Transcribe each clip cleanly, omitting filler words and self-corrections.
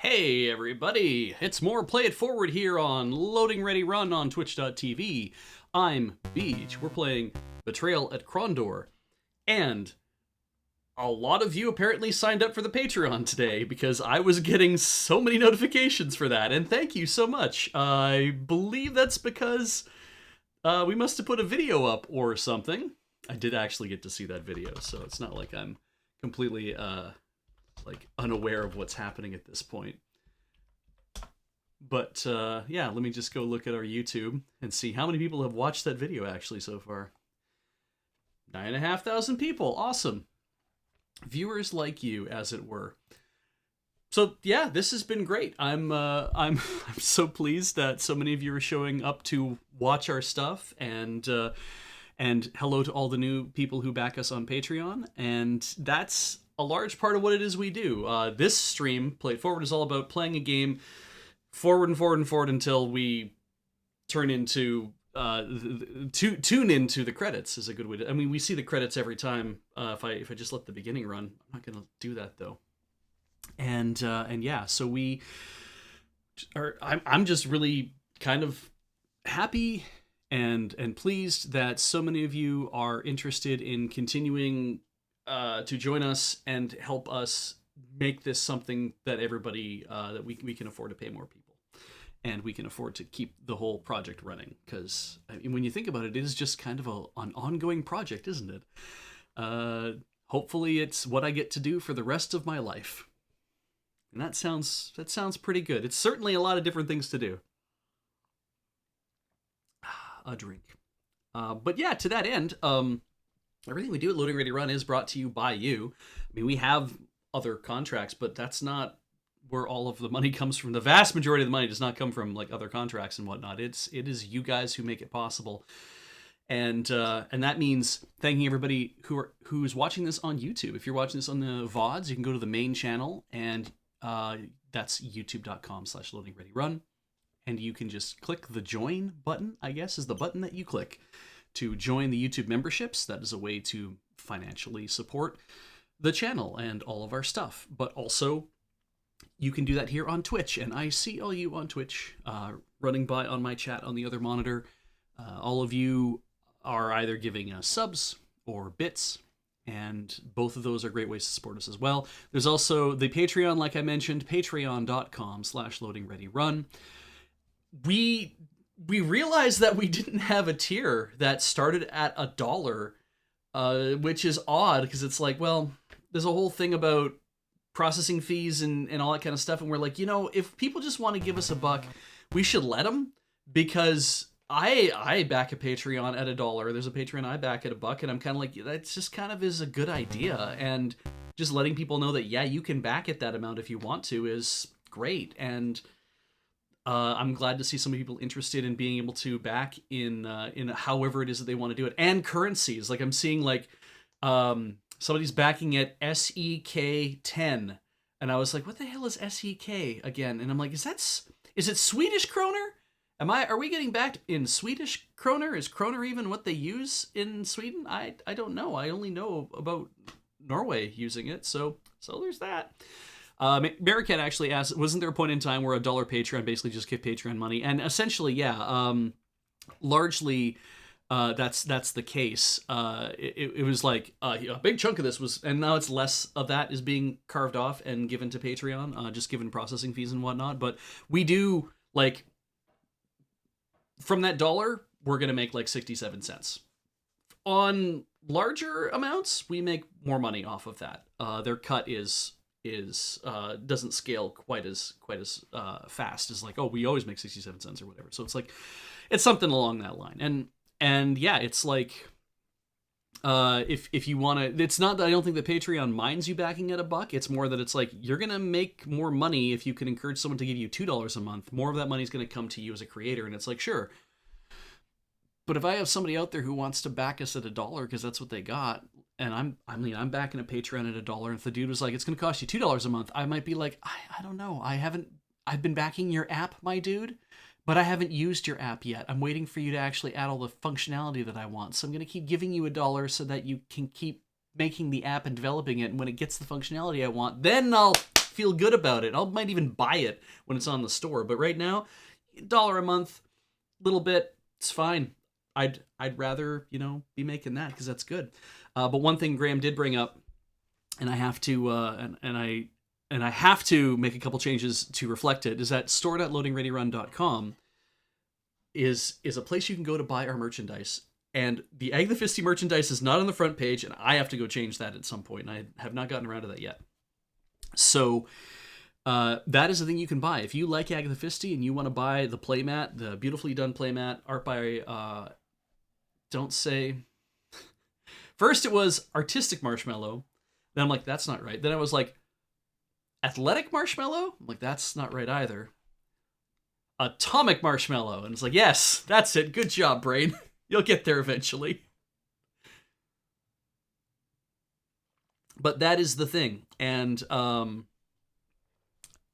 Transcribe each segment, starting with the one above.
Hey everybody, it's more Play It Forward here on Loading Ready Run on Twitch.tv. I'm Beach. We're playing Betrayal at Krondor, and a lot of you apparently signed up for the Patreon today because I was getting so many notifications for that, and thank you so much. I believe that's because we must have put a video up or something. I did actually get to see that video, so it's not like I'm completely unaware of what's happening at this point. But yeah, let me just go look at our YouTube and see how many people have watched that video actually so far. 9,500 people, awesome. Viewers like you, as it were. So yeah, this has been great. I'm so pleased that so many of you are showing up to watch our stuff, and hello to all the new people who back us on Patreon. And that's a large part of what it is we do. This stream, Play It Forward, is all about playing a game forward and forward and forward until we turn into tune into the credits is a good way to. I mean, we see the credits every time. If I just let the beginning run, I'm not gonna do that though. And yeah, so we are. I'm just really kind of happy and pleased that so many of you are interested in continuing to join us and help us make this something that everybody that we can afford to pay more people, and we can afford to keep the whole project running. Because I mean, when you think about it, it is just kind of an ongoing project, isn't it? Hopefully, it's what I get to do for the rest of my life, and that sounds pretty good. It's certainly a lot of different things to do. A drink, but yeah, to that end, everything we do at Loading Ready Run is brought to you by you. I mean, we have other contracts, but that's not where all of the money comes from. The vast majority of the money does not come from like other contracts and whatnot. It is you guys who make it possible, and that means thanking everybody who's watching this on YouTube. If you're watching this on the VODs, you can go to the main channel, and that's youtube.com/loadingreadyrun, and you can just click the join button. I guess is the button that you click to join the YouTube memberships. That is a way to financially support the channel and all of our stuff. But also, you can do that here on Twitch, and I see all you on Twitch running by on my chat on the other monitor. All of you are either giving us subs or bits, and both of those are great ways to support us as well. There's also the Patreon, like I mentioned, patreon.com/loadingreadyrun. We realized that we didn't have a tier that started at $1, which is odd because it's like, well, there's a whole thing about processing fees and all that kind of stuff, and we're like, if people just want to give us $1, we should let them, because I back a Patreon at $1. There's a Patreon I back at $1, and I'm kind of like, that just kind of is a good idea, and just letting people know that yeah, you can back at that amount if you want to is great. And I'm glad to see some people interested in being able to back in however it is that they want to do it, and currencies. Like I'm seeing like somebody's backing at SEK10, and I was like, what the hell is SEK again? And I'm like, is it Swedish kroner? Are we getting backed in Swedish kroner? Is kroner even what they use in Sweden? I don't know. I only know about Norway using it, so there's that. Maricat actually asked, wasn't there a point in time where $1 Patreon basically just gave Patreon money? And essentially, yeah, largely that's the case. It was like a big chunk of this was, and now it's less of that is being carved off and given to Patreon, just given processing fees and whatnot. But we do, like, from that $1, we're going to make like 67 cents. On larger amounts, we make more money off of that. Their cut doesn't scale quite as fast as like, oh, we always make 67 cents or whatever. So it's like, it's something along that line. And yeah, it's like, if you want to, it's not that I don't think that Patreon minds you backing at $1. It's more that it's like, you're going to make more money if you can encourage someone to give you $2 a month. More of that money is going to come to you as a creator. And it's like, sure. But if I have somebody out there who wants to back us at $1 because that's what they got, and I'm backing a Patreon at $1, and if the dude was like, it's going to cost you $2 a month, I might be like, I don't know. I've been backing your app, my dude, but I haven't used your app yet. I'm waiting for you to actually add all the functionality that I want. So I'm going to keep giving you $1 so that you can keep making the app and developing it. And when it gets the functionality I want, then I'll feel good about it. I might even buy it when it's on the store. But right now, $1 a month, little bit, it's fine. I'd rather, be making that because that's good. But one thing Graham did bring up, and I have to and I have to make a couple changes to reflect it, is that store.loadingreadyrun.com is a place you can go to buy our merchandise. And the Agatha Christie merchandise is not on the front page, and I have to go change that at some point, and I have not gotten around to that yet. So that is the thing you can buy. If you like Agatha Christie and you want to buy the playmat, the beautifully done playmat, art by, don't say... First it was Artistic Marshmallow. Then I'm like, that's not right. Then I was like, Athletic Marshmallow? I'm like, that's not right either. Atomic Marshmallow. And it's like, yes, that's it. Good job, brain. You'll get there eventually. But that is the thing. And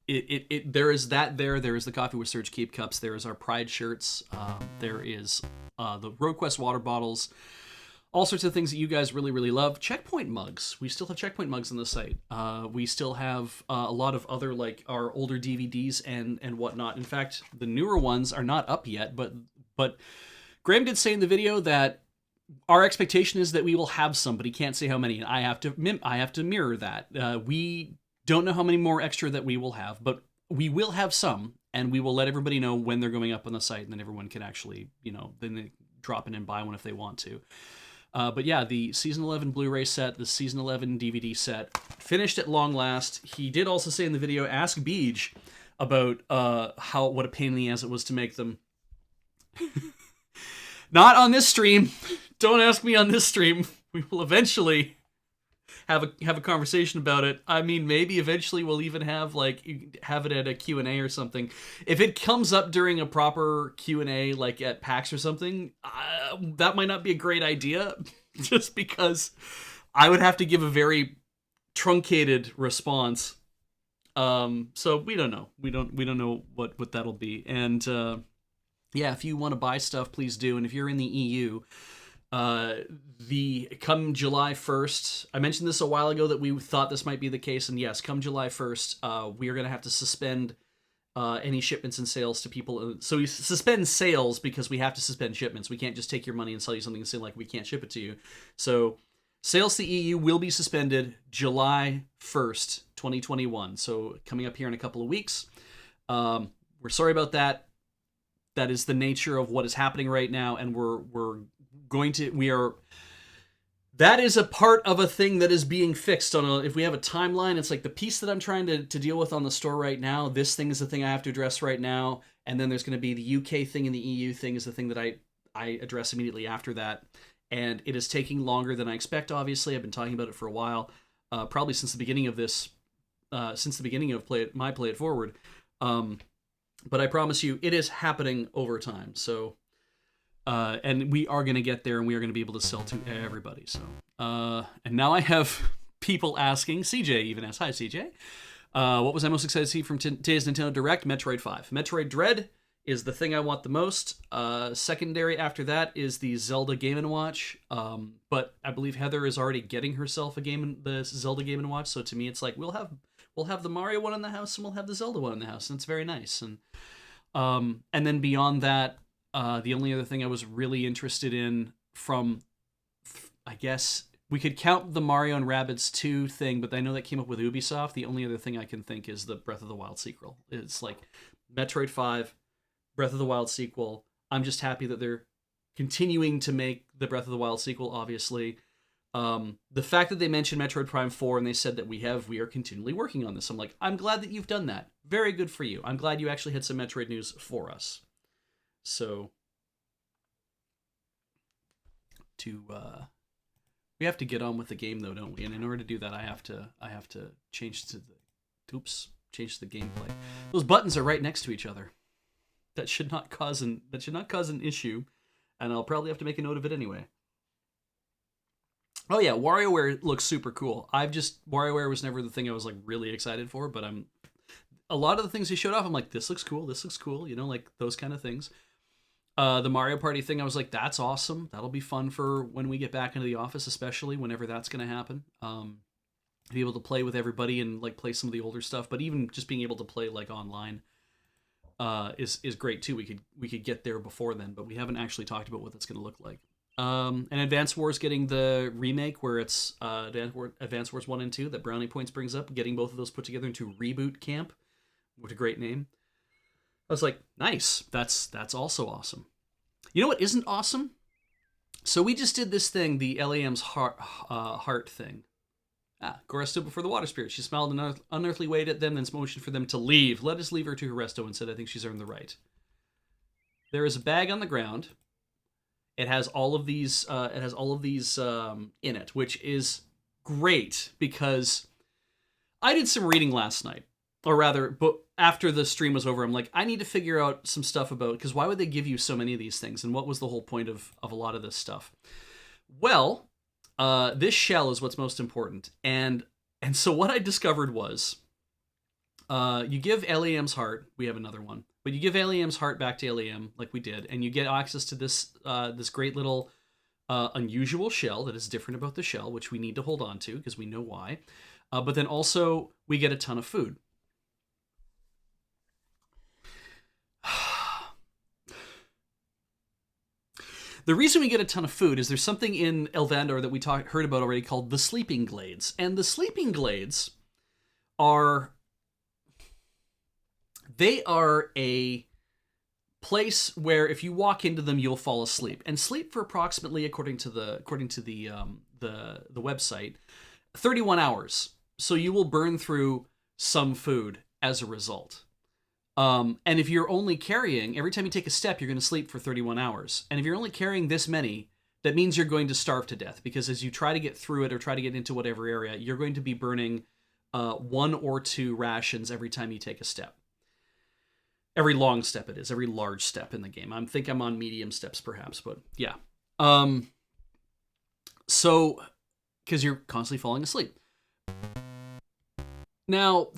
there is that there. There is the Coffee with Surge Keep Cups. There is our Pride shirts. There is the RoadQuest water bottles. All sorts of things that you guys really, really love. Checkpoint mugs. We still have Checkpoint mugs on the site. We still have a lot of other, like, our older DVDs and whatnot. In fact, the newer ones are not up yet, but Graham did say in the video that our expectation is that we will have some, but he can't say how many. And I have to mirror that. We don't know how many more extra that we will have, but we will have some, and we will let everybody know when they're going up on the site, and then everyone can actually, then they drop in and buy one if they want to. But yeah, the Season 11 Blu-ray set, the Season 11 DVD set, finished at long last. He did also say in the video, ask Beej about what a pain in the ass it was to make them. Not on this stream. Don't ask me on this stream. We will eventually have a conversation about it. I mean, maybe eventually we'll even have it at a Q&A or something. If it comes up during a proper Q&A, like at PAX or something, that might not be a great idea, just because I would have to give a very truncated response. So we don't know. We don't know what that'll be. And yeah, if you want to buy stuff, please do. And if you're in the EU, come July 1st, I mentioned this a while ago that we thought this might be the case, and yes, come July 1st, we are going to have to suspend any shipments and sales to people. So we suspend sales because we have to suspend shipments. We can't just take your money and sell you something and say, like, we can't ship it to you. So sales to the EU will be suspended July 1st, 2021. So coming up here in a couple of weeks. We're sorry about that. That is the nature of what is happening right now, and that is a part of a thing that is being fixed if we have a timeline, it's like the piece that I'm trying to deal with on the store right now. This thing is the thing I have to address right now. And then there's going to be the UK thing, and the EU thing is the thing that I address immediately after that. And it is taking longer than I expect. Obviously, I've been talking about it for a while, probably since the beginning of this, since the beginning of Play It Forward. But I promise you, it is happening over time. So, and we are going to get there, and we are going to be able to sell to everybody. So, and now I have people asking, CJ even asks, hi CJ, what was I most excited to see from today's Nintendo Direct? Metroid 5. Metroid Dread is the thing I want the most. Secondary after that is the Zelda Game & Watch. But I believe Heather is already getting herself the Zelda Game & Watch. So to me, it's like, we'll have the Mario one in the house, and we'll have the Zelda one in the house, and it's very nice. And then beyond that, the only other thing I was really interested in from, I guess we could count the Mario and Rabbids 2 thing, but I know that came up with Ubisoft. The only other thing I can think is the Breath of the Wild sequel. It's like Metroid 5, Breath of the Wild sequel. I'm just happy that they're continuing to make the Breath of the Wild sequel, obviously. The fact that they mentioned Metroid Prime 4 and they said that we are continually working on this. I'm like, I'm glad that you've done that. Very good for you. I'm glad you actually had some Metroid news for us. So, we have to get on with the game though, don't we? And in order to do that, I have to change the gameplay. Those buttons are right next to each other. That should not cause an issue, and I'll probably have to make a note of it anyway. Oh yeah, WarioWare looks super cool. WarioWare was never the thing I was like really excited for, but a lot of the things he showed off, I'm like, this looks cool, like those kind of things. The Mario Party thing, I was like, that's awesome. That'll be fun for when we get back into the office, especially whenever that's going to happen. to be able to play with everybody and like play some of the older stuff. But even just being able to play like online is great too. We could get there before then, but we haven't actually talked about what that's going to look like. And Advance Wars getting the remake where it's Advance Wars 1 and 2 that Brownie Points brings up, getting both of those put together into Reboot Camp. What a great name. I was like, nice. That's also awesome. You know what isn't awesome? So we just did this thing, the LAM's heart thing. Gora stood before the water spirit. She smiled an unearthly way at them, then motioned for them to leave. Let us leave her to her resto and said, I think she's earned the right. There is a bag on the ground. It has all of these. In it, which is great because I did some reading last night, or rather, but after the stream was over, I'm like, I need to figure out some stuff about, because why would they give you so many of these things, and what was the whole point of a lot of this stuff? Well, this shell is what's most important, and so what I discovered was, you give LAM's heart. We have another one. But you give LAM's heart back to LAM, like we did, and you get access to this this great little unusual shell that is different about the shell, which we need to hold on to because we know why. But then also we get a ton of food. The reason we get a ton of food is there's something in Elvandor that we heard about already called the Sleeping Glades, and the Sleeping Glades are a place where if you walk into them, you'll fall asleep and sleep for approximately, according to the website, 31 hours. So you will burn through some food as a result. And if you're only carrying, every time you take a step, you're going to sleep for 31 hours. And if you're only carrying this many, that means you're going to starve to death, because as you try to get through it or try to get into whatever area, you're going to be burning 1 or 2 rations every time you take a step. Every long step it is, every large step in the game. I think I'm on medium steps perhaps, but yeah. So, because you're constantly falling asleep. Now,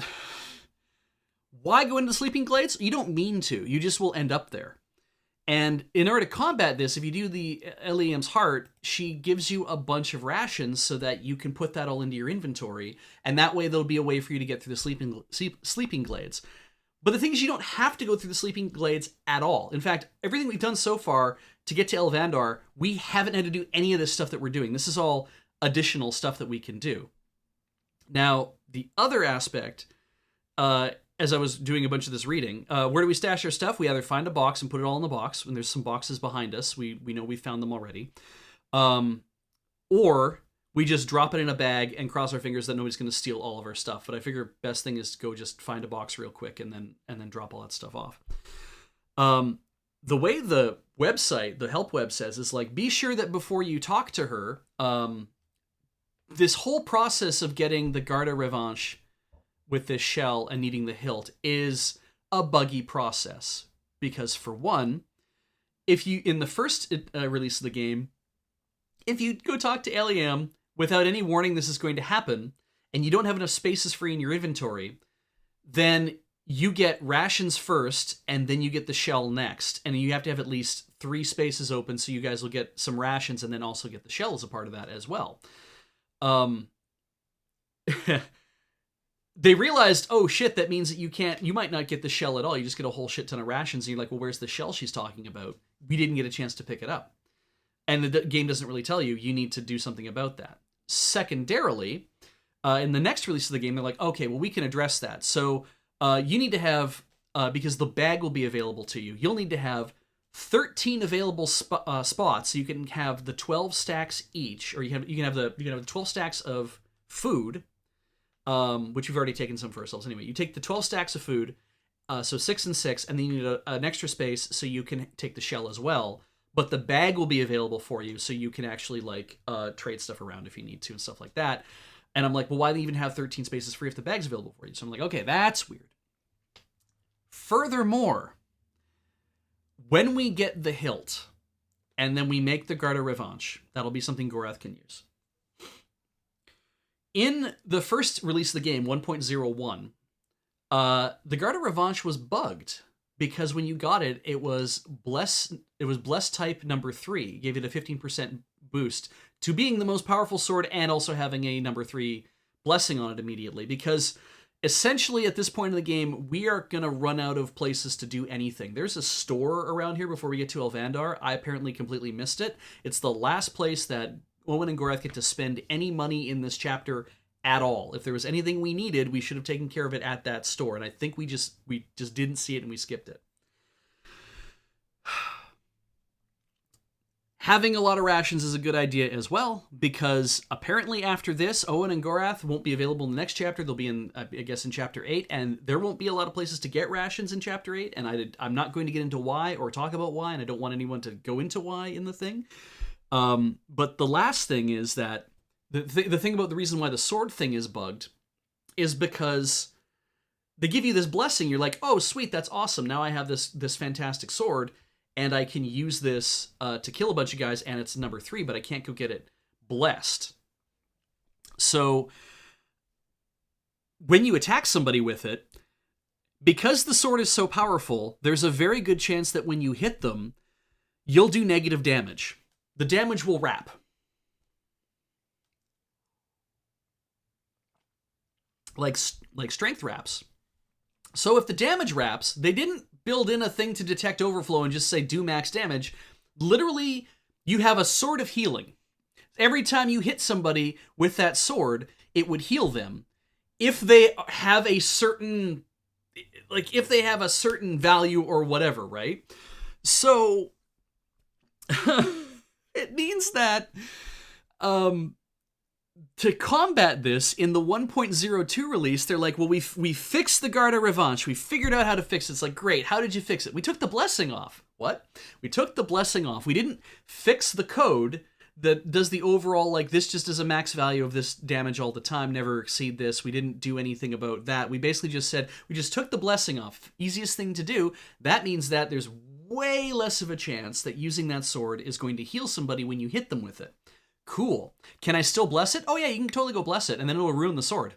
why go into the Sleeping Glades? You don't mean to. You just will end up there. And in order to combat this, if you do the LEM's heart, she gives you a bunch of rations so that you can put that all into your inventory, and that way there'll be a way for you to get through the Sleeping Glades. But the thing is, you don't have to go through the Sleeping Glades at all. In fact, everything we've done so far to get to Elvandor, we haven't had to do any of this stuff that we're doing. This is all additional stuff that we can do. Now, the other aspect, as I was doing a bunch of this reading, where do we stash our stuff? We either find a box and put it all in the box, and there's some boxes behind us. We know we found them already. Or we just drop it in a bag and cross our fingers that nobody's going to steal all of our stuff. But I figure best thing is to go just find a box real quick and then drop all that stuff off. The way the website, the help web says, is like, be sure that before you talk to her, this whole process of getting the Garda Revanche with this shell and needing the hilt is a buggy process. Because for one, if you, in the first release of the game, if you go talk to LEM without any warning this is going to happen, and you don't have enough spaces free in your inventory, then you get rations first, and then you get the shell next. And you have to have at least 3 spaces open, so you guys will get some rations and then also get the shell as a part of that as well. They realized, oh shit, that means that you might not get the shell at all. You just get a whole shit ton of rations, and you're like, well, where's the shell she's talking about? We didn't get a chance to pick it up. And the game doesn't really tell you. You need to do something about that. Secondarily, in the next release of the game, they're like, okay, well, we can address that. So you need to have, because the bag will be available to you, you'll need to have 13 available spots. So you can have the 12 stacks each, or you can have the 12 stacks of food, which we've already taken some for ourselves anyway. You take the 12 stacks of food, so 6 and 6, and then you need an extra space so you can take the shell as well. But the bag will be available for you, so you can actually like trade stuff around if you need to and stuff like that. And I'm like, well, why do you even have 13 spaces free if the bag's available for you? So I'm like, okay, that's weird. Furthermore, when we get the hilt and then we make the Garda Revanche, that'll be something Gorath can use. In the first release of the game, 1.01, the Garda Revanche was bugged. Because when you got it, it was bless type number 3, gave it a 15% boost to being the most powerful sword and also having a number 3 blessing on it immediately, because essentially at this point in the game, we are going to run out of places to do anything. There's a store around here before we get to Elvandar. I apparently completely missed it. It's the last place that Owen and Gorath get to spend any money in this chapter at all. If there was anything we needed, we should have taken care of it at that store, and I think we just didn't see it and we skipped it. Having a lot of rations is a good idea as well, because apparently after this, Owen and Gorath won't be available in the next chapter. They'll be in, I guess, in Chapter 8, and there won't be a lot of places to get rations in Chapter 8, and I'm not going to get into why or talk about why, and I don't want anyone to go into why in the thing. But the last thing is that the thing about the reason why the sword thing is bugged is because they give you this blessing. You're like, oh, sweet, that's awesome. Now I have this fantastic sword, and I can use this to kill a bunch of guys, and it's number 3, but I can't go get it blessed. So when you attack somebody with it, because the sword is so powerful, there's a very good chance that when you hit them, you'll do negative damage. The damage will wrap. Like strength wraps. So if the damage wraps, they didn't build in a thing to detect overflow and just say do max damage. Literally, you have a sword of healing. Every time you hit somebody with that sword, it would heal them. If they have a certain, value or whatever, right? So it means that to combat this, in the 1.02 release, they're like, well, we fixed the Garda Revanche. We figured out how to fix it. It's like, great, how did you fix it? We took the blessing off. What? We took the blessing off. We didn't fix the code that does the overall, like, this just is a max value of this damage all the time, never exceed this. We didn't do anything about that. We basically just said, we just took the blessing off. Easiest thing to do. That means that there's way less of a chance that using that sword is going to heal somebody when you hit them with it. Cool. Can I still bless it? Oh yeah, you can totally go bless it, and then it'll ruin the sword.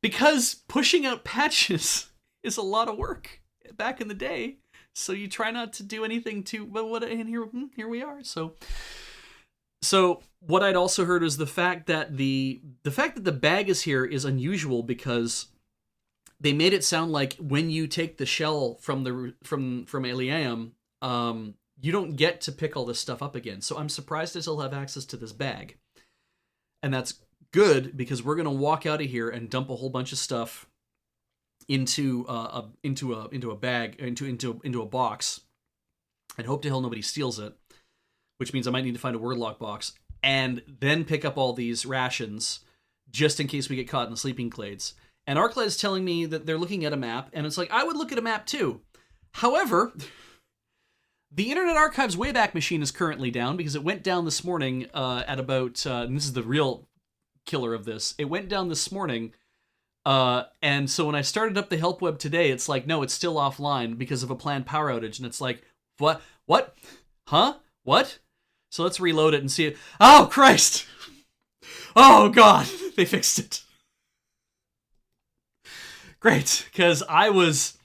Because pushing out patches is a lot of work back in the day, so you try not to do anything too. But and here we are. So what I'd also heard was the fact that the bag is here is unusual, because they made it sound like when you take the shell from Eliam, you don't get to pick all this stuff up again. So I'm surprised I still have access to this bag. And that's good, because we're going to walk out of here and dump a whole bunch of stuff into a bag, into a box, and hope to hell nobody steals it, which means I might need to find a wordlock box, and then pick up all these rations just in case we get caught in the sleeping clades. And Arcla is telling me that they're looking at a map, and it's like, I would look at a map too. However, the Internet Archive's Wayback Machine is currently down, because it went down this morning at about, and this is the real killer of this, it went down this morning, and so when I started up the help web today, it's like, no, it's still offline because of a planned power outage, and it's like, what? Huh? What? So let's reload it and see it. Oh, Christ! Oh, God! They fixed it. Great, because I was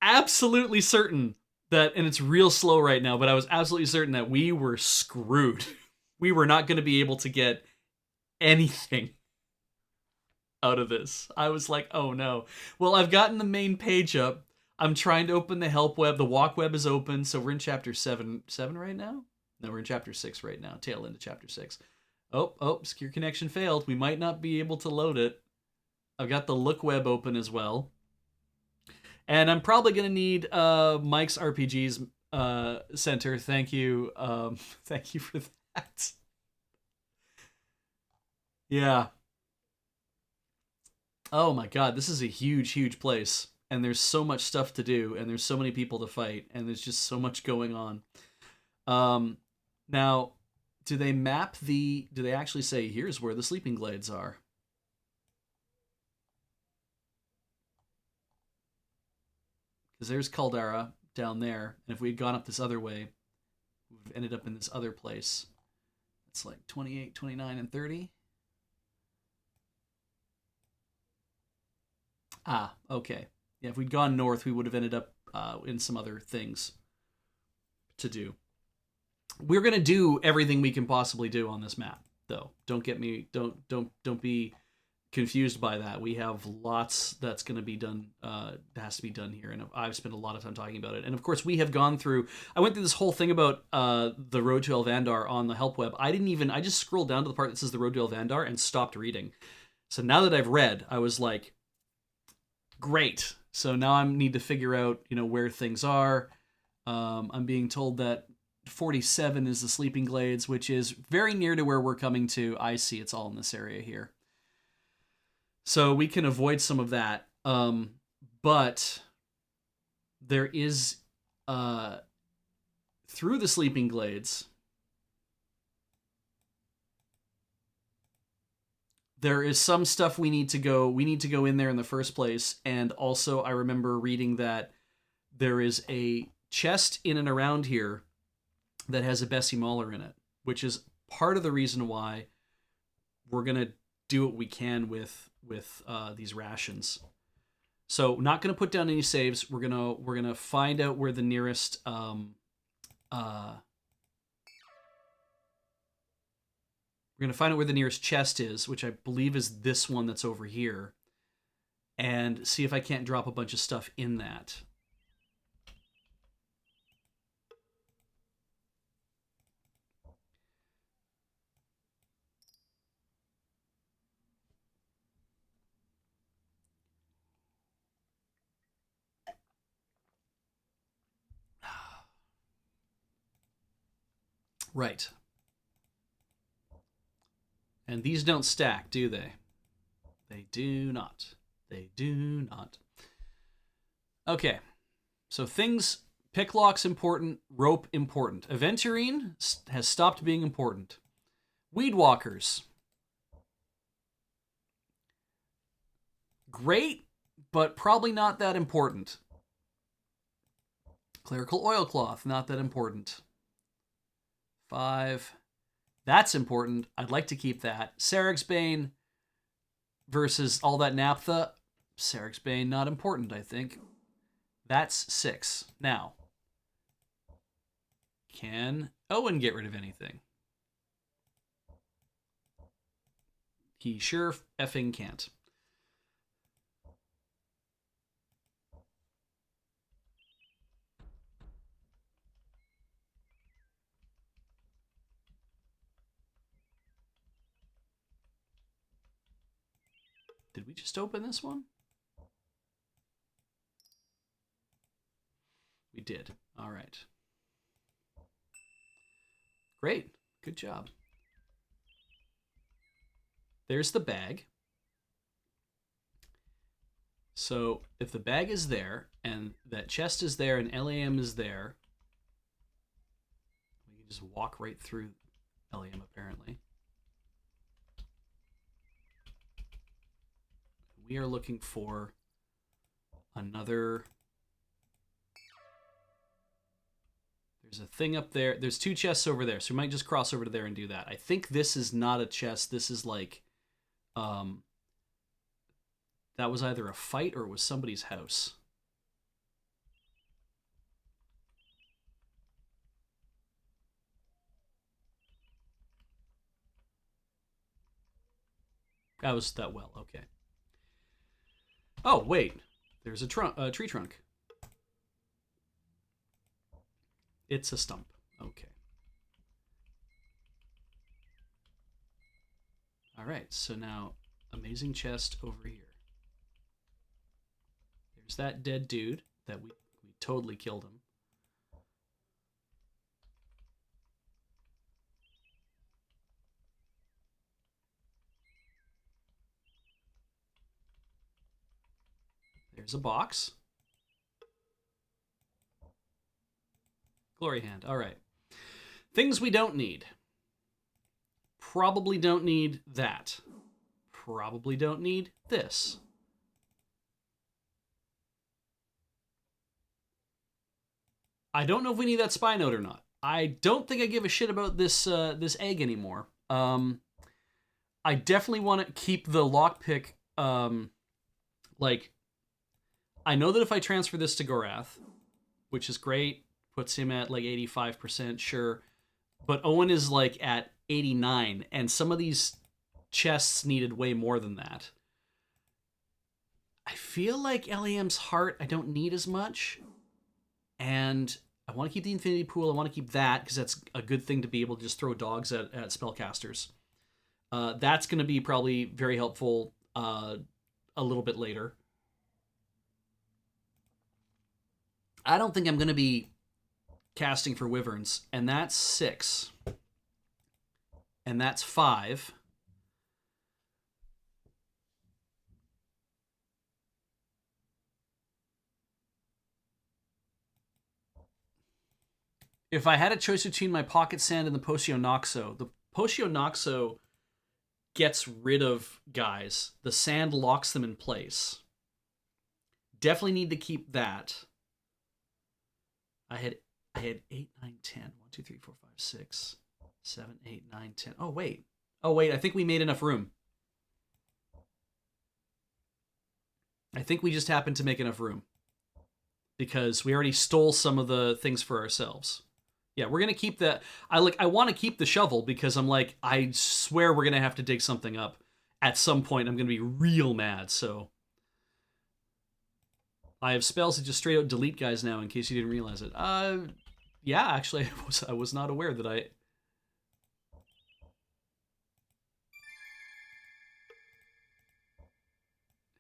absolutely certain that, and it's real slow right now, but I was absolutely certain that we were screwed. We were not going to be able to get anything out of this. I was like, oh no. Well, I've gotten the main page up. I'm trying to open the help web. The walk web is open, so we're in chapter 7 right now? No, we're in chapter 6 right now, tail end of chapter 6. Oh, secure connection failed. We might not be able to load it. I've got the look web open as well. And I'm probably going to need Mike's RPGs Center. Thank you. Thank you for that. Yeah. Oh my God, this is a huge, huge place. And there's so much stuff to do. And there's so many people to fight. And there's just so much going on. Now, do they actually say, here's where the sleeping glades are? Because there's Caldera down there, and if we had gone up this other way, we would have ended up in this other place. It's like 28, 29, and 30. Ah, okay. Yeah, if we'd gone north, we would have ended up in some other things to do. we're gonna do everything we can possibly do on this map, though. Don't be confused by that. We have lots that's going to be done, has to be done here, and I've spent a lot of time talking about it. And of course, we have gone through. I went through this whole thing about the Road to Elvandar on the help web. I just scrolled down to the part that says the Road to Elvandar and stopped reading. So now that I've read, I was like, great. So now I need to figure out, where things are. I'm being told that 47 is the Sleeping Glades, which is very near to where we're coming to. I see it's all in this area here. So we can avoid some of that. But there is, through the Sleeping Glades, there is some stuff we need to go in there in the first place. And also I remember reading that there is a chest in and around here that has a Bessie Mauler in it, which is part of the reason why we're going to do what we can with these rations. So not going to put down any saves. We're gonna find out where the nearest chest is, which I believe is this one that's over here, and see if I can't drop a bunch of stuff in that. Right. And these don't stack, do they? They do not. They do not. Okay. So things, picklock's important, rope important. Aventurine has stopped being important. Weed walkers. Great, but probably not that important. Clerical oilcloth, not that important. 5. That's important. I'd like to keep that. Sarik's Bane versus all that naphtha. Sarik's Bane, not important, I think. That's 6. Now, can Owen get rid of anything? He sure effing can't. Did we just open this one? We did. All right. Great. Good job. There's the bag. So if the bag is there and that chest is there and LAM is there, we can just walk right through LAM apparently. We are looking for another. There's a thing up there. There's 2 chests over there, so we might just cross over to there and do that. I think this is not a chest. This is like, that was either a fight or it was somebody's house. That was that well. Okay. Oh wait, there's a tree trunk. It's a stump. Okay. All right. So now, amazing chest over here. There's that dead dude that we totally killed him. There's a box. Glory hand. All right. Things we don't need. Probably don't need that. Probably don't need this. I don't know if we need that spy note or not. I don't think I give a shit about this this egg anymore. I definitely want to keep the lockpick. Like, I know that if I transfer this to Gorath, which is great, puts him at like 85%, sure. but Owen is like at 89, and some of these chests needed way more than that. I feel like LAM's heart I don't need as much, and I want to keep the infinity pool. I want to keep that because that's a good thing to be able to just throw dogs at spellcasters. That's going to be probably very helpful a little bit later. I don't think I'm going to be casting for wyverns, and that's 6. And that's 5. If I had a choice between my pocket sand and the Pocio Noxo gets rid of guys. The sand locks them in place. Definitely need to keep that. I had 8, 9, 10. 1, 2, 3, 4, 5, 6, 7, 8, 9, 10. Oh wait, I think we made enough room. I think we just happened to make enough room. Because we already stole some of the things for ourselves. Yeah, we're gonna keep that. I want to keep the shovel because I'm like, I swear we're gonna have to dig something up at some point. I'm gonna be real mad. So I have spells that just straight out delete guys now. In case you didn't realize it. Yeah, actually, I was not aware that I.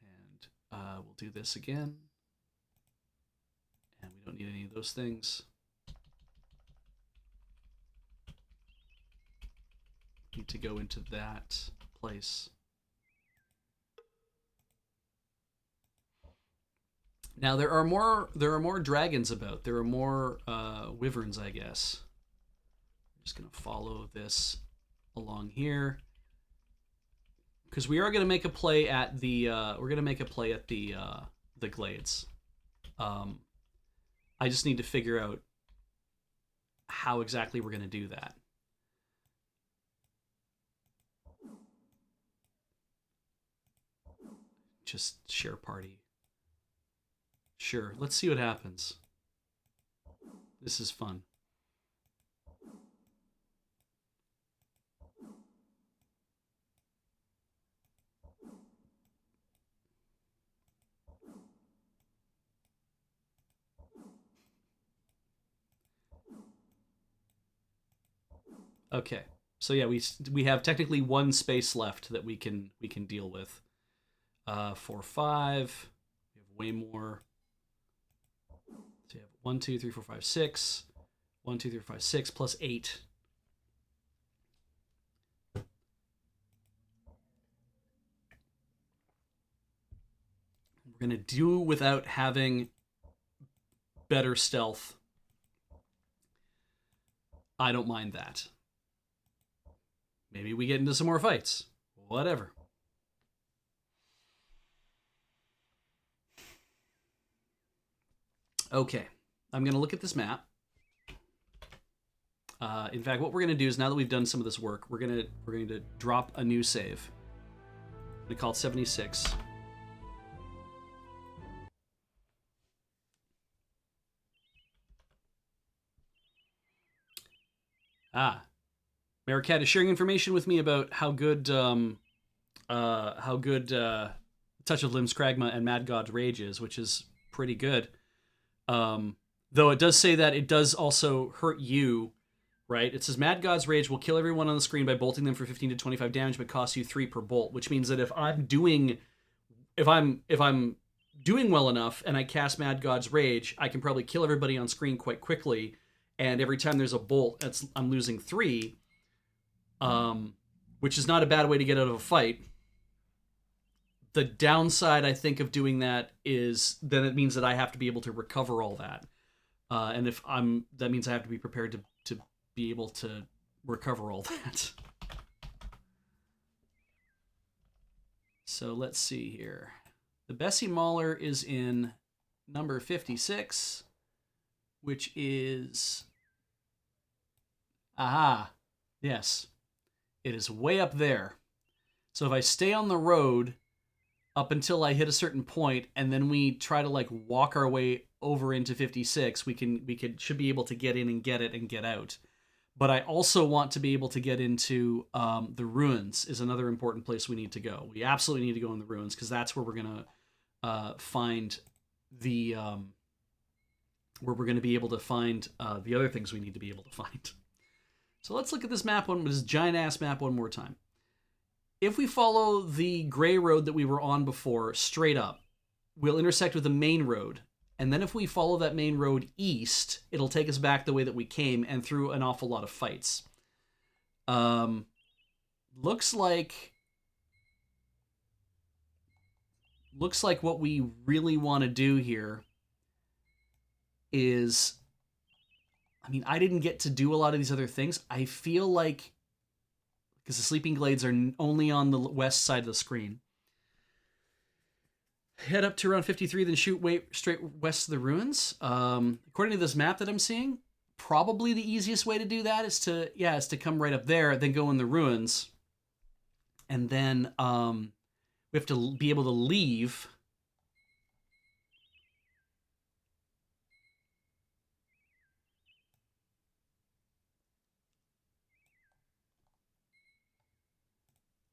And we'll do this again. And we don't need any of those things. Need to go into that place. Now there are more dragons about. There are more wyverns, I guess. I'm just gonna follow this along here because we are gonna make a play at the the glades. I just need to figure out how exactly we're gonna do that. Just share party. Sure, let's see what happens. This is fun. Okay, so yeah, we have technically one space left that we can deal with. 4, 5. We have way more. So you have 1, 2, 3, 4, 5, 6. 1, 2, 3, 4, 5, 6 plus 8. We're gonna do without having better stealth. I don't mind that. Maybe we get into some more fights. Whatever. Okay, I'm gonna look at this map. In fact, what we're gonna do is now that we've done some of this work, we're going to drop a new save. We call it 76. Maricat is sharing information with me about how good Touch of Limbs Kragma and Mad God's Rage is, which is pretty good. Though it does say that it does also hurt you, right? It says Mad God's Rage will kill everyone on the screen by bolting them for 15 to 25 damage, but costs you 3 per bolt, which means that if I'm doing well enough and I cast Mad God's Rage, I can probably kill everybody on screen quite quickly. And every time there's a bolt, I'm losing 3, which is not a bad way to get out of a fight. The downside, I think, of doing that is then it means that I have to be able to recover all that. And that means I have to be prepared to be able to recover all that. So let's see here. The Bessie Mauler is in number 56, which is... Aha. Yes. It is way up there. So if I stay on the road up until I hit a certain point, and then we try to like walk our way over into 56, we should be able to get in and get it and get out. but I also want to be able to get into the ruins. Is another important place we need to go. We absolutely need to go in the ruins because that's where we're gonna find the where we're gonna be able to find the other things we need to be able to find. So let's look at this map this giant ass map one more time. If we follow the gray road that we were on before straight up, we'll intersect with the main road. And then if we follow that main road east, it'll take us back the way that we came and through an awful lot of fights. Looks like what we really want to do here is, I mean, I didn't get to do a lot of these other things. I feel like, because the Sleeping Glades are only on the west side of the screen. Head up to around 53, then shoot straight west of the ruins. According to this map that I'm seeing, probably the easiest way to do that is to come right up there, then go in the ruins. And then we have to be able to leave.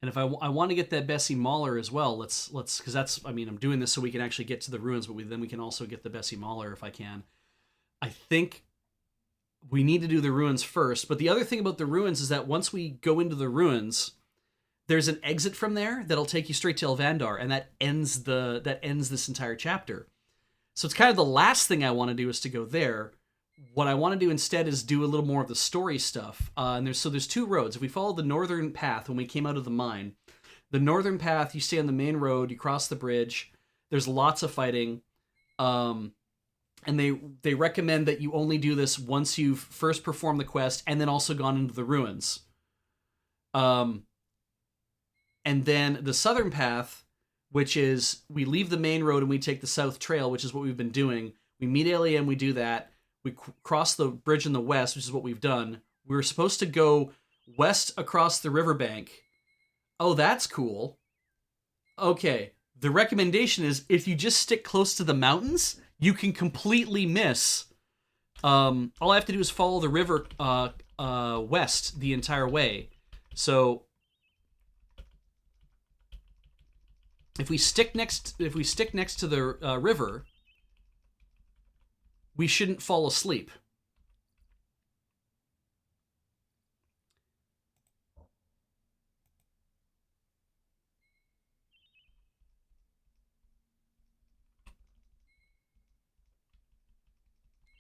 And if I want to get that Bessie Mauler as well, let's because that's, I mean, I'm doing this so we can actually get to the ruins, but then we can also get the Bessie Mauler if I can. I think we need to do the ruins first. But the other thing about the ruins is that once we go into the ruins, there's an exit from there that'll take you straight to Elvandar, and that ends this entire chapter. So it's kind of the last thing I want to do is to go there. What I want to do instead is do a little more of the story stuff. And there's two roads. If we follow the northern path when we came out of the mine, the northern path, you stay on the main road, you cross the bridge. There's lots of fighting. And they recommend that you only do this once you've first performed the quest and then also gone into the ruins. And then the southern path, which is we leave the main road and we take the south trail, which is what we've been doing. We meet Alien, we do that. We cross the bridge in the west, which is what we've done. We were supposed to go west across the riverbank. Oh, that's cool. Okay, the recommendation is if you just stick close to the mountains, you can completely miss. All I have to do is follow the river west the entire way. So if we stick next to the river, we shouldn't fall asleep.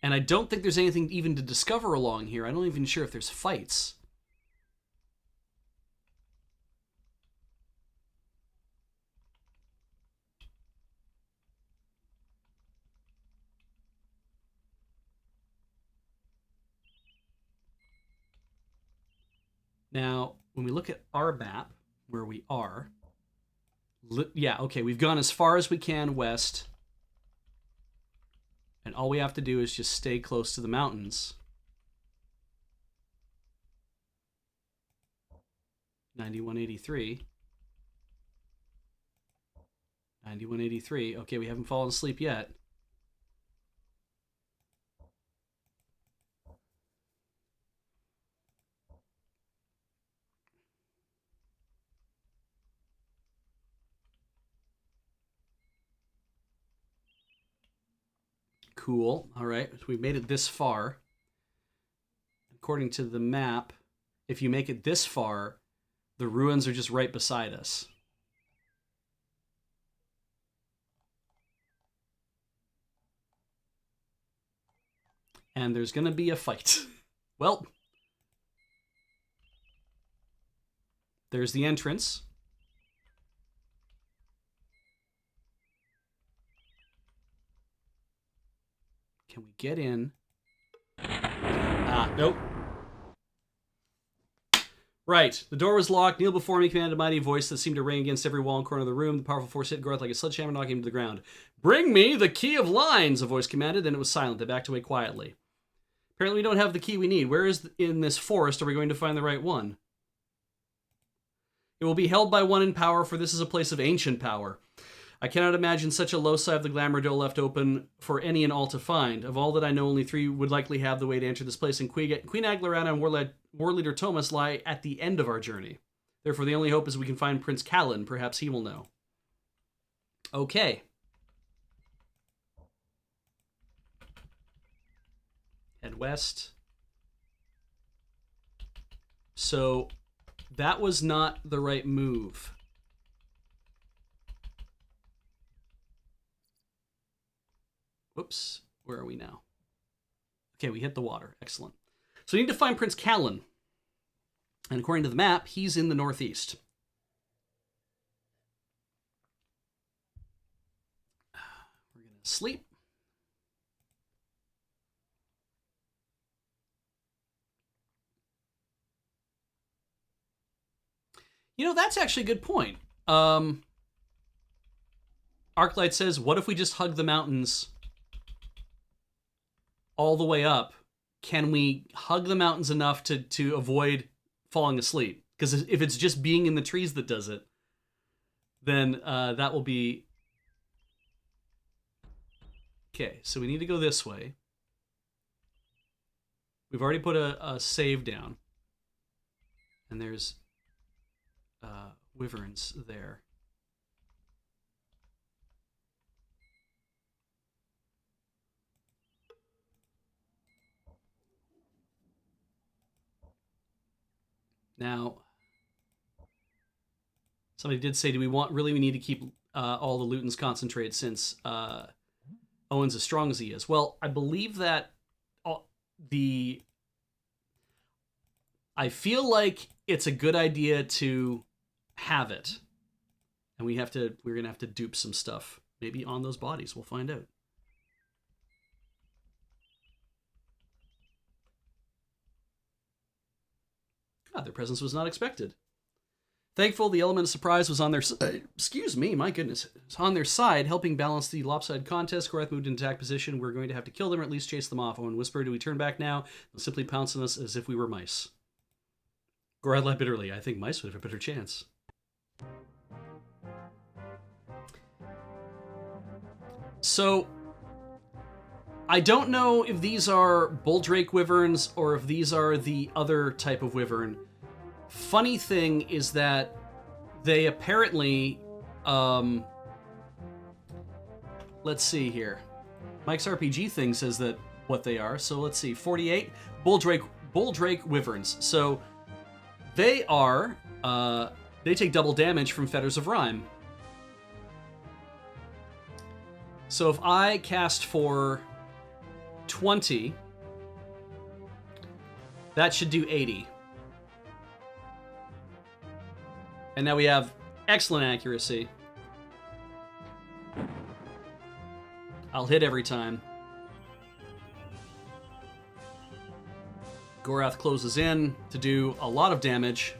And I don't think there's anything even to discover along here. I'm not even sure if there's fights. Now, when we look at our map, where we are, yeah, okay, we've gone as far as we can west, and all we have to do is just stay close to the mountains. 9183. 9183. Okay, we haven't fallen asleep yet. Cool. All right. So we made it this far. According to the map, if you make it this far, the ruins are just right beside us. And there's going to be a fight. Well, there's the entrance. Can we get in? Nope. Right. The door was locked. Kneel before me, commanded a mighty voice that seemed to ring against every wall and corner of the room. The powerful force hit Gorth like a sledgehammer, knocking him to the ground. Bring me the key of lines, a voice commanded. Then it was silent. They backed away quietly. Apparently we don't have the key we need. Where is in this forest are we going to find the right one? It will be held by one in power, for this is a place of ancient power. I cannot imagine such a loci of the glamour dole left open for any and all to find. Of all that I know, only 3 would likely have the way to enter this place, and Queen Aglarana and War Leader Thomas lie at the end of our journey. Therefore, the only hope is we can find Prince Callan. Perhaps he will know. Okay. Head west. So, that was not the right move. Whoops. Where are we now? Okay, we hit the water. Excellent. So we need to find Prince Callan. And according to the map, he's in the northeast. We're going to sleep. You know, that's actually a good point. Arclight says, what if we just hug the mountains all the way up? Can we hug the mountains enough to avoid falling asleep? Because if it's just being in the trees that does it, then that will be... Okay, so we need to go this way. We've already put a save down. And there's wyverns there. Now, somebody did say, do we need to keep all the Luton's concentrate since Owen's as strong as he is? Well, I believe that I feel like it's a good idea to have it. And we're going to have to dupe some stuff. Maybe on those bodies. We'll find out. Their presence was not expected. Thankful, the element of surprise was on their side. Excuse me, my goodness. It's on their side, helping balance the lopsided contest. Gorath moved into attack position. We're going to have to kill them or at least chase them off. Owen whispered, do we turn back now? They'll simply pounce on us as if we were mice. Gorath laughed bitterly. I think mice would have a better chance. So, I don't know if these are bulldrake wyverns or if these are the other type of wyvern. Funny thing is that they apparently, let's see here. Mike's RPG thing says that what they are. So let's see, 48 bulldrake wyverns. So they are, they take double damage from Fetters of Rhyme. So if I cast for 20, that should do 80. And now we have excellent accuracy. I'll hit every time. Gorath closes in to do a lot of damage.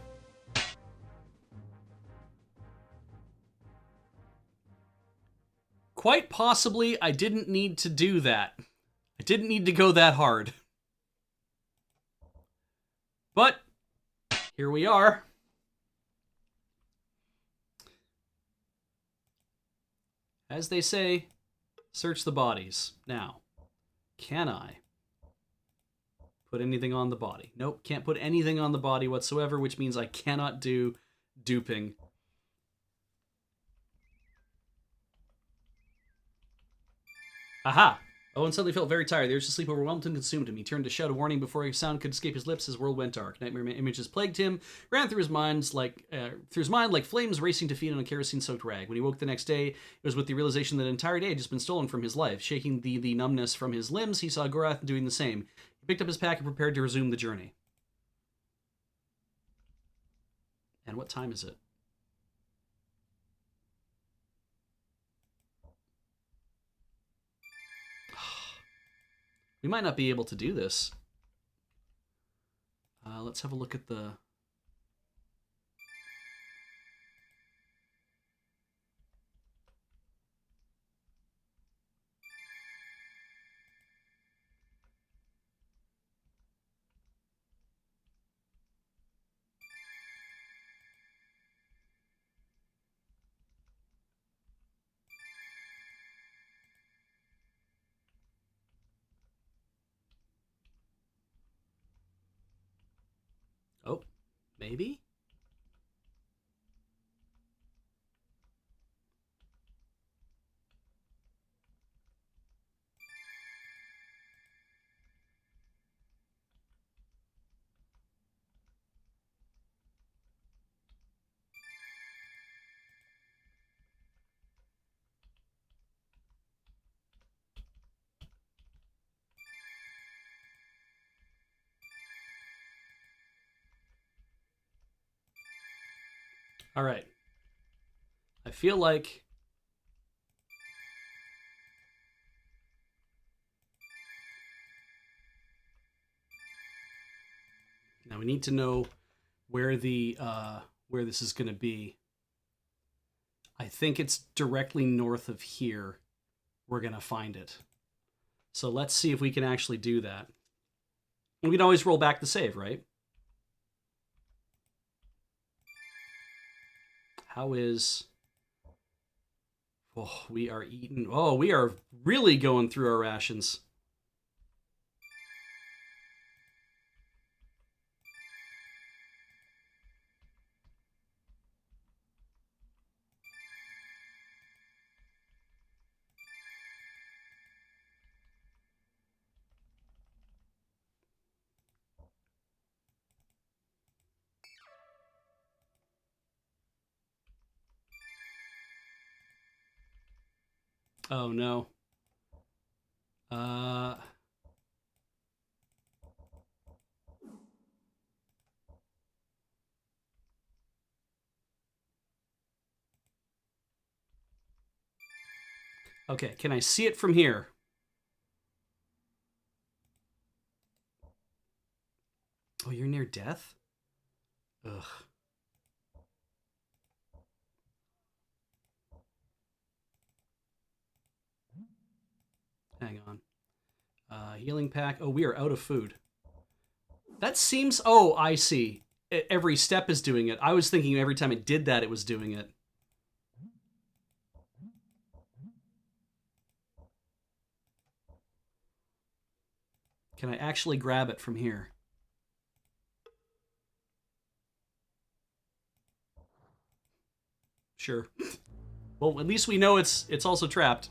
Quite possibly, I didn't need to do that. I didn't need to go that hard. But, here we are. As they say, search the bodies. Now, can I put anything on the body? Nope, can't put anything on the body whatsoever, which means I cannot do duping. Aha! Owen suddenly felt very tired. The urge to sleep overwhelmed and consumed him. He turned to shout a warning before a sound could escape his lips. His world went dark. Nightmare images plagued him, ran through his mind like flames racing to feed on a kerosene-soaked rag. When he woke the next day, it was with the realization that an entire day had just been stolen from his life. Shaking the numbness from his limbs, he saw Gorath doing the same. He picked up his pack and prepared to resume the journey. And what time is it? We might not be able to do this. Let's have a look at the... Maybe? All right. I feel like now we need to know where where this is going to be. I think it's directly north of here. We're going to find it. So let's see if we can actually do that. We can always roll back the save, right? How is... Oh, we are eating... Oh, we are really going through our rations. Oh, no. Okay, can I see it from here? Oh, you're near death? Ugh. Hang on. Healing pack. Oh, we are out of food. That seems... Oh, I see. Every step is doing it. I was thinking every time it did that, it was doing it. Can I actually grab it from here? Sure. Well, at least we know it's also trapped.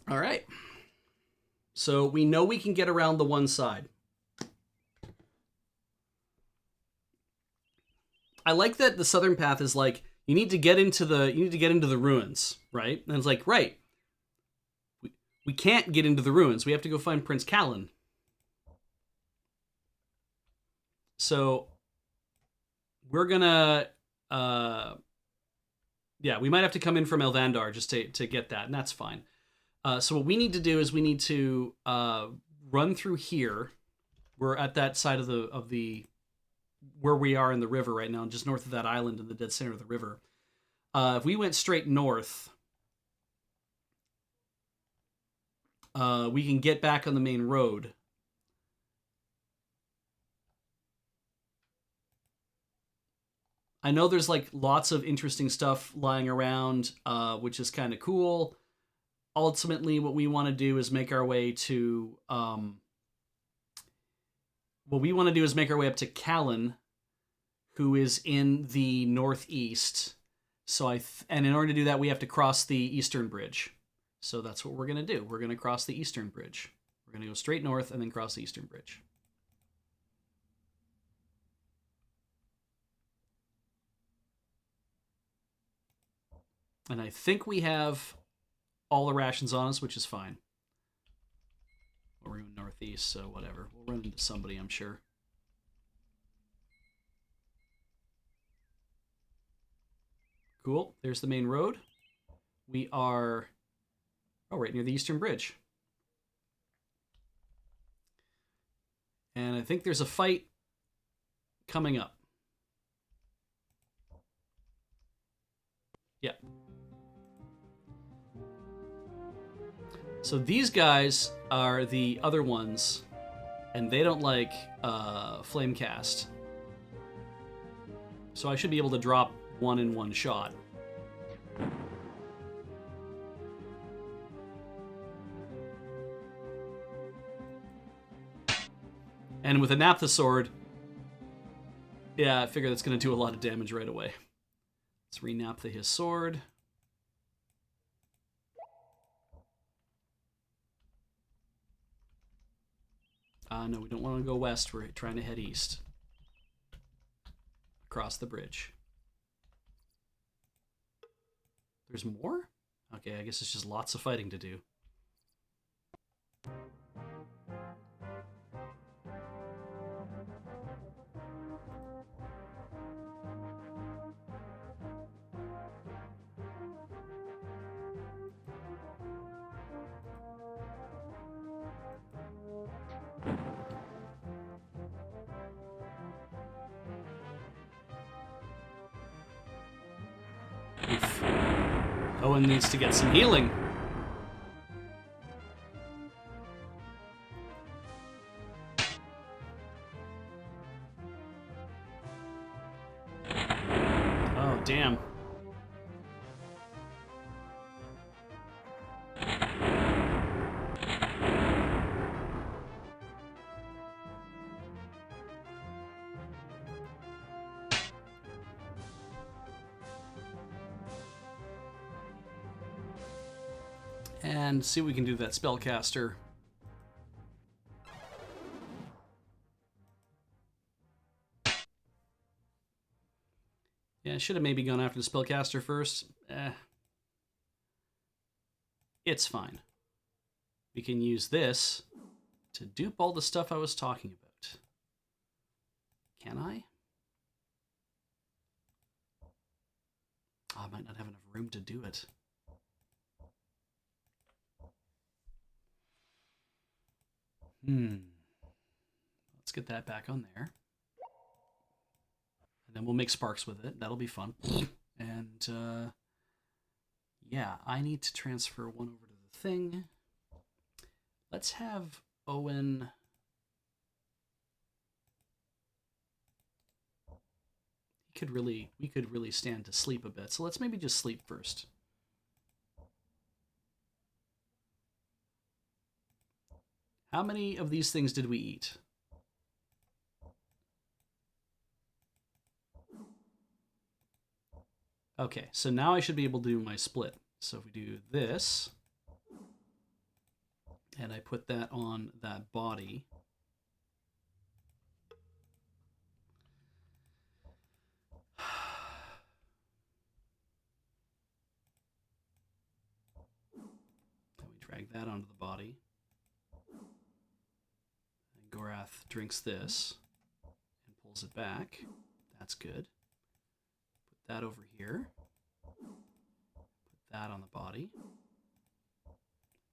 All right. So we know we can get around the one side. I like that the southern path is like you need to get into the ruins, right? And it's like, right. We can't get into the ruins. We have to go find Prince Callan. So we're gonna yeah, we might have to come in from Elvandar just to get that, and that's fine. So what we need to do is we need to run through here. We're at that side of the where we are in the river right now, just north of that island in the dead center of the river. If we went straight north, we can get back on the main road. I know there's like lots of interesting stuff lying around, which is kind of cool. Ultimately, what we want to do is make our way to up to Callan, who is in the northeast. So and in order to do that, we have to cross the Eastern Bridge. So that's what we're gonna do. We're gonna cross the Eastern Bridge. We're gonna go straight north and then cross the Eastern Bridge. And I think we have all the rations on us, which is fine. We're going northeast, so whatever. We'll run into somebody, I'm sure. Cool. There's the main road. We are right near the Eastern Bridge. And I think there's a fight coming up. Yeah. So these guys are the other ones, and they don't like flame cast. So I should be able to drop one in one shot. And with a Naphtha sword, yeah, I figure that's going to do a lot of damage right away. Let's re-Naphtha his sword. No, we don't want to go west. We're trying to head east. Across the bridge. There's more? Okay, I guess it's just lots of fighting to do. Oof. Owen needs to get some healing. Oh, damn. And see what we can do to that spellcaster. Yeah, I should have maybe gone after the spellcaster first. It's fine. We can use this to dupe all the stuff I was talking about. Can I? Oh, I might not have enough room to do it. Let's get that back on there. And then we'll make sparks with it. That'll be fun. And, yeah, I need to transfer one over to the thing. Let's have Owen... We could really stand to sleep a bit. So let's maybe just sleep first. How many of these things did we eat? Okay, so now I should be able to do my split. So if we do this, and I put that on that body, then we drag that onto the body. And Gorath drinks this and pulls it back. That's good. Put that over here. Put that on the body.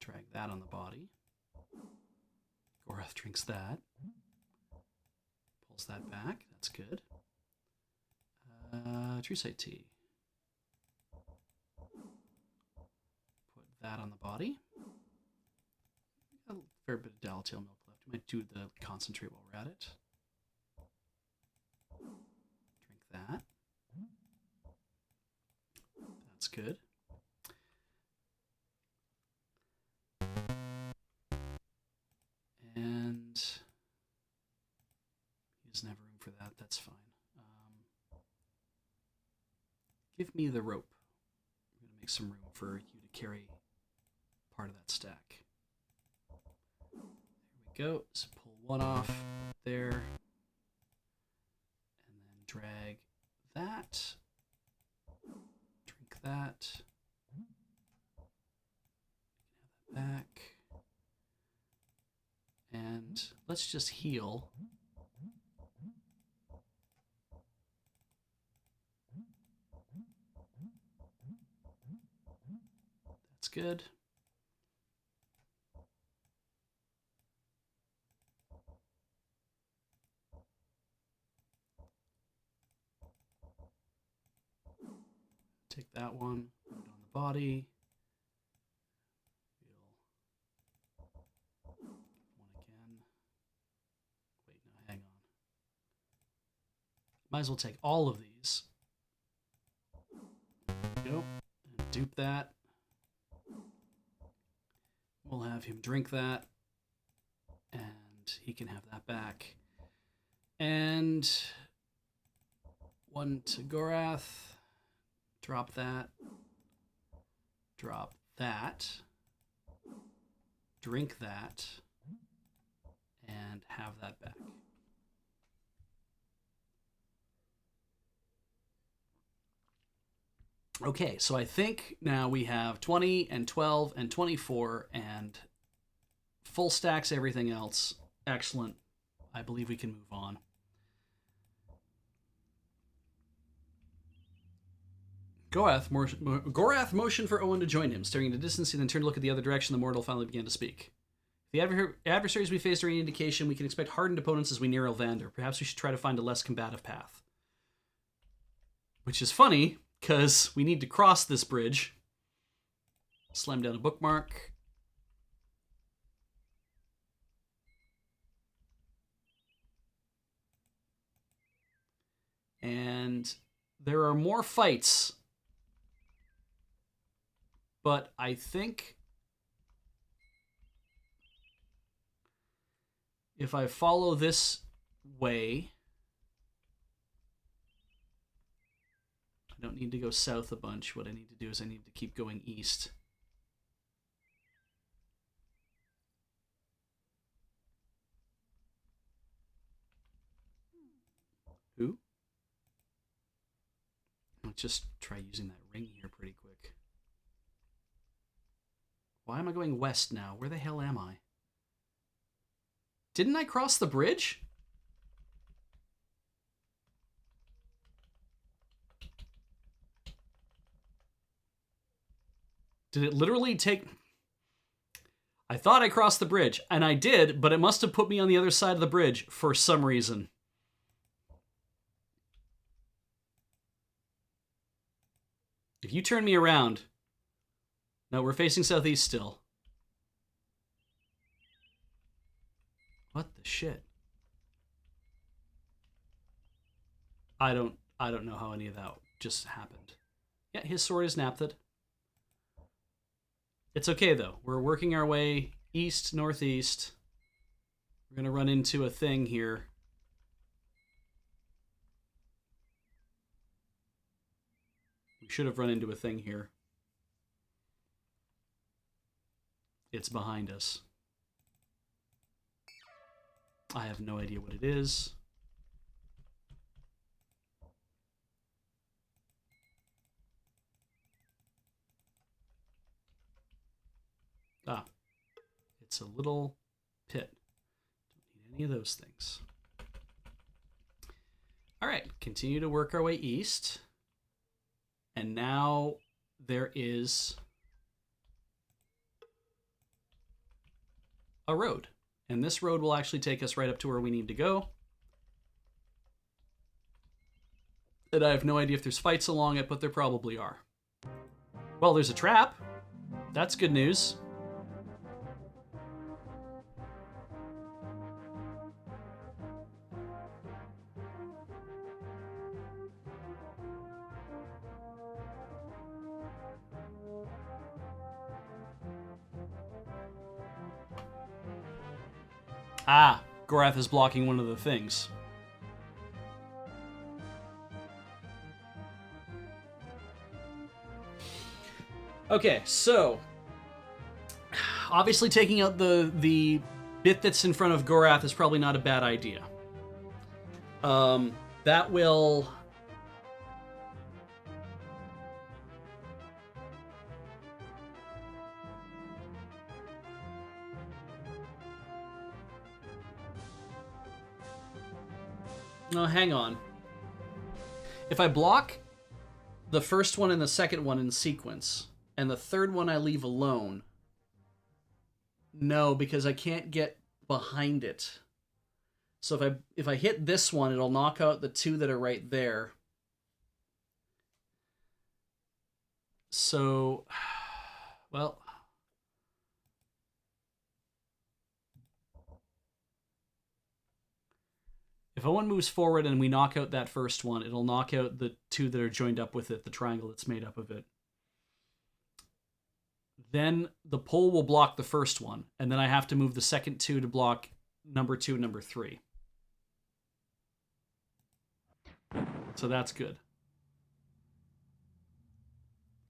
Drag that on the body. Gorath drinks that. Pulls that back. That's good. Trusite tea. Put that on the body. A fair bit of Dalatail milk left. We might do the concentrate while we're at it. Drink that. That's good. And he doesn't have room for that. That's fine. Give me the rope. I'm going to make some room for you to carry part of that stack. There we go. So pull one off there. And then drag that. Drink that. Have that back. And let's just heal. That's good. Take that one, put it on the body. One again. Wait, no, hang on. Might as well take all of these. There we go. And dupe that. We'll have him drink that. And he can have that back. And 1 to Gorath. Drop that. Drop that. Drink that. And have that back. Okay, so I think now we have 20 and 12 and 24 and full stacks, everything else. Excellent. I believe we can move on. Gorath motioned for Owen to join him, staring into distance. He then turned to look at the other direction. The mortal finally began to speak. The adversaries we faced are any indication, we can expect hardened opponents as we near Elvander. Perhaps we should try to find a less combative path. Which is funny, because we need to cross this bridge. Slam down a bookmark. And there are more fights. But I think if I follow this way, I don't need to go south a bunch. What I need to do is I need to keep going east. Who? Let's just try using that ring here pretty quick. Why am I going west now? Where the hell am I? Didn't I cross the bridge? Did it literally take... I thought I crossed the bridge, and I did, but it must have put me on the other side of the bridge for some reason. If you turn me around... No, we're facing southeast still. What the shit? I don't know how any of that just happened. Yeah, his sword is napped. It's okay though. We're working our way east, northeast. We're gonna run into a thing here. We should have run into a thing here. It's behind us. I have no idea what it is. Ah, it's a little pit. Don't need any of those things. All right, continue to work our way east. And now there is a road. And this road will actually take us right up to where we need to go. And I have no idea if there's fights along it, but there probably are. Well, there's a trap. That's good news. Ah, Gorath is blocking one of the things. Okay, so obviously taking out the bit that's in front of Gorath is probably not a bad idea. That will... No, hang on. If I block the first one and the second one in sequence, and the third one I leave alone... No, because I can't get behind it. So if I hit this one, it'll knock out the two that are right there. So, well... If one moves forward and we knock out that first one, it'll knock out the two that are joined up with it, the triangle that's made up of it. Then the pole will block the first one, and then I have to move the second two to block number 2 and number 3. So that's good.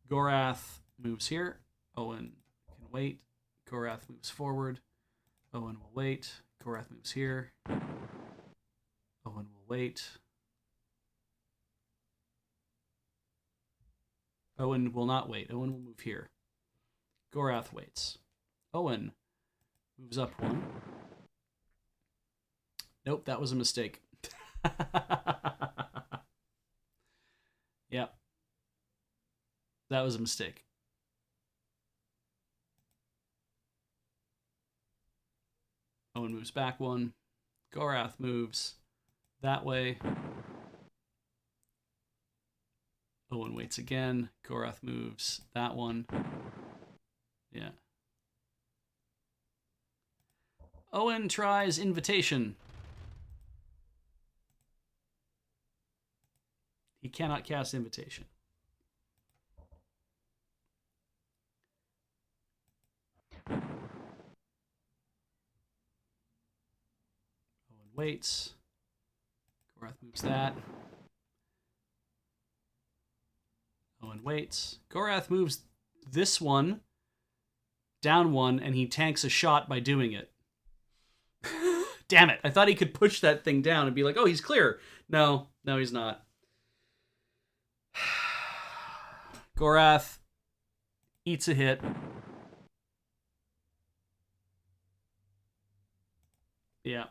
Gorath moves here. Owen can wait. Gorath moves forward. Owen will wait. Gorath moves here. Owen will wait. Owen will not wait. Owen will move here. Gorath waits. Owen moves up one. Nope, that was a mistake. Yep. That was a mistake. Owen moves back one. Gorath moves that way. Owen waits again. Gorath moves that one. Yeah. Owen tries invitation. He cannot cast invitation. Owen waits. Gorath moves that. Owen waits. Gorath moves this one down one, and he tanks a shot by doing it. Damn it. I thought he could push that thing down and be like, oh, he's clear. No, he's not. Gorath eats a hit. Yeah.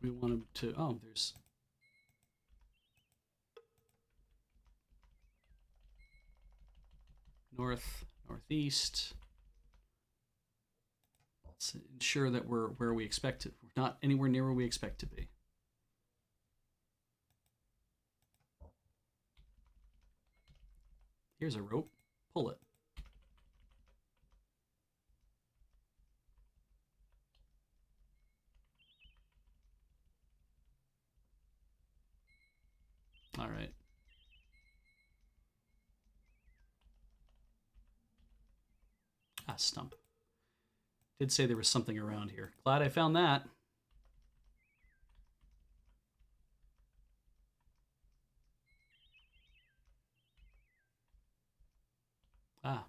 We want him to... Oh, there's... North, northeast. Let's ensure that we're where we expect it. We're not anywhere near where we expect to be. Here's a rope. Pull it. All right. Ah, stump. Did say there was something around here. Glad I found that. Ah.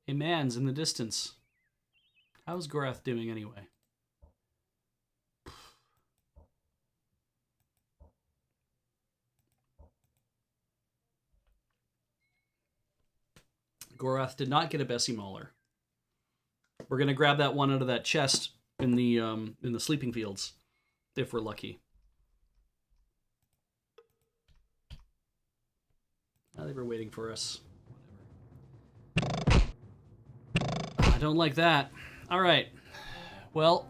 A man's in the distance. How's Gorath doing anyway? Gorath did not get a Bessie Mauler. We're gonna grab that one out of that chest in the sleeping fields, if we're lucky. They were waiting for us. Whatever. I don't like that. All right. Well,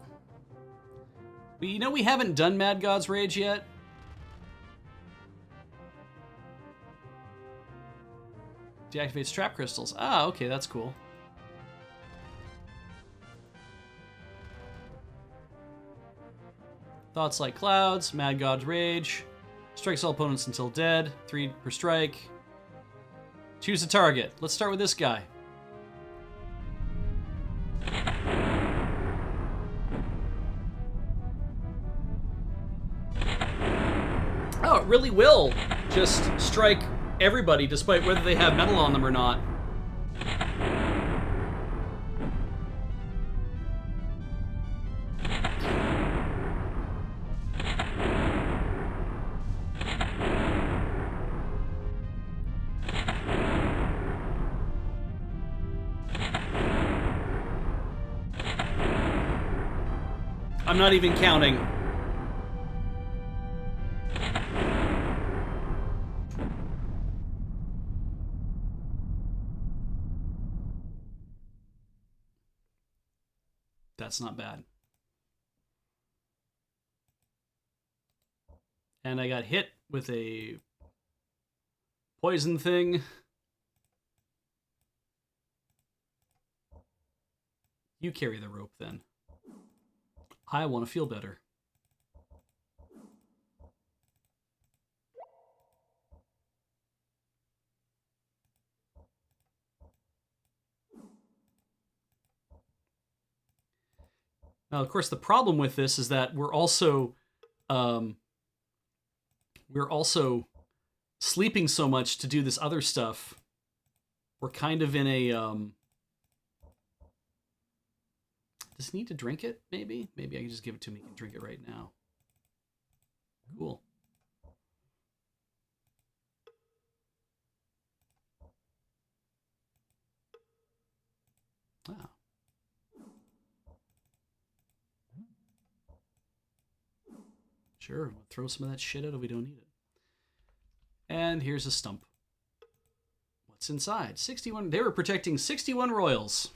we haven't done Mad God's Rage yet. Deactivates trap crystals. Ah, okay, that's cool. Thoughts like clouds, Mad God's Rage. Strikes all opponents until dead. 3 per strike. Choose a target. Let's start with this guy. Oh, it really will just strike everybody, despite whether they have metal on them or not. I'm not even counting. That's not bad. And I got hit with a poison thing. You carry the rope then. I want to feel better. Now, of course, the problem with this is that um, we're also sleeping so much to do this other stuff. We're kind of in a does he need to drink it? Maybe I can just give it to him. He can drink it right now. Cool. Wow. Sure, we'll throw some of that shit out if we don't need it. And here's a stump. What's inside? 61. They were protecting 61 royals.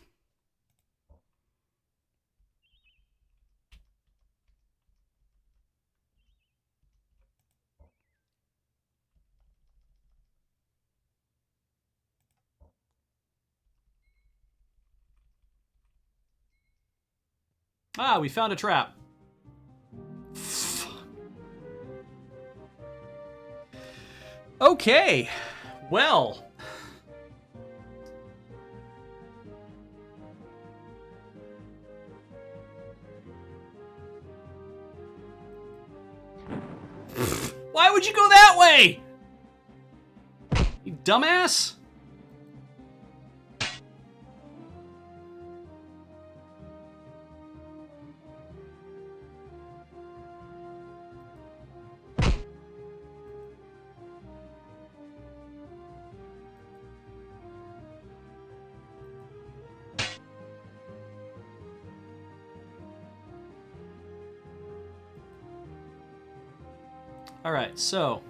Ah, we found a trap. Okay, well. Why would you go that way? You dumbass? All right, so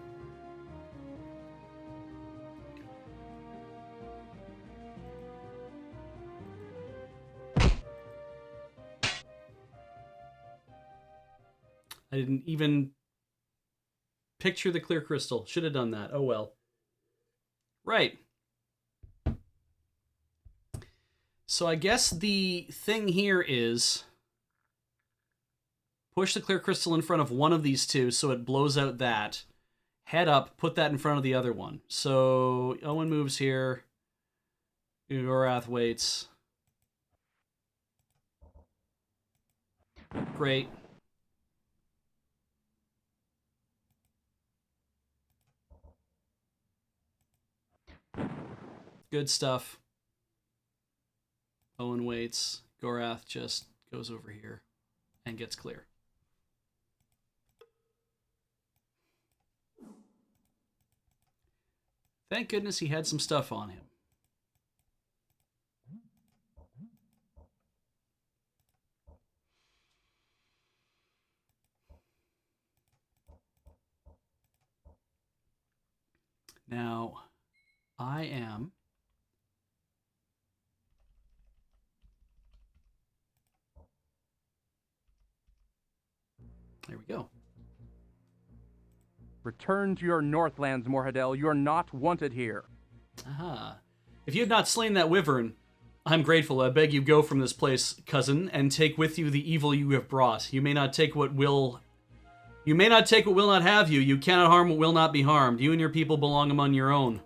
I didn't even picture the clear crystal. Should have done that. Oh well. Right. So I guess the thing here is push the clear crystal in front of one of these two so it blows out that. Head up, put that in front of the other one. So Owen moves here. Gorath waits. Great. Good stuff. Owen waits. Gorath just goes over here and gets clear. Thank goodness he had some stuff on him. Now, I am... There we go. Return to your Northlands, Morhadel. You're not wanted here. Aha. If you had not slain that wyvern, I'm grateful. I beg you go from this place, cousin, and take with you the evil you have brought. You may not take what will not have you. You cannot harm what will not be harmed. You and your people belong among your own.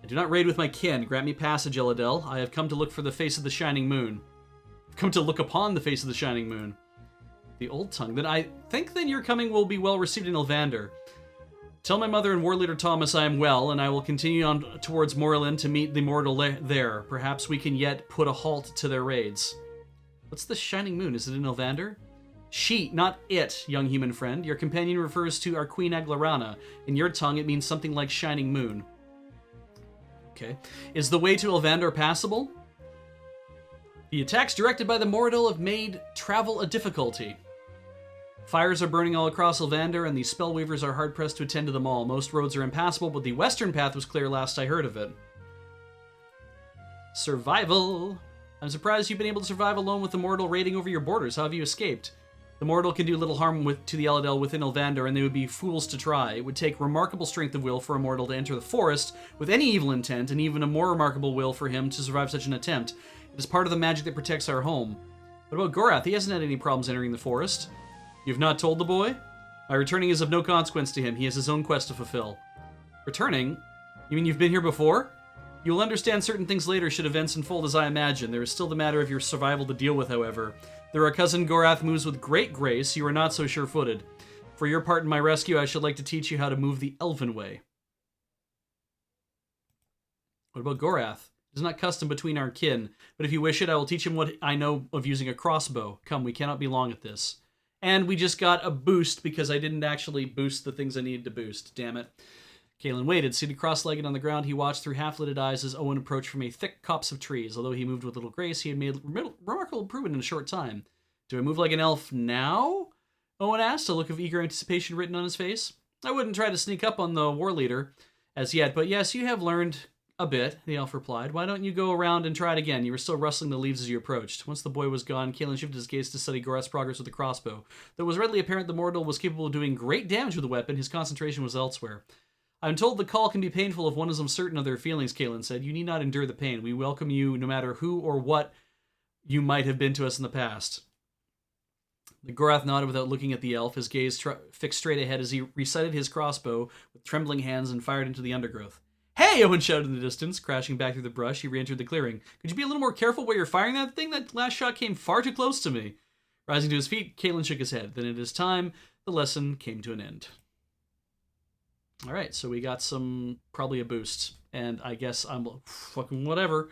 I do not raid with my kin. Grant me passage, Eladel. I have come to look for the face of the shining moon. I've come to look upon the face of the shining moon. The old tongue. Then I think that your coming will be well received in Elvander. Tell my mother and war leader Thomas I am well, and I will continue on towards Morland to meet the mortal there. Perhaps we can yet put a halt to their raids. What's the shining moon? Is it in Elvander? She, not it, young human friend. Your companion refers to our Queen Aglarana. In your tongue, it means something like shining moon. Okay. Is the way to Elvander passable? The attacks directed by the Moradil have made travel a difficulty. Fires are burning all across Elvander, and the Spellweavers are hard-pressed to attend to them all. Most roads are impassable, but the western path was clear last I heard of it. Survival. I'm surprised you've been able to survive alone with the Moradil raiding over your borders. How have you escaped? The Moradil can do little harm to the Eladel within Elvander, and they would be fools to try. It would take remarkable strength of will for a mortal to enter the forest with any evil intent, and even a more remarkable will for him to survive such an attempt. It is part of the magic that protects our home. What about Gorath? He hasn't had any problems entering the forest. You've not told the boy? My returning is of no consequence to him. He has his own quest to fulfill. Returning? You mean you've been here before? You will understand certain things later should events unfold as I imagine. There is still the matter of your survival to deal with, however. Though our cousin Gorath moves with great grace, you are not so sure-footed. For your part in my rescue, I should like to teach you how to move the elven way. What about Gorath? It is not custom between our kin, but if you wish it, I will teach him what I know of using a crossbow. Come, we cannot be long at this. And we just got a boost because I didn't actually boost the things I needed to boost. Damn it. Kalen waited. Seated cross-legged on the ground, he watched through half-lidded eyes as Owen approached from a thick copse of trees. Although he moved with little grace, he had made remarkable improvement in a short time. Do I move like an elf now? Owen asked, a look of eager anticipation written on his face. I wouldn't try to sneak up on the war leader as yet, but yes, you have learned a bit, the elf replied. Why don't you go around and try it again? You were still rustling the leaves as you approached. Once the boy was gone, Kalen shifted his gaze to study Gorath's progress with the crossbow. Though it was readily apparent the mortal was capable of doing great damage with the weapon, his concentration was elsewhere. I'm told the call can be painful if one is uncertain of their feelings, Kalen said. You need not endure the pain. We welcome you no matter who or what you might have been to us in the past. The Gorath nodded without looking at the elf, his gaze fixed straight ahead as he recited his crossbow with trembling hands and fired into the undergrowth. Hey! Owen shouted in the distance. Crashing back through the brush, he re-entered the clearing. Could you be a little more careful where you're firing that thing? That last shot came far too close to me. Rising to his feet, Kalen shook his head. Then at his time, the lesson came to an end. Alright, so we got probably a boost. And I guess I'm fucking whatever.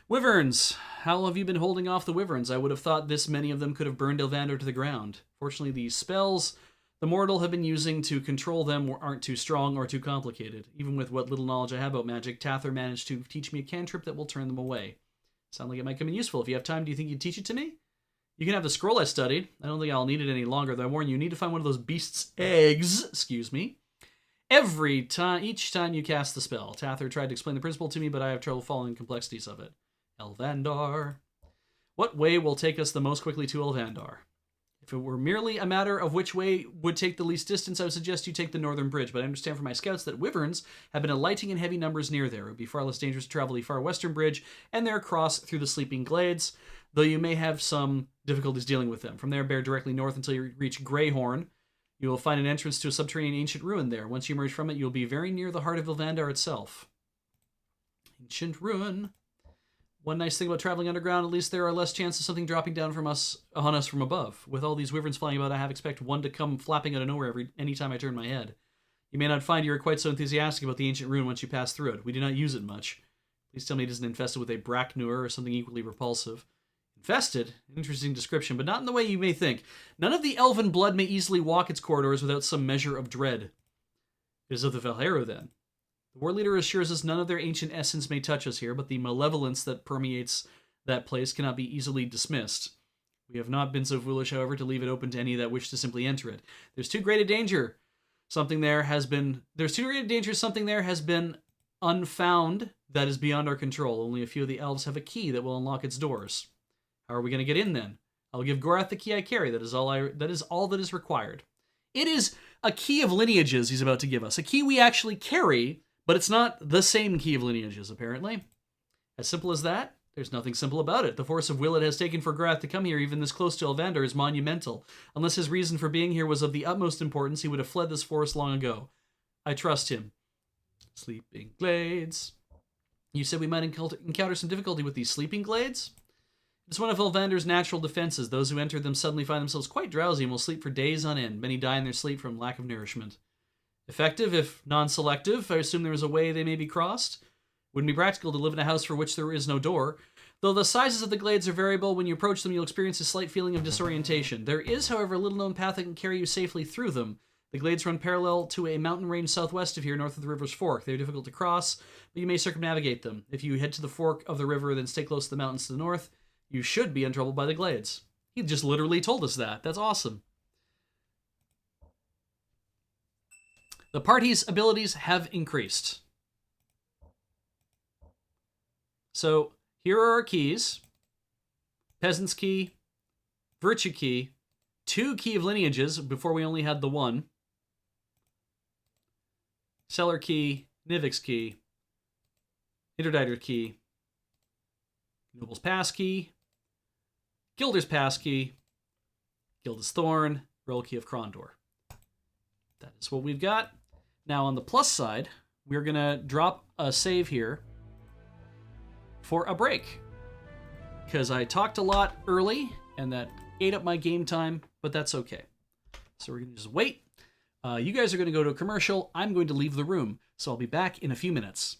Wyverns. How have you been holding off the wyverns? I would have thought this many of them could have burned Elvander to the ground. Fortunately, these spells the mortal have been using to control them aren't too strong or too complicated. Even with what little knowledge I have about magic, Tather managed to teach me a cantrip that will turn them away. Sound like it might come in useful. If you have time, do you think you'd teach it to me? You can have the scroll I studied. I don't think I'll need it any longer, though I warn you, you need to find one of those beast's eggs, each time you cast the spell. Tather tried to explain the principle to me, but I have trouble following the complexities of it. Elvandar. What way will take us the most quickly to Elvandar? If it were merely a matter of which way would take the least distance, I would suggest you take the northern bridge, but I understand from my scouts that wyverns have been alighting in heavy numbers near there. It would be far less dangerous to travel the far western bridge and there cross through the sleeping glades, though you may have some difficulties dealing with them. From there, bear directly north until you reach Greyhorn. You will find an entrance to a subterranean ancient ruin there. Once you emerge from it, you'll be very near the heart of Elvandar itself. Ancient ruin. One nice thing about traveling underground, at least there are less chances of something dropping down on us from above. With all these wyverns flying about, I have expect one to come flapping out of nowhere any time I turn my head. You may not find you are quite so enthusiastic about the ancient ruin once you pass through it. We do not use it much. Please tell me it isn't infested with a Bracknur or something equally repulsive. Infested? Interesting description, but not in the way you may think. None of the elven blood may easily walk its corridors without some measure of dread. It is of the Valhero, then. The war leader assures us none of their ancient essence may touch us here, but the malevolence that permeates that place cannot be easily dismissed. We have not been so foolish, however, to leave it open to any that wish to simply enter it. There's too great a danger. Something there has been unfound that is beyond our control. Only a few of the elves have a key that will unlock its doors. How are we going to get in then? I'll give Gorath the key I carry. That is all that is required. It is a key of lineages he's about to give us. A key we actually carry, but it's not the same key of lineages, apparently. As simple as that, there's nothing simple about it. The force of will it has taken for Gorath to come here, even this close to Elvandar, is monumental. Unless his reason for being here was of the utmost importance, he would have fled this forest long ago. I trust him. Sleeping glades. You said we might encounter some difficulty with these sleeping glades? It's one of Elvandar's natural defenses. Those who enter them suddenly find themselves quite drowsy and will sleep for days on end. Many die in their sleep from lack of nourishment. Effective, if non-selective, I assume there is a way they may be crossed. Wouldn't be practical to live in a house for which there is no door. Though the sizes of the glades are variable, when you approach them you'll experience a slight feeling of disorientation. There is, however, a little-known path that can carry you safely through them. The glades run parallel to a mountain range southwest of here, north of the river's fork. They are difficult to cross, but you may circumnavigate them. If you head to the fork of the river, then stay close to the mountains to the north, you should be untroubled by the glades. He just literally told us that. That's awesome. The party's abilities have increased. So here are our keys. Peasant's Key, Virtue Key, 2 Key of Lineages, before we only had the 1. Cellar Key, Nivik's Key, Interditer Key, Noble's Pass Key, Gilder's Pass Key, Gilda's Thorn, Roll Key of Krondor. That is what we've got. Now on the plus side, we're going to drop a save here for a break. Because I talked a lot early, and that ate up my game time, but that's okay. So we're going to just wait. You guys are going to go to a commercial. I'm going to leave the room, so I'll be back in a few minutes.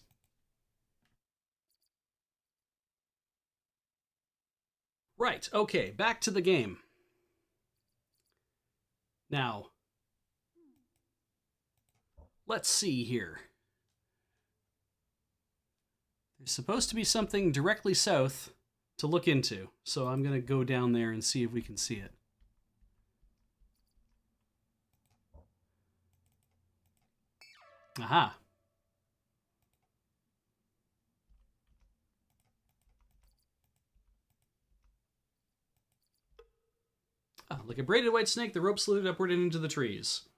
Right, okay, back to the game. Now, let's see here. There's supposed to be something directly south to look into, so I'm going to go down there and see if we can see it. Aha. Ah, like a braided white snake, the rope slid upward and into the trees.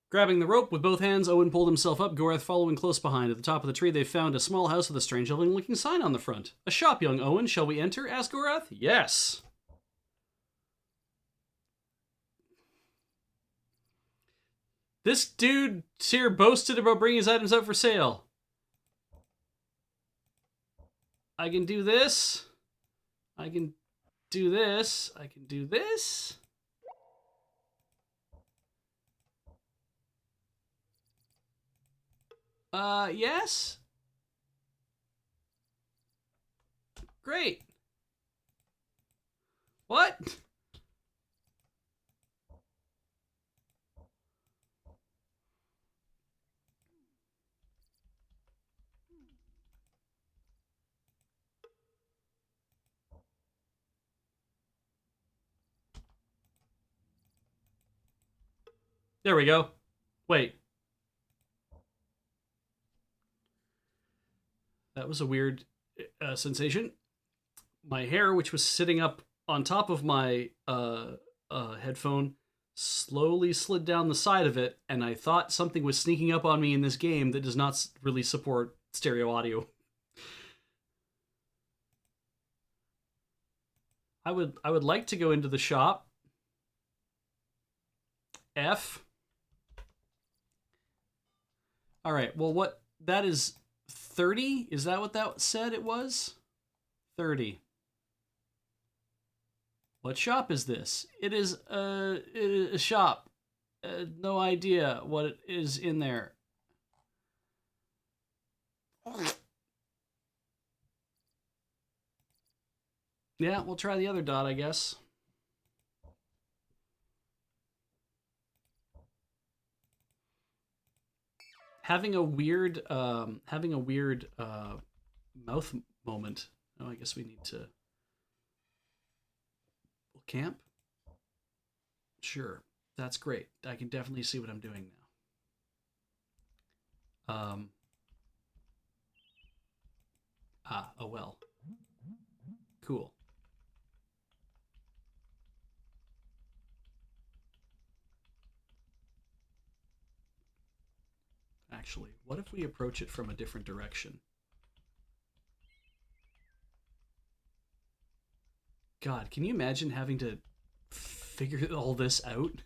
Grabbing the rope with both hands, Owen pulled himself up, Gorath following close behind. At the top of the tree, they found a small house with a strange looking sign on the front. A shop, young Owen. Shall we enter? Asked Gorath. Yes. This dude here boasted about bringing his items out for sale. I can do this. I can do this. I can do this. Yes. Great. What? There we go. Wait. That was a weird sensation. My hair, which was sitting up on top of my headphone, slowly slid down the side of it, and I thought something was sneaking up on me in this game that does not really support stereo audio. I would like to go into the shop. F. All right. Well, what that is 30? Is that what that said it was? 30. What shop is this? It is a shop. No idea what it is in there. Yeah, we'll try the other dot, I guess. Having a weird mouth moment. Oh, I guess we need to camp. Sure, that's great. I can definitely see what I'm doing now. Oh well. Cool. Actually, what if we approach it from a different direction? God, can you imagine having to figure all this out?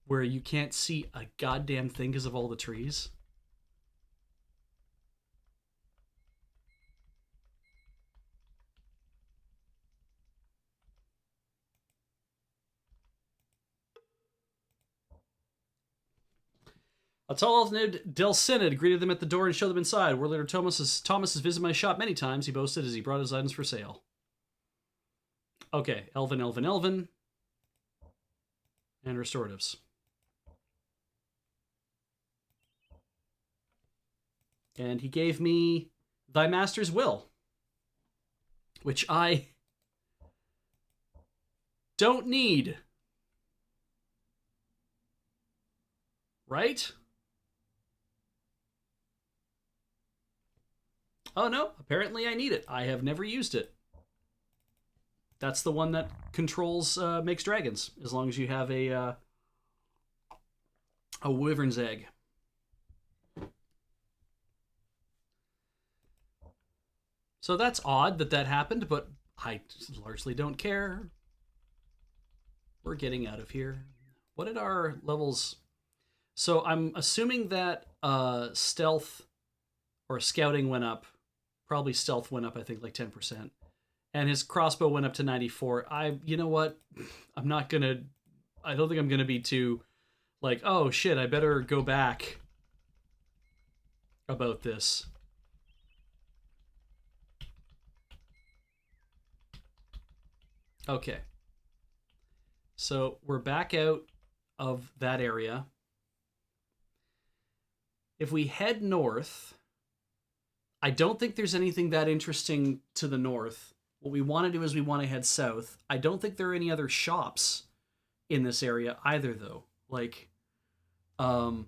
Where you can't see a goddamn thing because of all the trees? A tall elf named Delcinid greeted them at the door and showed them inside. War leader Thomas has visited my shop many times, he boasted as he brought his items for sale. Okay, Elven. And restoratives. And he gave me Thy Master's Will, which I don't need. Right? Oh no, apparently I need it. I have never used it. That's the one that controls makes dragons, as long as you have a wyvern's egg. So that's odd that happened, but I largely don't care. We're getting out of here. What did our levels? So I'm assuming that stealth or scouting went up. Probably stealth went up, I think, like 10%. and his crossbow went up to 94. You know what? I'm not gonna. I don't think I'm gonna be too, like, oh shit, I better go back about this. Okay. So we're back out of that area. If we head north, I don't think there's anything that interesting to the north. What we want to do is we want to head south. I don't think there are any other shops in this area either, though. Like, I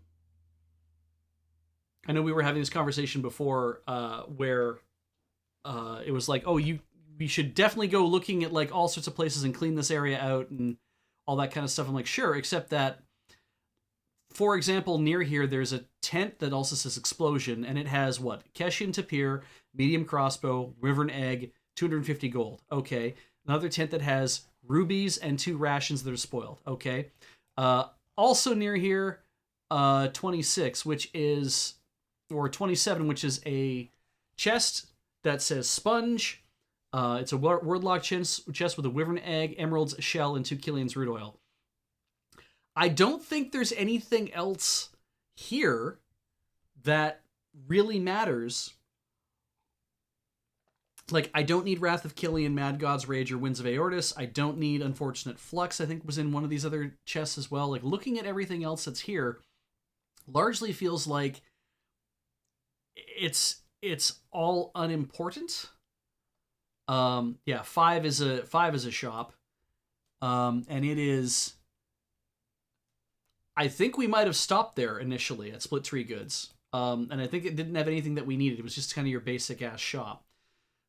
know we were having this conversation before, where it was like, oh, we should definitely go looking at like all sorts of places and clean this area out and all that kind of stuff. I'm like, sure, except that, for example, near here, there's a tent that also says explosion, and it has what? Keshin Tapir, medium crossbow, Wyvern egg, 250 gold. Okay. Another tent that has rubies and 2 rations that are spoiled. Okay. Also near here, 26, which is, or 27, which is a chest that says sponge. It's a wordlock chest with a Wyvern egg, emeralds, shell, and 2 Killian's root oil. I don't think there's anything else here that really matters. Like, I don't need Wrath of Killian, Mad God's Rage, or Winds of Aortus. I don't need Unfortunate Flux, I think was in one of these other chests as well. Like, looking at everything else that's here largely feels like it's all unimportant. Yeah, 5 is a shop. And it is, I think we might have stopped there initially at Split Tree Goods. And I think it didn't have anything that we needed. It was just kind of your basic ass shop.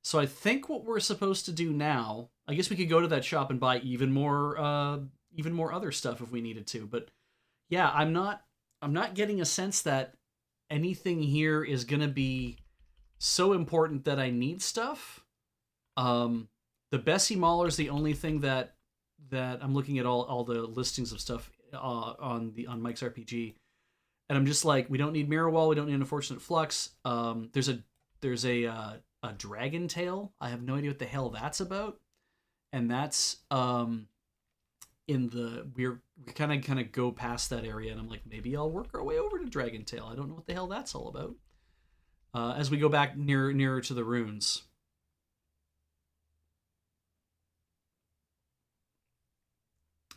So I think what we're supposed to do now, I guess we could go to that shop and buy even more other stuff if we needed to. But yeah, I'm not getting a sense that anything here is gonna be so important that I need stuff. The Bessie Mauler is the only thing that I'm looking at all the listings of stuff on Mike's RPG, and I'm just like, we don't need Mirror Wall, we don't need Unfortunate Flux. There's a Dragon Tail. I have no idea what the hell that's about, and that's in the we kind of go past that area, and I'm like, maybe I'll work our way over to Dragon Tail. I don't know what the hell that's all about. As we go back nearer to the runes.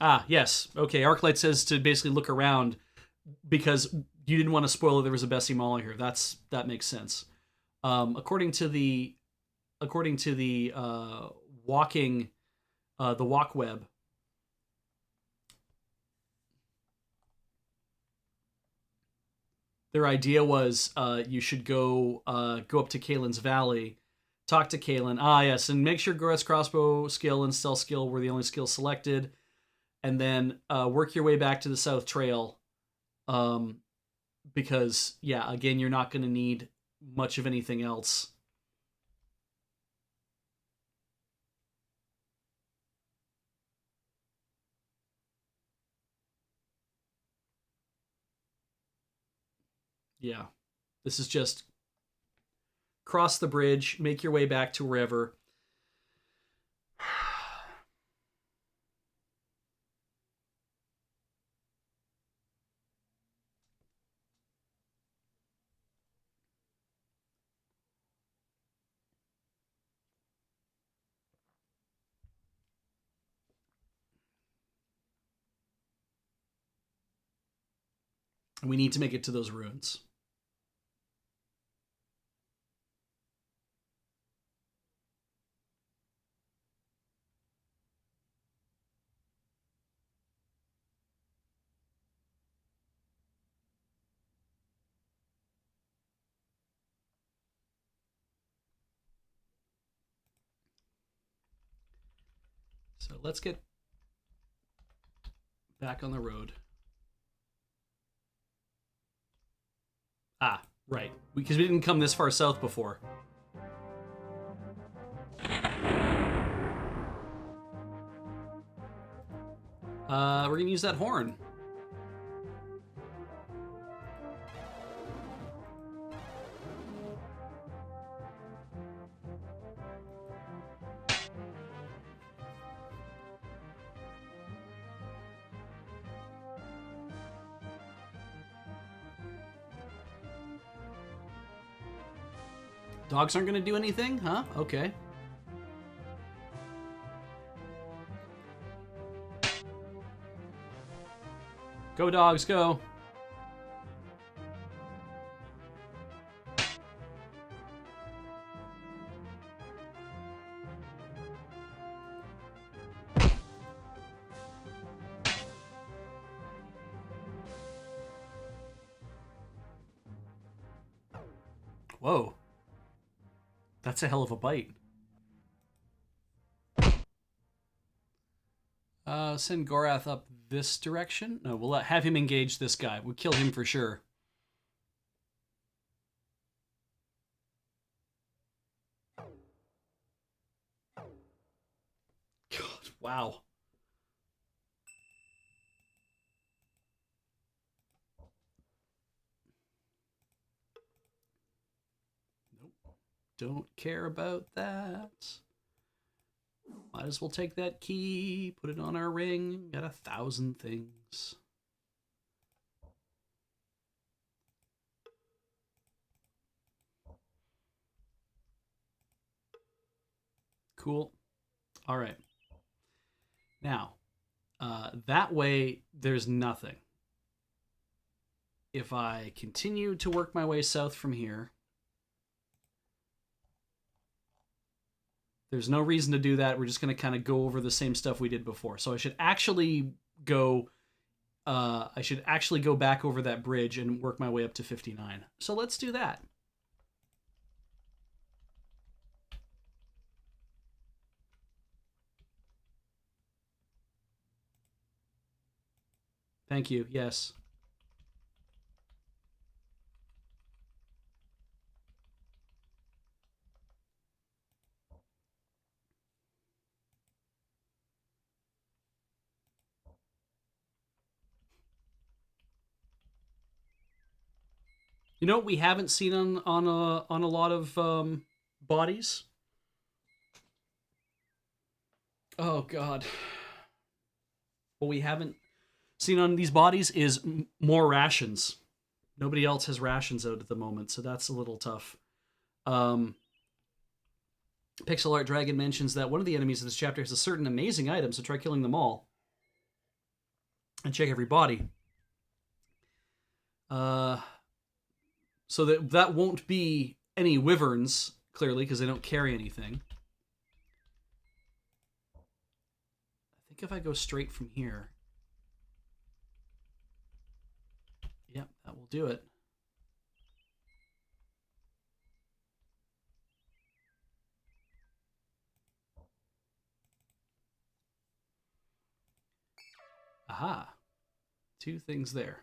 Ah, yes. Okay, Arclight says to basically look around because you didn't want to spoil that there was a Bessie Mauler here. That makes sense. According to the walking, the walk web, their idea was you should go up to Kalen's Valley, talk to Kalen. Ah, yes, and make sure Goret's crossbow skill and stealth skill were the only skills selected, and then work your way back to the South Trail, because yeah, again, you're not going to need much of anything else. Yeah, this is just cross the bridge, make your way back to wherever. We need to make it to those ruins. So let's get back on the road. Ah, right. Because we didn't come this far south before. We're gonna use that horn. Dogs aren't going to do anything? Huh? Okay. Go, dogs, go. Whoa. That's a hell of a bite. Send Gorath up this direction. No, we'll have him engage this guy. We'll kill him for sure. God, wow. Nope. Don't care about that. Might as well take that key, put it on our ring. Got 1,000 things. Cool. All right. Now, that way, there's nothing. If I continue to work my way south from here, there's no reason to do that. We're just going to kind of go over the same stuff we did before. So I should actually go. I should actually go back over that bridge and work my way up to 59. So let's do that. Thank you. Yes. You know what we haven't seen on a lot of bodies? Oh God. What we haven't seen on these bodies is more rations. Nobody else has rations out at the moment, so that's a little tough. Pixel Art Dragon mentions that one of the enemies in this chapter has a certain amazing item, so try killing them all. And check every body. So that won't be any wyverns, clearly, because they don't carry anything. I think if I go straight from here... Yep, that will do it. Aha. 2 things there.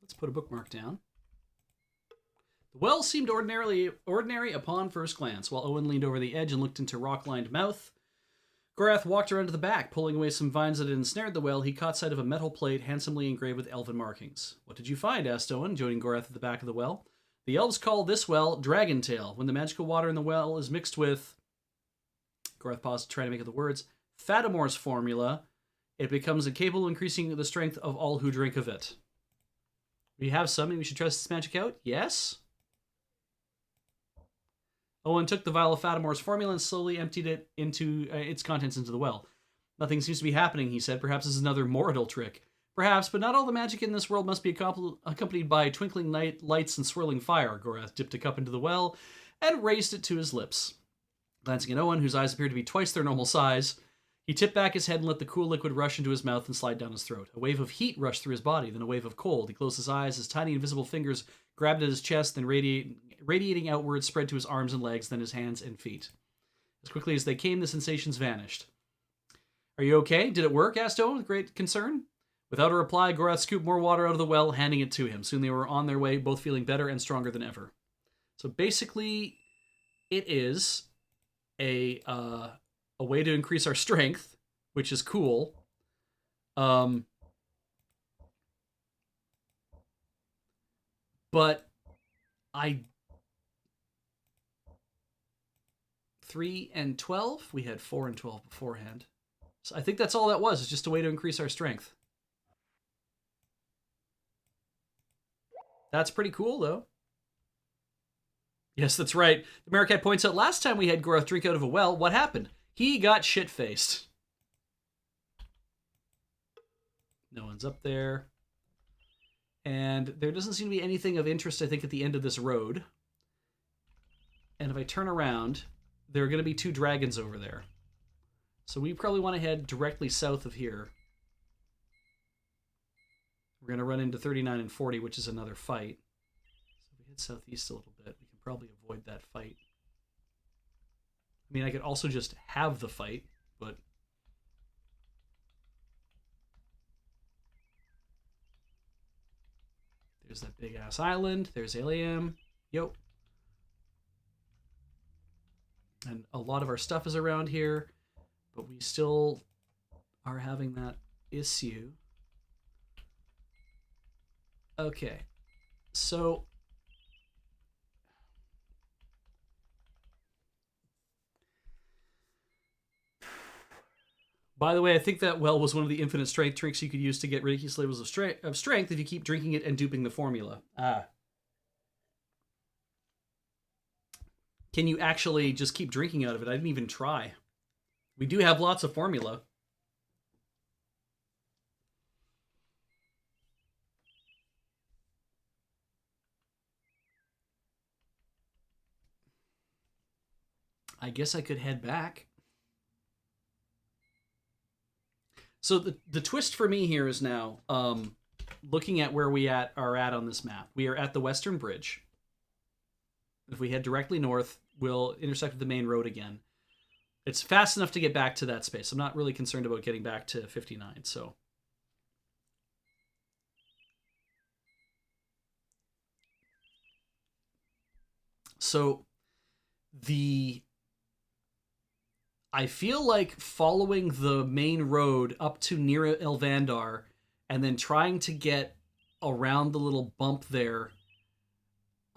Let's put a bookmark down. The well seemed ordinary upon first glance, while Owen leaned over the edge and looked into rock-lined mouth. Gorath walked around to the back, pulling away some vines that had ensnared the well. He caught sight of a metal plate handsomely engraved with elven markings. What did you find? Asked Owen, joining Gorath at the back of the well. The elves call this well Dragon Tail. When the magical water in the well is mixed with... Gorath paused to try to make out the words. Fatamore's formula. It becomes incapable of increasing the strength of all who drink of it. We have some, and we should test this magic out? Yes? Owen took the vial of Fatamore's formula and slowly emptied it into its contents into the well. Nothing seems to be happening, he said. Perhaps this is another Moradil trick. Perhaps, but not all the magic in this world must be accompanied by twinkling lights and swirling fire. Gorath dipped a cup into the well and raised it to his lips. Glancing at Owen, whose eyes appeared to be twice their normal size, he tipped back his head and let the cool liquid rush into his mouth and slide down his throat. A wave of heat rushed through his body, then a wave of cold. He closed his eyes, his tiny invisible fingers grabbed at his chest, then radiating outwards spread to his arms and legs, then his hands and feet. As quickly as they came, the sensations vanished. Are you okay? Did it work? Asked Owen with great concern. Without a reply, Gorath scooped more water out of the well, handing it to him. Soon they were on their way, both feeling better and stronger than ever. So basically, it is a way to increase our strength, which is cool. But 3 and 12? We had 4 and 12 beforehand. So I think that's all that was. It's just a way to increase our strength. That's pretty cool, though. Yes, that's right. The Marquette points out last time we had Goroth drink out of a well, what happened? He got shit-faced. No one's up there. And there doesn't seem to be anything of interest, I think, at the end of this road. And if I turn around, there are going to be 2 dragons over there. So we probably want to head directly south of here. We're going to run into 39 and 40, which is another fight. So if we head southeast a little bit, we can probably avoid that fight. I mean, I could also just have the fight, but... There's that big-ass island. There's Aliam. Yo. And a lot of our stuff is around here, but we still are having that issue. Okay. So... By the way, I think that well was one of the infinite strength tricks you could use to get ridiculous levels of strength if you keep drinking it and duping the formula. Can you actually just keep drinking out of it? I didn't even try. We do have lots of formula. I guess I could head back. So the twist for me here is now, looking at where we are at on this map. We are at the Western Bridge. If we head directly north, we'll intersect with the main road again. It's fast enough to get back to that space. I'm not really concerned about getting back to 59, so... So, I feel like following the main road up to near Elvandar and then trying to get around the little bump there.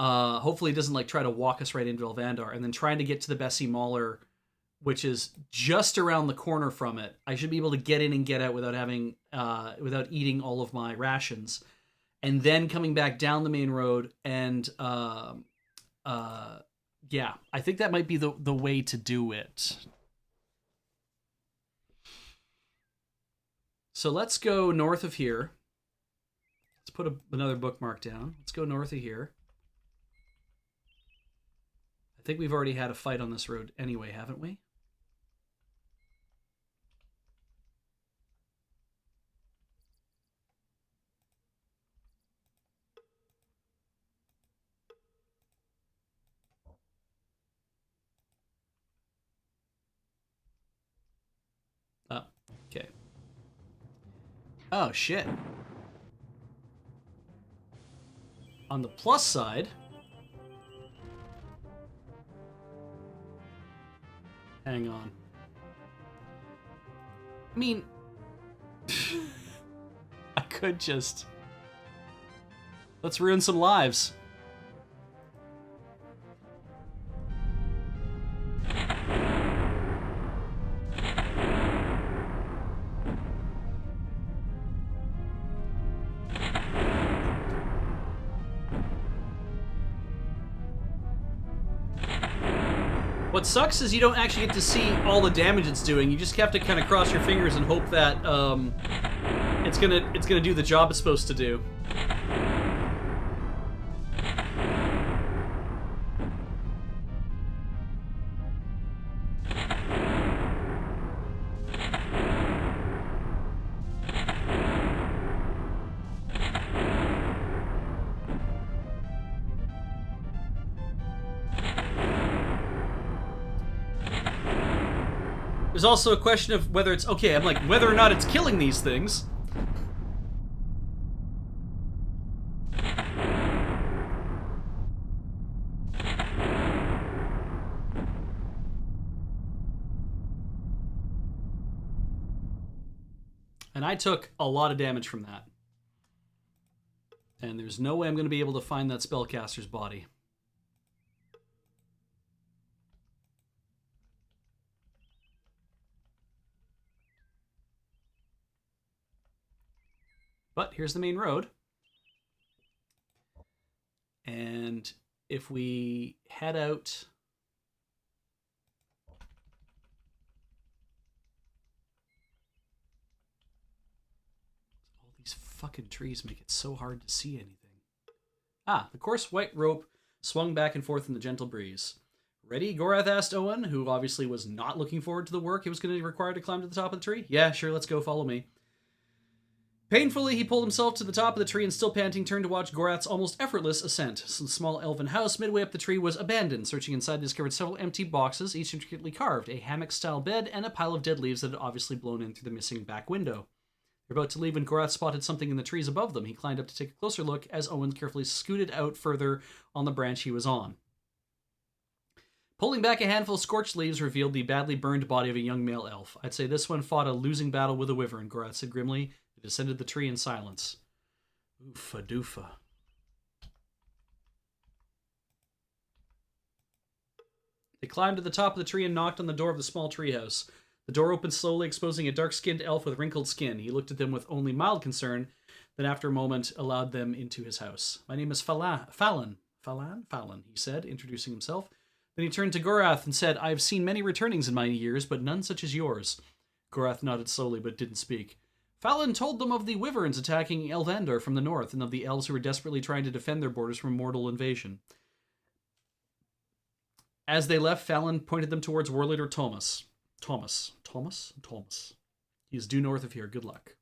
Hopefully it doesn't like try to walk us right into Elvandar, and then trying to get to the Bessie Mauler, which is just around the corner from it. I should be able to get in and get out without having without eating all of my rations, and then coming back down the main road. And yeah, I think that might be the way to do it. So let's go north of here. Let's put another bookmark down. Let's go north of here. I think we've already had a fight on this road anyway, haven't we? Oh, okay. Oh, shit. On the plus side... Hang on. I mean... I could just... Let's ruin some lives. What sucks is you don't actually get to see all the damage it's doing. You just have to kind of cross your fingers and hope that it's gonna do the job it's supposed to do. There's also a question of whether it's... Okay, I'm like, whether or not it's killing these things. And I took a lot of damage from that. And there's no way I'm going to be able to find that spellcaster's body. But here's the main road. And if we head out... All these fucking trees make it so hard to see anything. Ah, the coarse white rope swung back and forth in the gentle breeze. Ready? Gorath asked Owen, who obviously was not looking forward to the work he was going to be required to climb to the top of the tree. Yeah, sure, let's go, follow me. Painfully, he pulled himself to the top of the tree and, still panting, turned to watch Gorath's almost effortless ascent. Some small elven house midway up the tree was abandoned. Searching inside, they discovered several empty boxes, each intricately carved, a hammock-style bed, and a pile of dead leaves that had obviously blown in through the missing back window. They were about to leave when Gorath spotted something in the trees above them. He climbed up to take a closer look as Owen carefully scooted out further on the branch he was on. Pulling back a handful of scorched leaves revealed the badly burned body of a young male elf. I'd say this one fought a losing battle with a wyvern, Gorath said grimly. They descended the tree in silence. Oofa doofa. They climbed to the top of the tree and knocked on the door of the small treehouse. The door opened slowly, exposing a dark-skinned elf with wrinkled skin. He looked at them with only mild concern, then after a moment allowed them into his house. My name is Fallon, he said, introducing himself. Then he turned to Gorath and said, I have seen many returnings in my years, but none such as yours. Gorath nodded slowly, but didn't speak. Fallon told them of the wyverns attacking Elvandor from the north, and of the elves who were desperately trying to defend their borders from mortal invasion. As they left, Fallon pointed them towards War Leader Thomas. Thomas. He is due north of here. Good luck.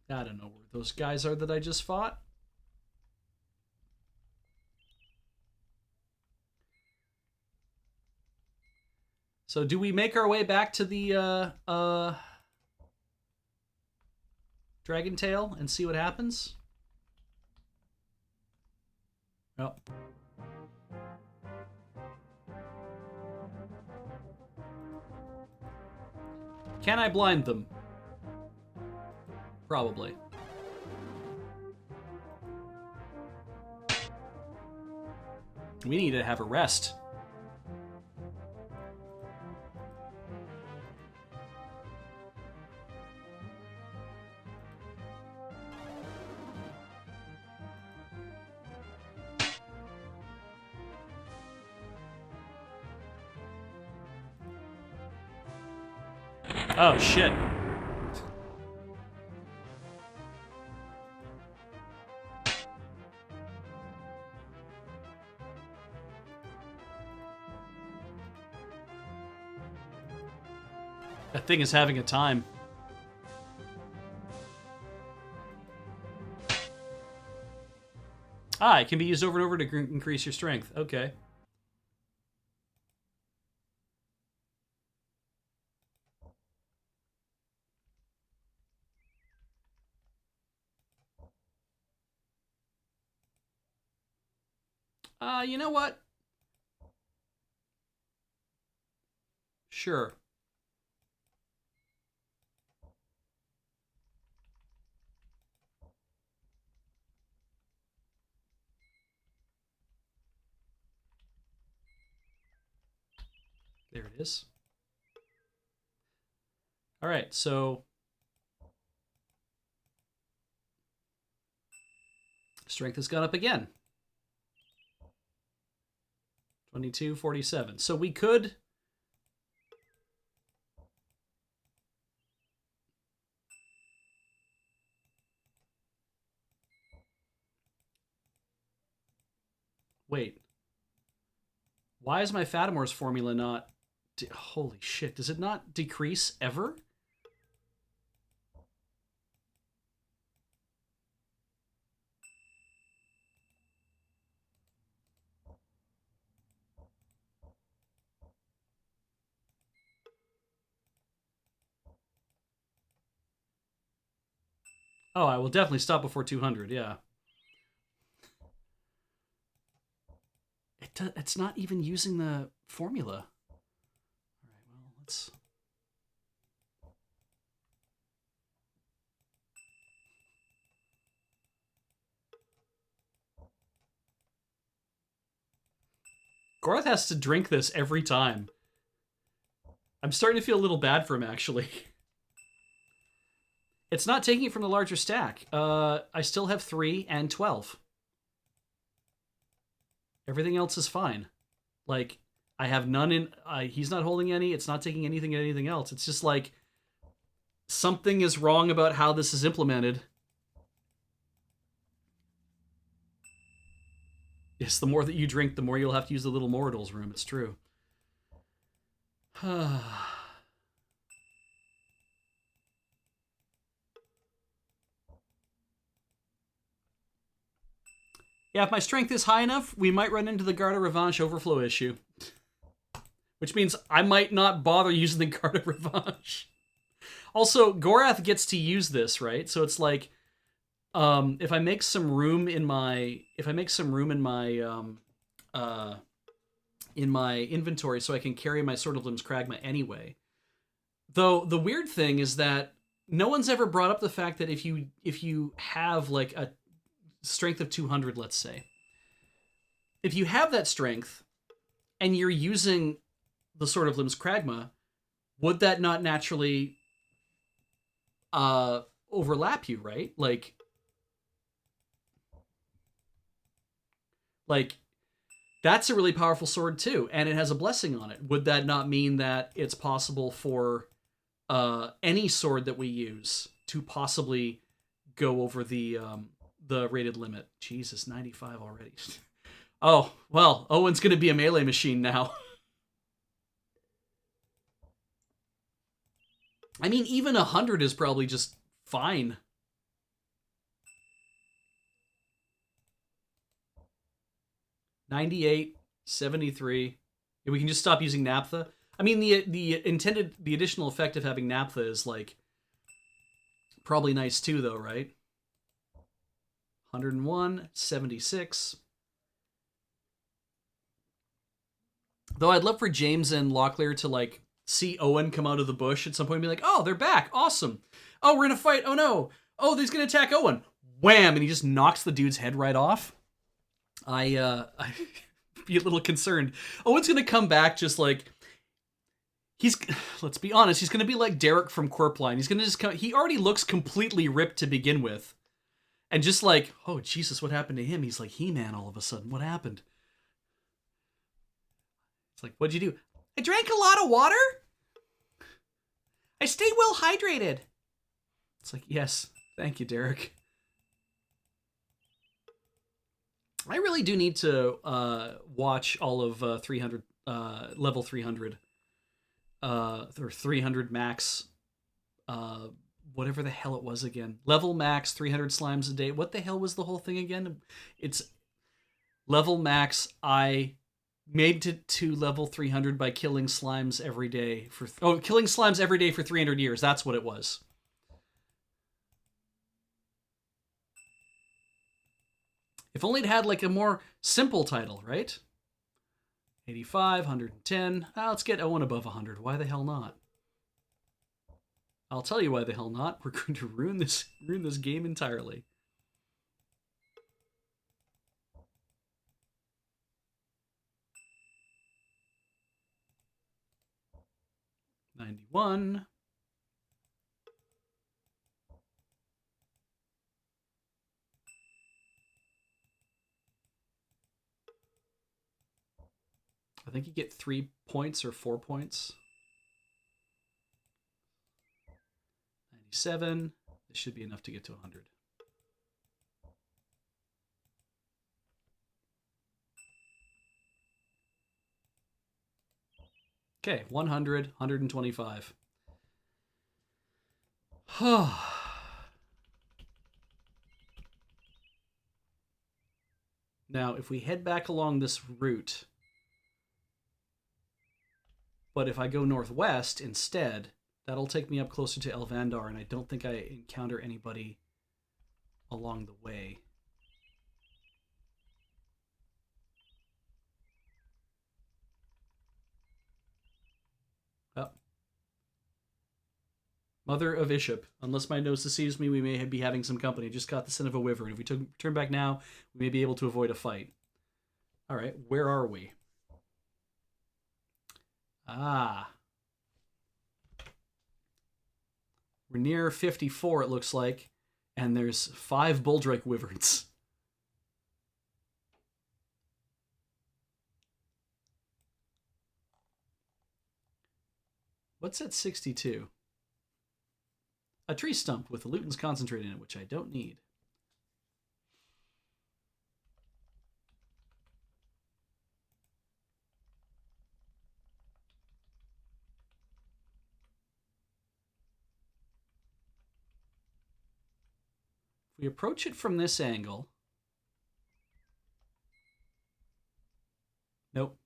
I don't know where those guys are that I just fought. So do we make our way back to the Dragon Tail and see what happens? Oh. Can I blind them? Probably. We need to have a rest. Oh, shit. That thing is having a time. Ah, it can be used over and over to increase your strength. Okay. You know what? Sure. There it is. All right, so strength has gone up again. 2247. So we could... Wait. Why is my Fatimore's formula not... Holy shit, does it not decrease ever? Oh, I will definitely stop before 200, yeah. It's not even using the formula. All right, well, let's... Gorath has to drink this every time. I'm starting to feel a little bad for him, actually. It's not taking it from the larger stack. I still have 3 and 12. Everything else is fine. Like, I have none in... he's not holding any. It's not taking anything else. It's just like... something is wrong about how this is implemented. Yes, the more that you drink, the more you'll have to use the little Moradol's room. It's true. Yeah, if my strength is high enough, we might run into the Garda Revanche overflow issue. Which means I might not bother using the Garda Revanche. Also, Gorath gets to use this, right? So it's like, if I make some room in my inventory, so I can carry my Sword of Limbs Kragma anyway. Though the weird thing is that no one's ever brought up the fact that if you have like a strength of 200, let's say, if you have that strength and you're using the Sword of Limbs Kragma, would that not naturally overlap you, right? Like that's a really powerful sword too, and it has a blessing on it. Would that not mean that it's possible for any sword that we use to possibly go over the rated limit? Jesus, 95 already. Oh, well, Owen's going to be a melee machine now. I mean, even 100 is probably just fine. $98, $73. We can just stop using naphtha. I mean, the additional effect of having naphtha is like probably nice too, though, right? 101, 76. Though I'd love for James and Locklear to like see Owen come out of the bush at some point and be like, oh, they're back. Awesome. Oh, we're in a fight. Oh, no. Oh, he's going to attack Owen. Wham! And he just knocks the dude's head right off. I'd be a little concerned. Owen's going to come back just like... let's be honest, he's going to be like Derek from Quirpline. He's going to just come... He already looks completely ripped to begin with. And just like, oh, Jesus, what happened to him? He's like He-Man all of a sudden. What happened? It's like, what'd you do? I drank a lot of water. I stayed well hydrated. It's like, yes, thank you, Derek. I really do need to watch all of 300, level 300, or 300 max, whatever the hell it was again. Level max 300 slimes a day. What the hell was the whole thing again? It's level max. I made it to level 300 by killing slimes every day killing slimes every day for 300 years. That's what it was. If only it had like a more simple title, right? 85, 110. Let's get Owen above 100. Why the hell not? I'll tell you why the hell not. We're going to ruin this game entirely. $91. I think you get 3 points or 4 points. 97. This should be enough to get to 100. Okay, 100, 125. Now, if we head back along this route, but if I go northwest instead, that'll take me up closer to Elvandar, and I don't think I encounter anybody along the way. Oh. Mother of Iship. Unless my nose deceives me, we may be having some company. Just caught the scent of a wyvern. If we turn back now, we may be able to avoid a fight. All right, where are we? Ah. We're near 54, it looks like. And there's 5 Buldrake Wyverns. What's at 62? A tree stump with the Lutens concentrated in it, which I don't need. If we approach it from this angle... Nope.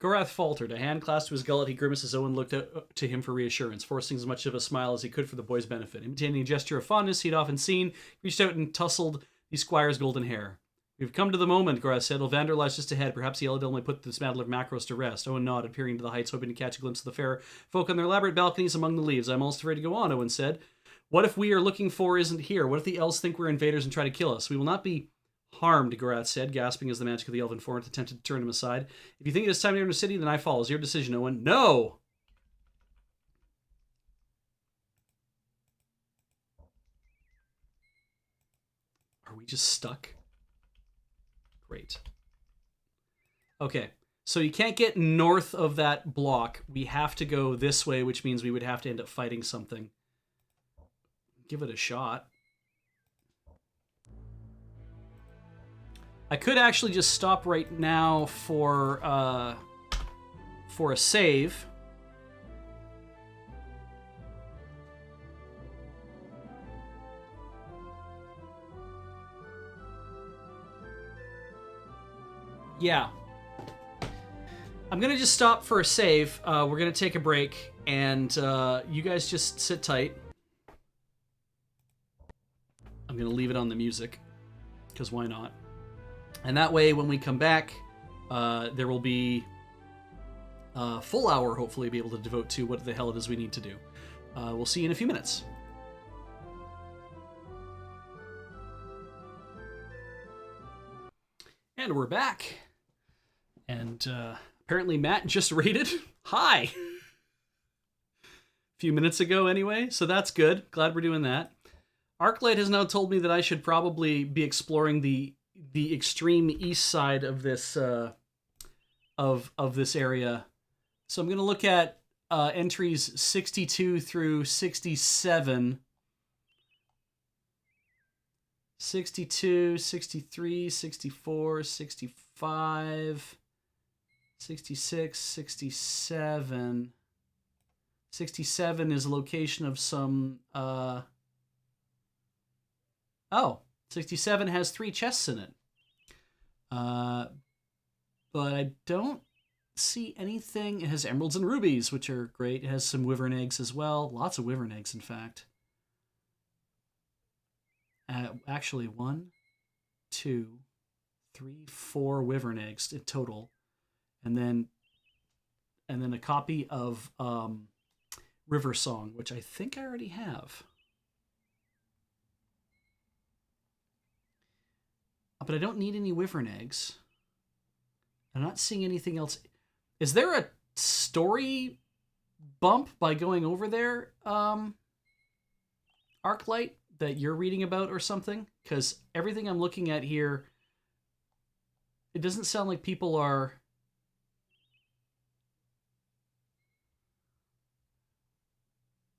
Gorath faltered. A hand clasped to his gullet, he grimaced as Owen looked to him for reassurance, forcing as much of a smile as he could for the boy's benefit. Imitating a gesture of fondness he'd often seen, he reached out and tousled the squire's golden hair. We've come to the moment, Gorath said. Elvander lies just ahead. Perhaps the Eladil may put this Madler of Macros to rest. Owen nodded, peering to the heights, hoping to catch a glimpse of the fair folk on their elaborate balconies among the leaves. I'm almost afraid to go on, Owen said. What if we are looking for isn't here? What if the elves think we're invaders and try to kill us? We will not be harmed, Gorath said, gasping as the magic of the elven forest attempted to turn him aside. If you think it is time to enter the city, then I follow. It's your decision, Owen. No! Are we just stuck? Great. Okay, so you can't get north of that block. We have to go this way, which means we would have to end up fighting something. Give it a shot. I could actually just stop right now for a save. Yeah. I'm going to just stop for a save. We're going to take a break, and you guys just sit tight. I'm going to leave it on the music, because why not? And that way, when we come back, there will be a full hour, hopefully, be able to devote to what the hell it is we need to do. We'll see you in a few minutes. And we're back. And apparently Matt just raided. Hi! A few minutes ago, anyway, so that's good. Glad we're doing that. Arclight has now told me that I should probably be exploring the extreme east side of this of this area. So I'm going to look at entries 62 through 67. 62, 63, 64, 65, 66, 67. 67 is a location of some... 67 has 3 chests in it. But I don't see anything. It has emeralds and rubies, which are great. It has some wyvern eggs as well. Lots of wyvern eggs, in fact. Actually, 1, 2, 3, 4 wyvern eggs in total. And then a copy of River Song, which I think I already have. But I don't need any wyvern eggs. I'm not seeing anything else. Is there a story bump by going over there, Arclight, that you're reading about or something? Because everything I'm looking at here, it doesn't sound like people are...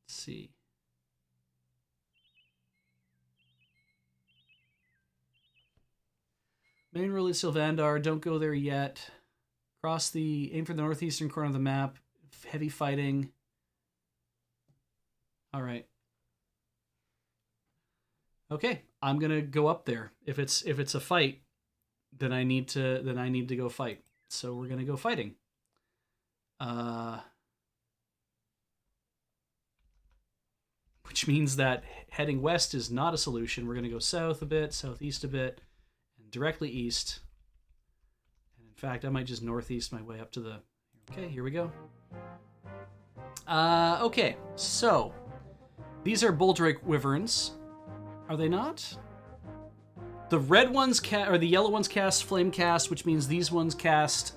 Let's see. Main road is Sylvandar. Don't go there yet. Aim for the northeastern corner of the map. Heavy fighting. All right. Okay, I'm gonna go up there. If it's a fight, then I need to go fight. So we're gonna go fighting. Which means that heading west is not a solution. We're gonna go south a bit, southeast a bit, and directly east. And in fact, I might just northeast my way up to the... Okay, here we go. Okay, so these are Buldrake Wyverns. Are they not? The red ones or the yellow ones cast Flame Cast, which means these ones cast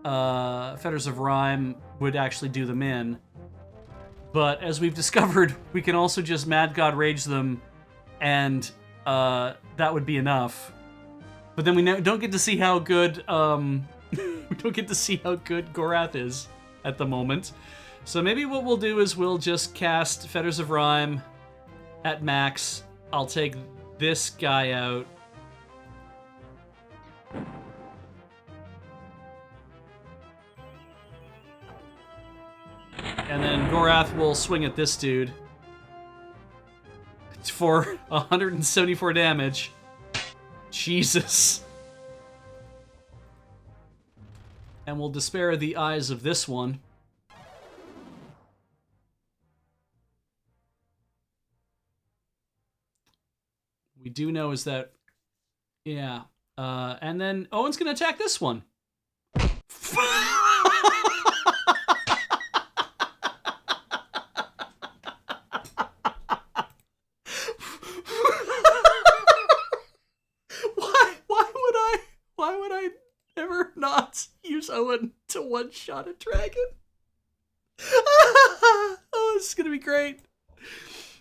Fetters of Rhyme would actually do them in. But as we've discovered, we can also just Mad God Rage them, and that would be enough. But then we don't get to see how good we don't get to see how good Gorath is at the moment. So maybe what we'll do is we'll just cast Fetters of Rhyme at max. I'll take this guy out. And then Gorath will swing at this dude for 174 damage. Jesus. And we'll despair the eyes of this one. We do know is that, yeah. And then Owen's gonna attack this one. Why would I ever not use Owen to one-shot a dragon? Oh, this is gonna be great.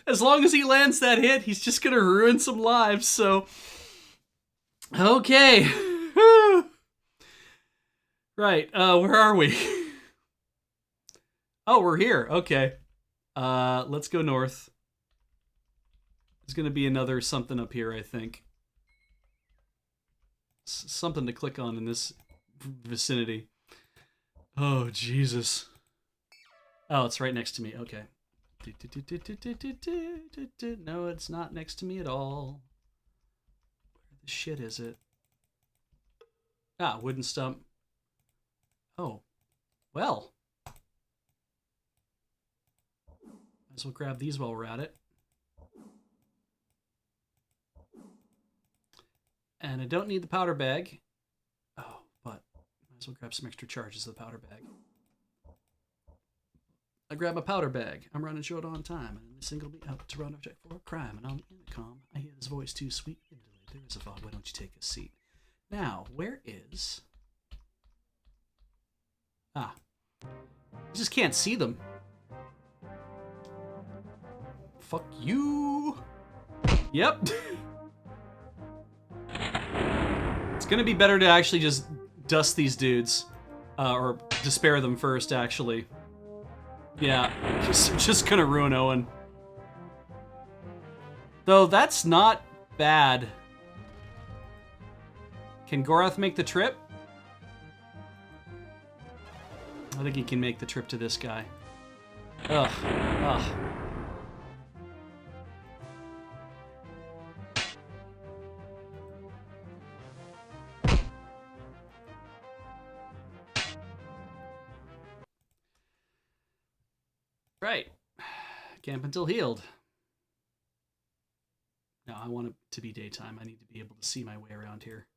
As long as he lands that hit, he's just gonna ruin some lives, so... Okay. Right, where are we? Oh, we're here, okay. Let's go north. There's gonna be another something up here, I think. Something to click on in this vicinity. Oh, Jesus. Oh, it's right next to me, okay. No, it's not next to me at all. Where the shit is it? Ah, wooden stump. Oh. Well. Might as well grab these while we're at it. And I don't need the powder bag. Oh, but might as well grab some extra charges of the powder bag. I grab a powder bag. I'm running short on time, and this single me out to run a check for a crime. And on the intercom, I hear this voice too sweet. There is a fog. Why don't you take a seat? Now, where is? Ah, I just can't see them. Fuck you. Yep. It's gonna be better to actually just dust these dudes, or despair them first, actually. Yeah, just gonna ruin Owen. Though that's not bad. Can Gorath make the trip? I think he can make the trip to this guy. Ugh. Ugh. Right. Camp until healed. No, I want it to be daytime. I need to be able to see my way around here.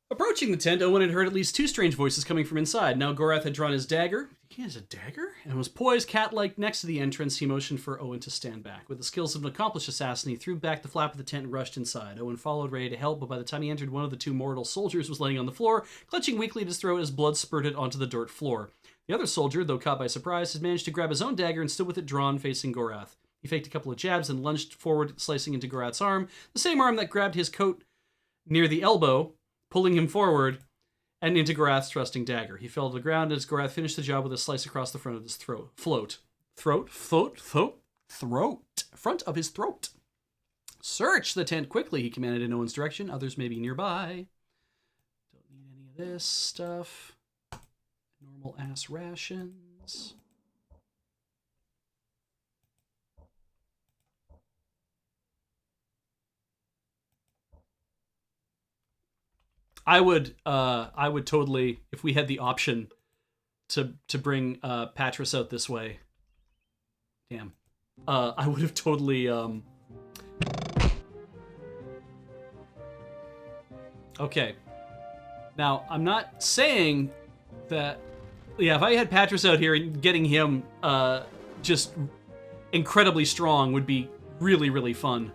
Approaching the tent, Owen had heard at least two strange voices coming from inside. Now Gorath had drawn his dagger. He has a dagger? And was poised cat-like next to the entrance. He motioned for Owen to stand back. With the skills of an accomplished assassin, he threw back the flap of the tent and rushed inside. Owen followed, ready to help, but by the time he entered, one of the two mortal soldiers was laying on the floor, clutching weakly at his throat as blood spurted onto the dirt floor. The other soldier, though caught by surprise, had managed to grab his own dagger and stood with it drawn, facing Gorath. He faked a couple of jabs and lunged forward, slicing into Gorath's arm, the same arm that grabbed his coat near the elbow, pulling him forward and into Gorath's thrusting dagger. He fell to the ground as Gorath finished the job with a slice across the front of his throat. Front of his throat. Search the tent quickly, he commanded in Owen's direction. Others may be nearby. Don't need any of this stuff. Normal ass rations. I would totally, if we had the option to bring Patris out this way. Damn. I would have totally Okay. Now, I'm not saying that... Yeah, if I had Patras out here and getting him just incredibly strong would be really, really fun.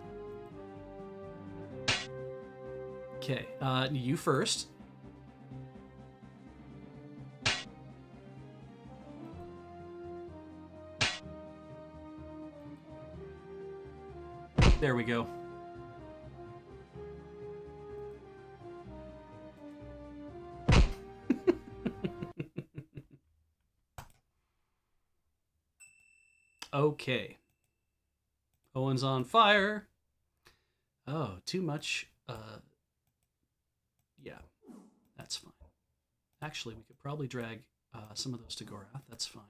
Okay, you first. There we go. Okay. Owen's on fire. Oh, too much. Yeah, that's fine. Actually, we could probably drag some of those to Gorath. That's fine.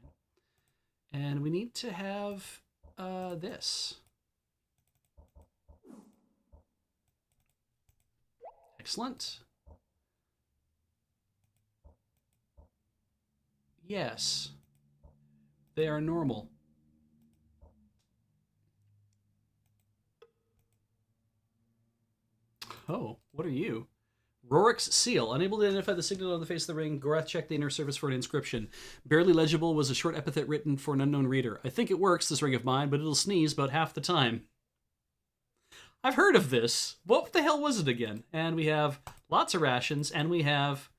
And we need to have this. Excellent. Yes. They are normal. Oh, what are you? Rorik's seal. Unable to identify the signal on the face of the ring, Gorath checked the inner surface for an inscription. Barely legible was a short epithet written for an unknown reader. I think it works, this ring of mine, but it'll sneeze about half the time. I've heard of this. What the hell was it again? And we have lots of rations, and we have...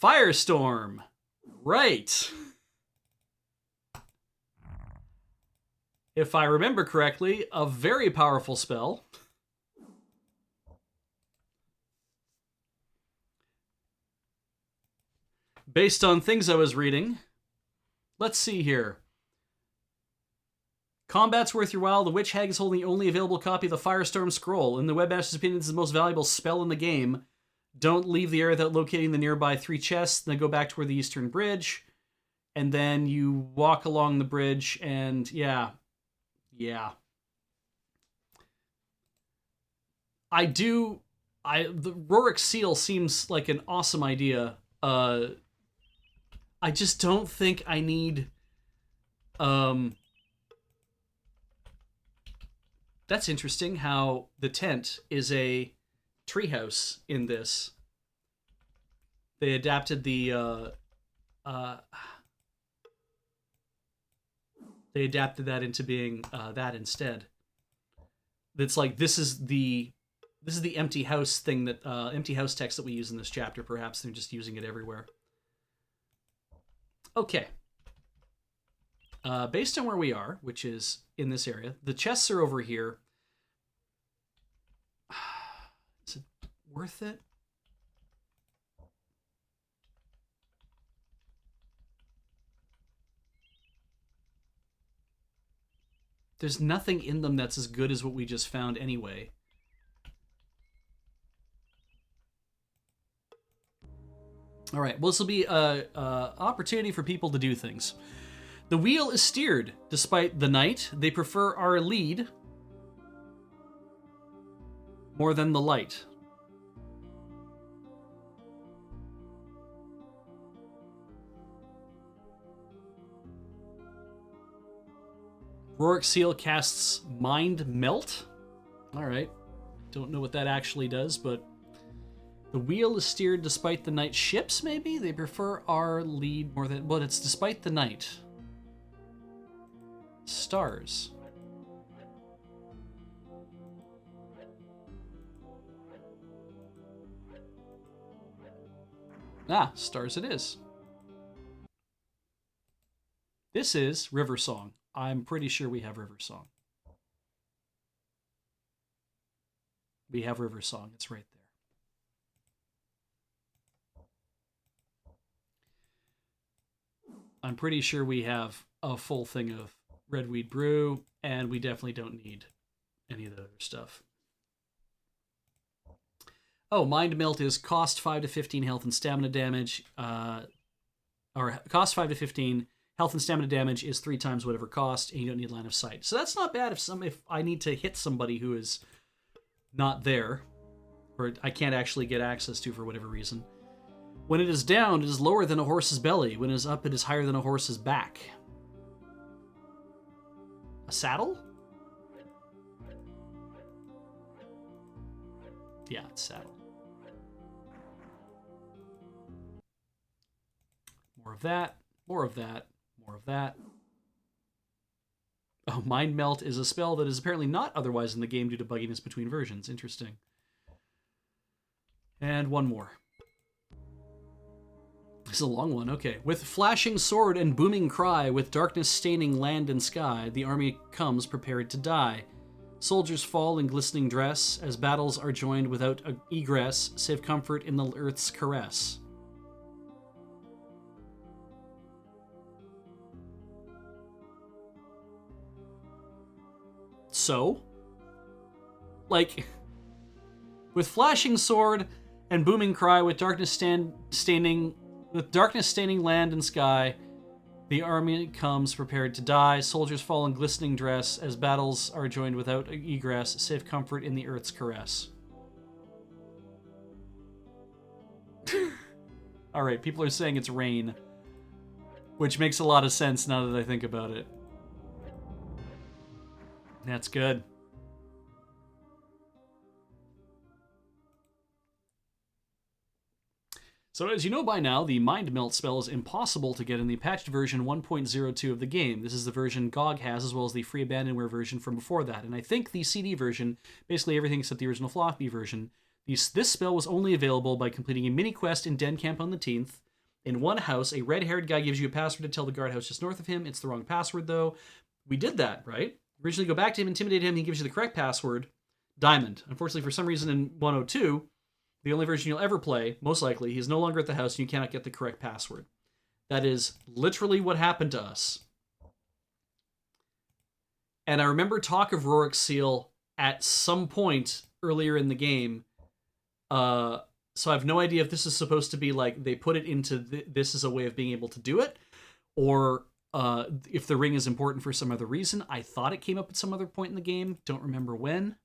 Firestorm. Right. If I remember correctly, a very powerful spell. Based on things I was reading. Let's see here. Combat's worth your while. The Witch Hag is holding the only available copy of the Firestorm Scroll. In the Webmaster's opinion, this is the most valuable spell in the game. Don't leave the area without locating the nearby 3 chests. Then go back toward the Eastern Bridge. And then you walk along the bridge and yeah. Yeah. The Rorik Seal seems like an awesome idea. I just don't think I need... That's interesting how the tent is a treehouse in this. They adapted the... they adapted that into being that instead. It's like, this is the empty house thing that... empty house text that we use in this chapter, perhaps. They're just using it everywhere. Okay. Based on where we are, which is in this area, the chests are over here. Is it worth it? There's nothing in them that's as good as what we just found anyway. All right, well, this will be an opportunity for people to do things. The wheel is steered. Despite the night, they prefer our lead more than the light. Rorik Seal casts Mind Melt. All right. Don't know what that actually does, but the wheel is steered despite the night. Ships, maybe? They prefer our lead more than... But it's despite the night. Stars. Ah, stars it is. This is River Song. I'm pretty sure we have River Song. We have River Song. It's right there. I'm pretty sure we have a full thing of Redweed Brew, and we definitely don't need any of the other stuff. Oh, Mind Melt is cost 5 to 15 health and stamina damage. Or cost 5 to 15. Health and stamina damage is 3 times whatever cost, and you don't need line of sight. So that's not bad if I need to hit somebody who is not there, or I can't actually get access to for whatever reason. When it is down, it is lower than a horse's belly. When it is up, it is higher than a horse's back. A saddle? Yeah, it's saddle. More of that. More of that. More of that. Oh, Mind Melt is a spell that is apparently not otherwise in the game due to bugginess between versions. Interesting. And one more. This is a long one. Okay. With flashing sword and booming cry, with darkness staining land and sky, the army comes prepared to die. Soldiers fall in glistening dress, as battles are joined without egress, save comfort in the earth's caress. So? Like, with flashing sword and booming cry, with darkness staining land and sky, the army comes prepared to die. Soldiers fall in glistening dress, as battles are joined without egress, save comfort in the earth's caress. All right, people are saying it's rain, which makes a lot of sense now that I think about it. That's good. So as you know by now, the Mind Melt spell is impossible to get in the patched version 1.02 of the game. This is the version GOG has, as well as the free abandonware version from before that. And I think the CD version, basically everything except the original floppy version, this spell was only available by completing a mini quest in Den Camp on the 10th. In one house, a red-haired guy gives you a password to tell the guardhouse just north of him. It's the wrong password, though. We did that, right? Originally go back to him, intimidate him, he gives you the correct password. Diamond. Unfortunately, for some reason in 102, the only version you'll ever play, most likely, he's no longer at the house and you cannot get the correct password. That is literally what happened to us. And I remember talk of Rorik's Seal at some point earlier in the game. So I have no idea if this is supposed to be like they put it into this as a way of being able to do it, or if the ring is important for some other reason. I thought it came up at some other point in the game. Don't remember when.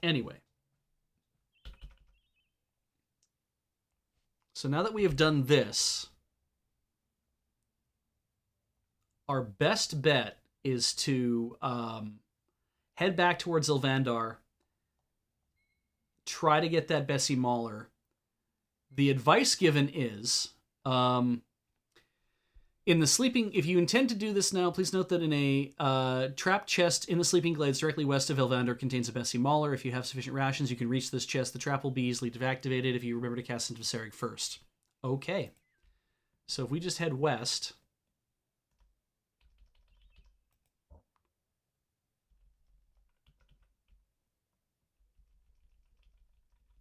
Anyway. So now that we have done this, our best bet is to head back towards Ilvandar, try to get that Bessie Mauler. The advice given is, in the sleeping, if you intend to do this now, please note that in a trapped chest in the sleeping glades directly west of Ilvandar contains a Bessie Mauler. If you have sufficient rations, you can reach this chest. The trap will be easily deactivated if you remember to cast into Viseric first. Okay. So if we just head west,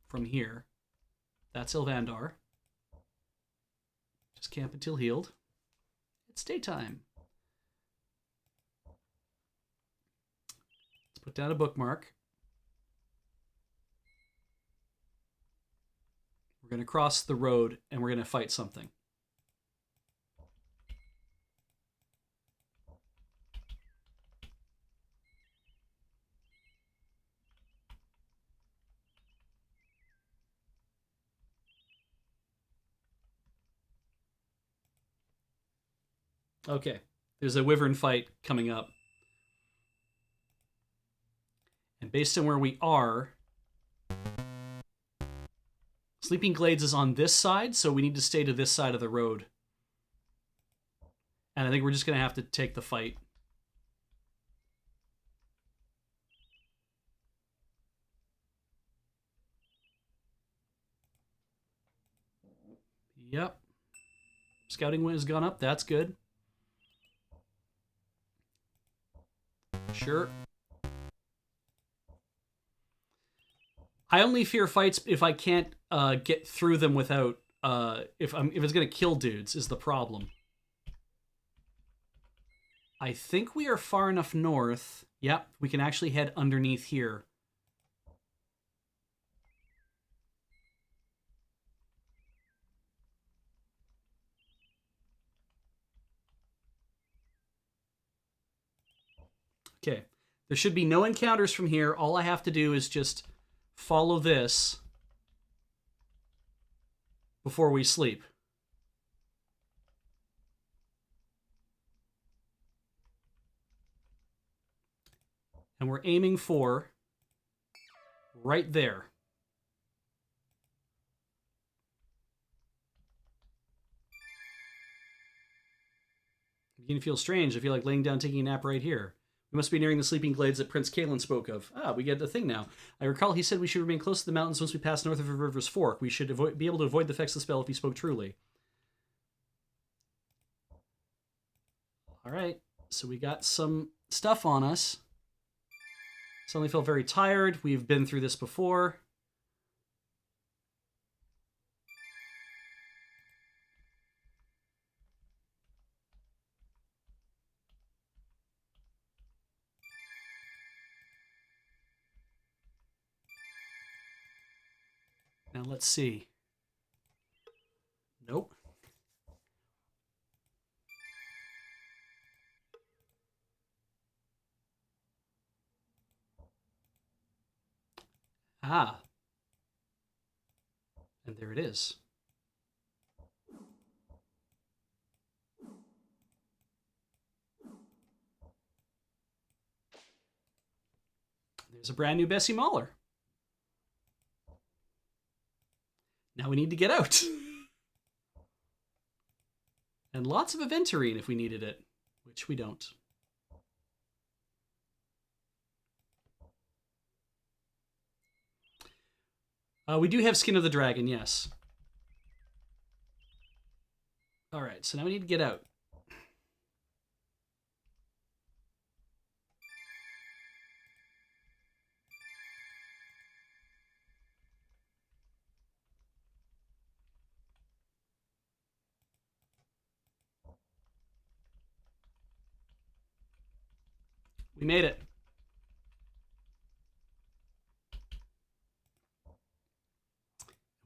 from here, that's Ilvandar. Just camp until healed. It's daytime. Let's put down a bookmark. We're going to cross the road and we're going to fight something. Okay, there's a wyvern fight coming up. And based on where we are, Sleeping Glades is on this side, so we need to stay to this side of the road. And I think we're just going to have to take the fight. Yep. Scouting has gone up. That's good. Sure. I only fear fights if I can't get through them without if it's gonna kill dudes is the problem. I think we are far enough north. Yep, we can actually head underneath here. Okay, there should be no encounters from here. All I have to do is just follow this before we sleep. And we're aiming for right there. Beginning to feel strange. I feel like laying down taking a nap right here. We must be nearing the sleeping glades that Prince Kalen spoke of. Ah, we get the thing now. I recall he said we should remain close to the mountains once we pass north of the river's fork. We should be able to avoid the effects of the spell if he spoke truly. All right, so we got some stuff on us. Suddenly feel very tired. We've been through this before. Now let's see. Nope. Ah. And there it is. There's a brand new Bessie Mahler. Now we need to get out. And lots of Aventurine if we needed it, which we don't. We do have Skin of the Dragon, yes. All right, so now we need to get out. We made it.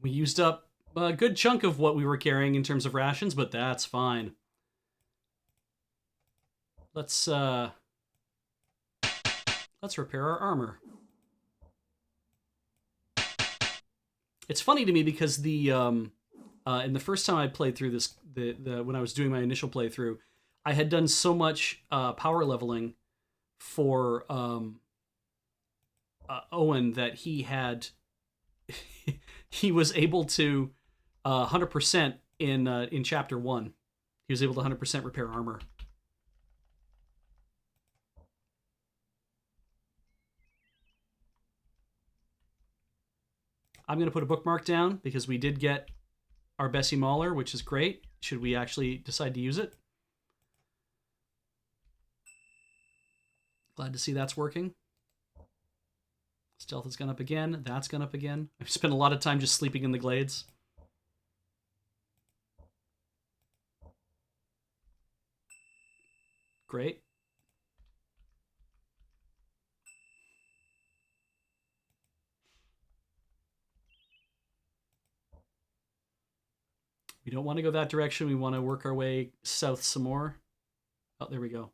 We used up a good chunk of what we were carrying in terms of rations, but that's fine. Let's repair our armor. It's funny to me because the in the first time I played through this, when I was doing my initial playthrough, I had done so much power leveling for Owen that he had he was able to 100% in chapter 1. He was able to 100% repair armor. I'm going to put a bookmark down because we did get our Bessie Mahler, which is great. Should we actually decide to use it? Glad to see that's working. Stealth has gone up again. That's gone up again. I've spent a lot of time just sleeping in the glades. Great. We don't want to go that direction. We want to work our way south some more. Oh, there we go.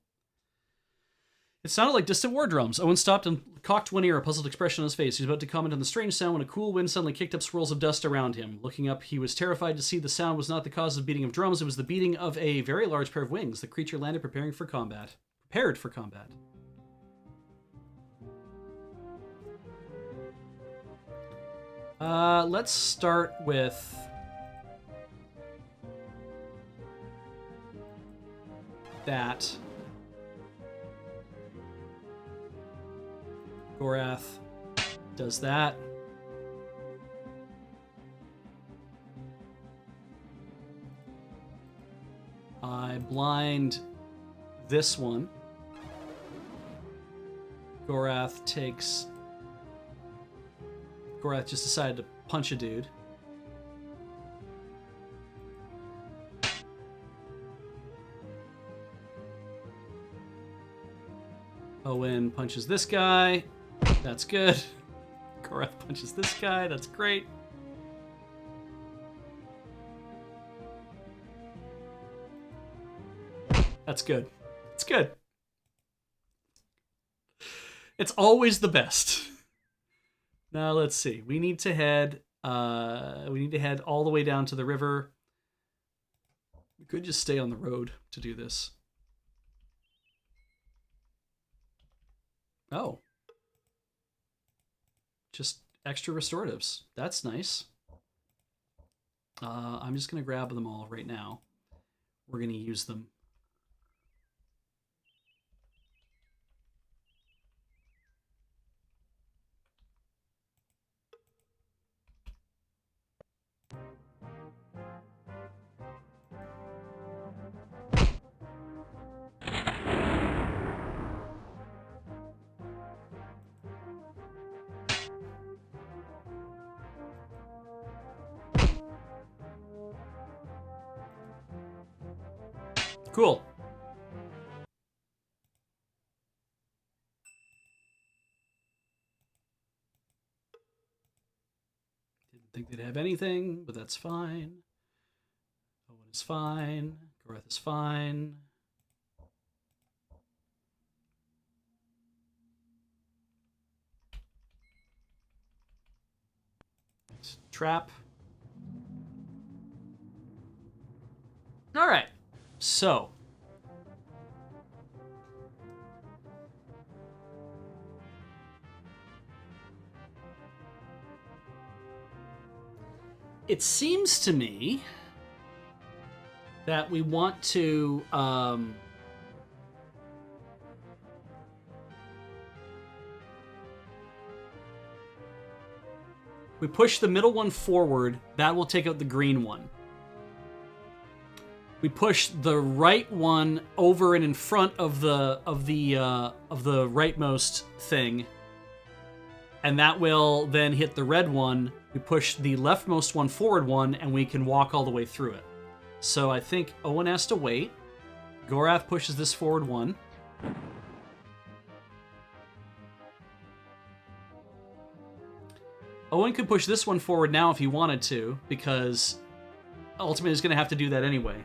It sounded like distant war drums. Owen stopped and cocked one ear, a puzzled expression on his face. He was about to comment on the strange sound when a cool wind suddenly kicked up swirls of dust around him. Looking up, he was terrified to see the sound was not the cause of beating of drums. It was the beating of a very large pair of wings. The creature landed prepared for combat. Let's start with that. Gorath does that. I blind this one. Gorath just decided to punch a dude. Owen punches this guy. That's good. Gorath punches this guy. That's great. That's good. It's good. It's always the best. Now let's see. We need to head all the way down to the river. We could just stay on the road to do this. Oh, just extra restoratives. That's nice. I'm just going to grab them all right now. We're going to use them. Cool. Didn't think they'd have anything, but that's fine. Owen is fine. Gorath is fine. Trap. All right. So. It seems to me that we want to we push the middle one forward. That will take out the green one. We push the right one over and in front of the rightmost thing, and that will then hit the red one. We push the leftmost one forward one, and we can walk all the way through it. So I think Owen has to wait. Gorath pushes this forward one. Owen could push this one forward now if he wanted to, because ultimately he's going to have to do that anyway.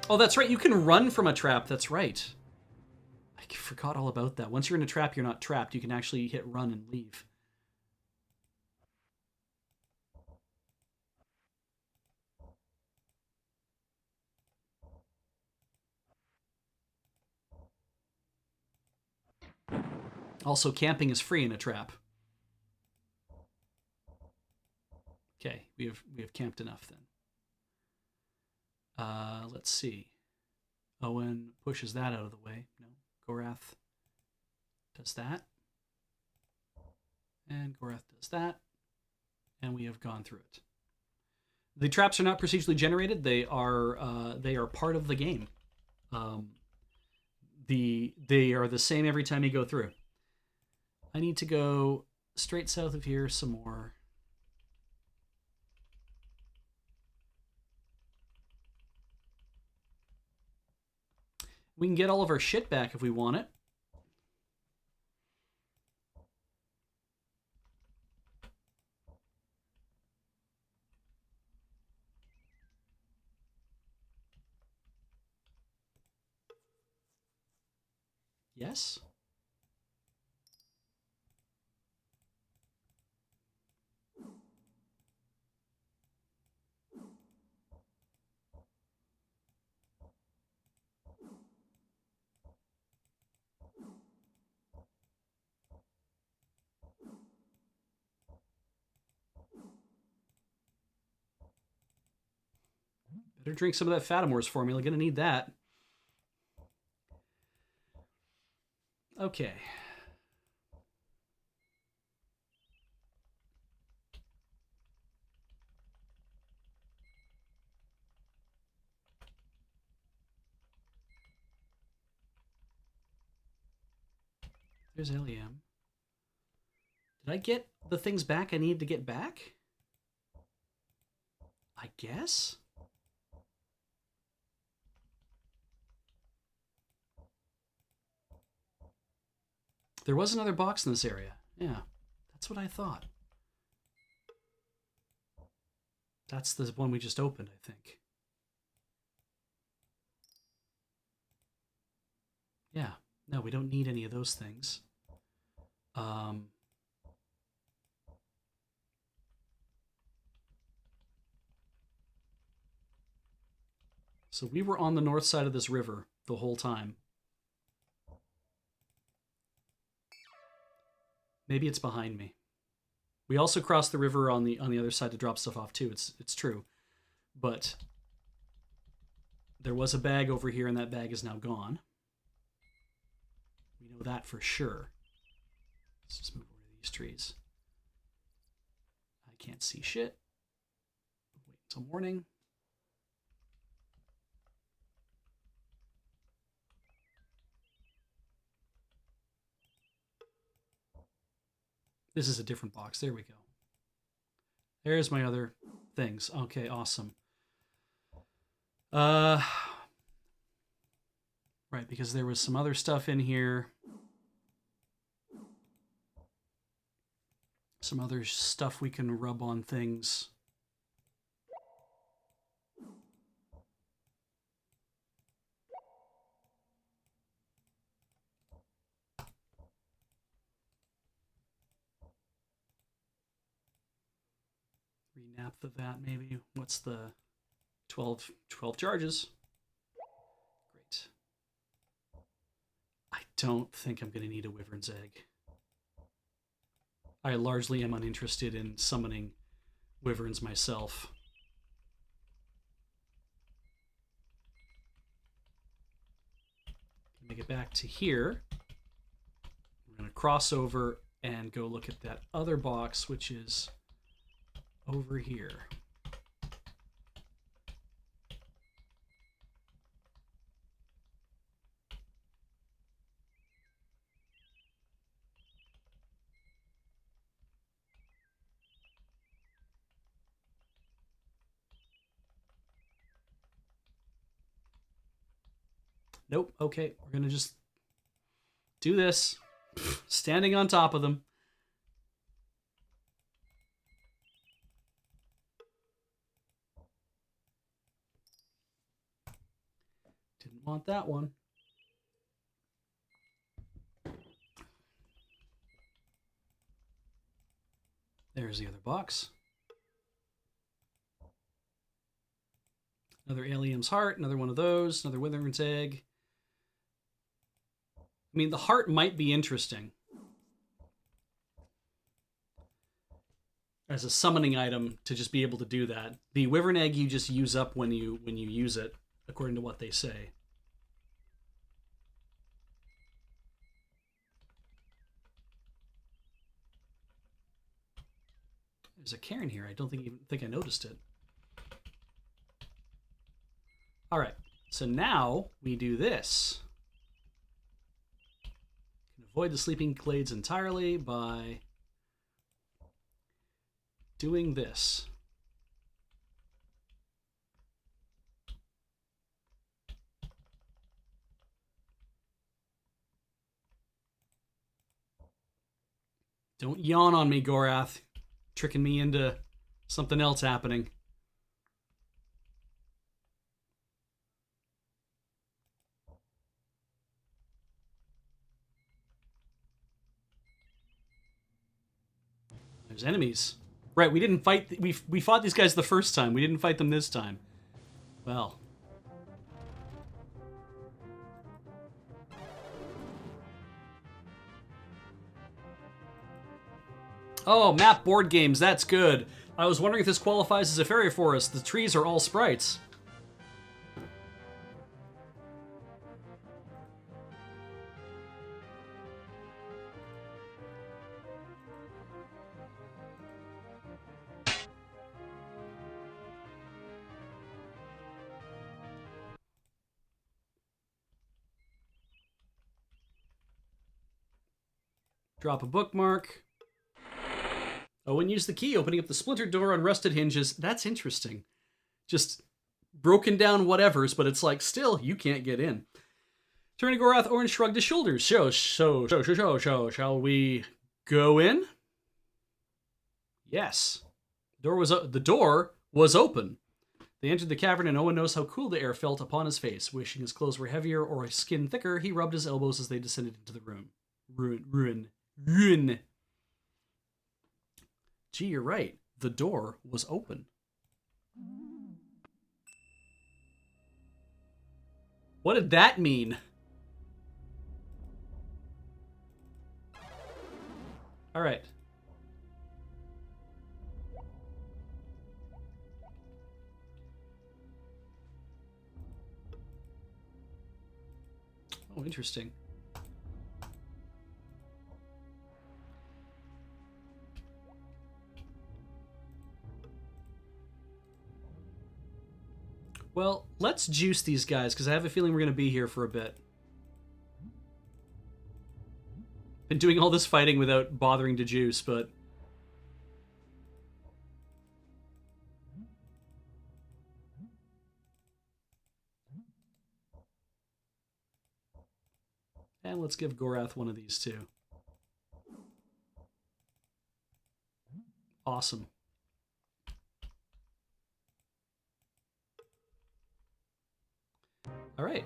Oh, that's right. You can run from a trap. That's right. I forgot all about that. Once you're in a trap, you're not trapped. You can actually hit run and leave. Also, camping is free in a trap. Okay, we have camped enough then. Let's see. Owen pushes that out of the way. No, Gorath does that. And Gorath does that. And we have gone through it. The traps are not procedurally generated. They are part of the game. They are the same every time you go through. I need to go straight south of here some more. We can get all of our shit back if we want it. Yes? Better drink some of that Fatimor's formula. Gonna need that. Okay. There's Eliam. Did I get the things back I need to get back? I guess? There was another box in this area. Yeah, that's what I thought. That's the one we just opened, I think. Yeah, no, we don't need any of those things. So we were on the north side of this river the whole time. Maybe it's behind me. We also crossed the river on the other side to drop stuff off too. It's true. But there was a bag over here and that bag is now gone. We know that for sure. Let's just move over to these trees. I can't see shit. Wait until morning. This is a different box. There we go. There's my other things. Okay, awesome. Right, because there was some other stuff in here. Some other stuff we can rub on things. Renap that maybe. What's the 12 charges? Great. I don't think I'm going to need a wyvern's egg. I largely am uninterested in summoning wyverns myself. Make it back to here. We're going to cross over and go look at that other box, which is over here. Nope. Okay, we're going to just do this. Standing on top of them. Didn't want that one. There's the other box. Another alien's heart, another one of those, another wyvern's egg. I mean, the heart might be interesting as a summoning item to just be able to do that. The wyvern egg you just use up when you use it, according to what they say. There's a cairn here. I don't even think I noticed it. All right, so now we do this. Avoid the sleeping glades entirely by doing this. Don't yawn on me, Gorath. Tricking me into something else happening. There's enemies. Right, we didn't fight... We fought these guys the first time. We didn't fight them this time. Well. Oh, map board games. That's good. I was wondering if this qualifies as a fairy forest. The trees are all sprites. Drop a bookmark. Oh, and use the key, opening up the splintered door on rusted hinges. That's interesting. Just broken down whatevers, but it's like, still, you can't get in. Turning to Gorath, Orange shrugged his shoulders. Shall we go in? Yes. The door was open. They entered the cavern, and Owen knows how cool the air felt upon his face. Wishing his clothes were heavier or his skin thicker, he rubbed his elbows as they descended into the room. Ruin. Gee, you're right. The door was open. What did that mean? All right. Oh, interesting. Well, let's juice these guys, because I have a feeling we're going to be here for a bit. Been doing all this fighting without bothering to juice, but... And let's give Gorath one of these too. Awesome. All right.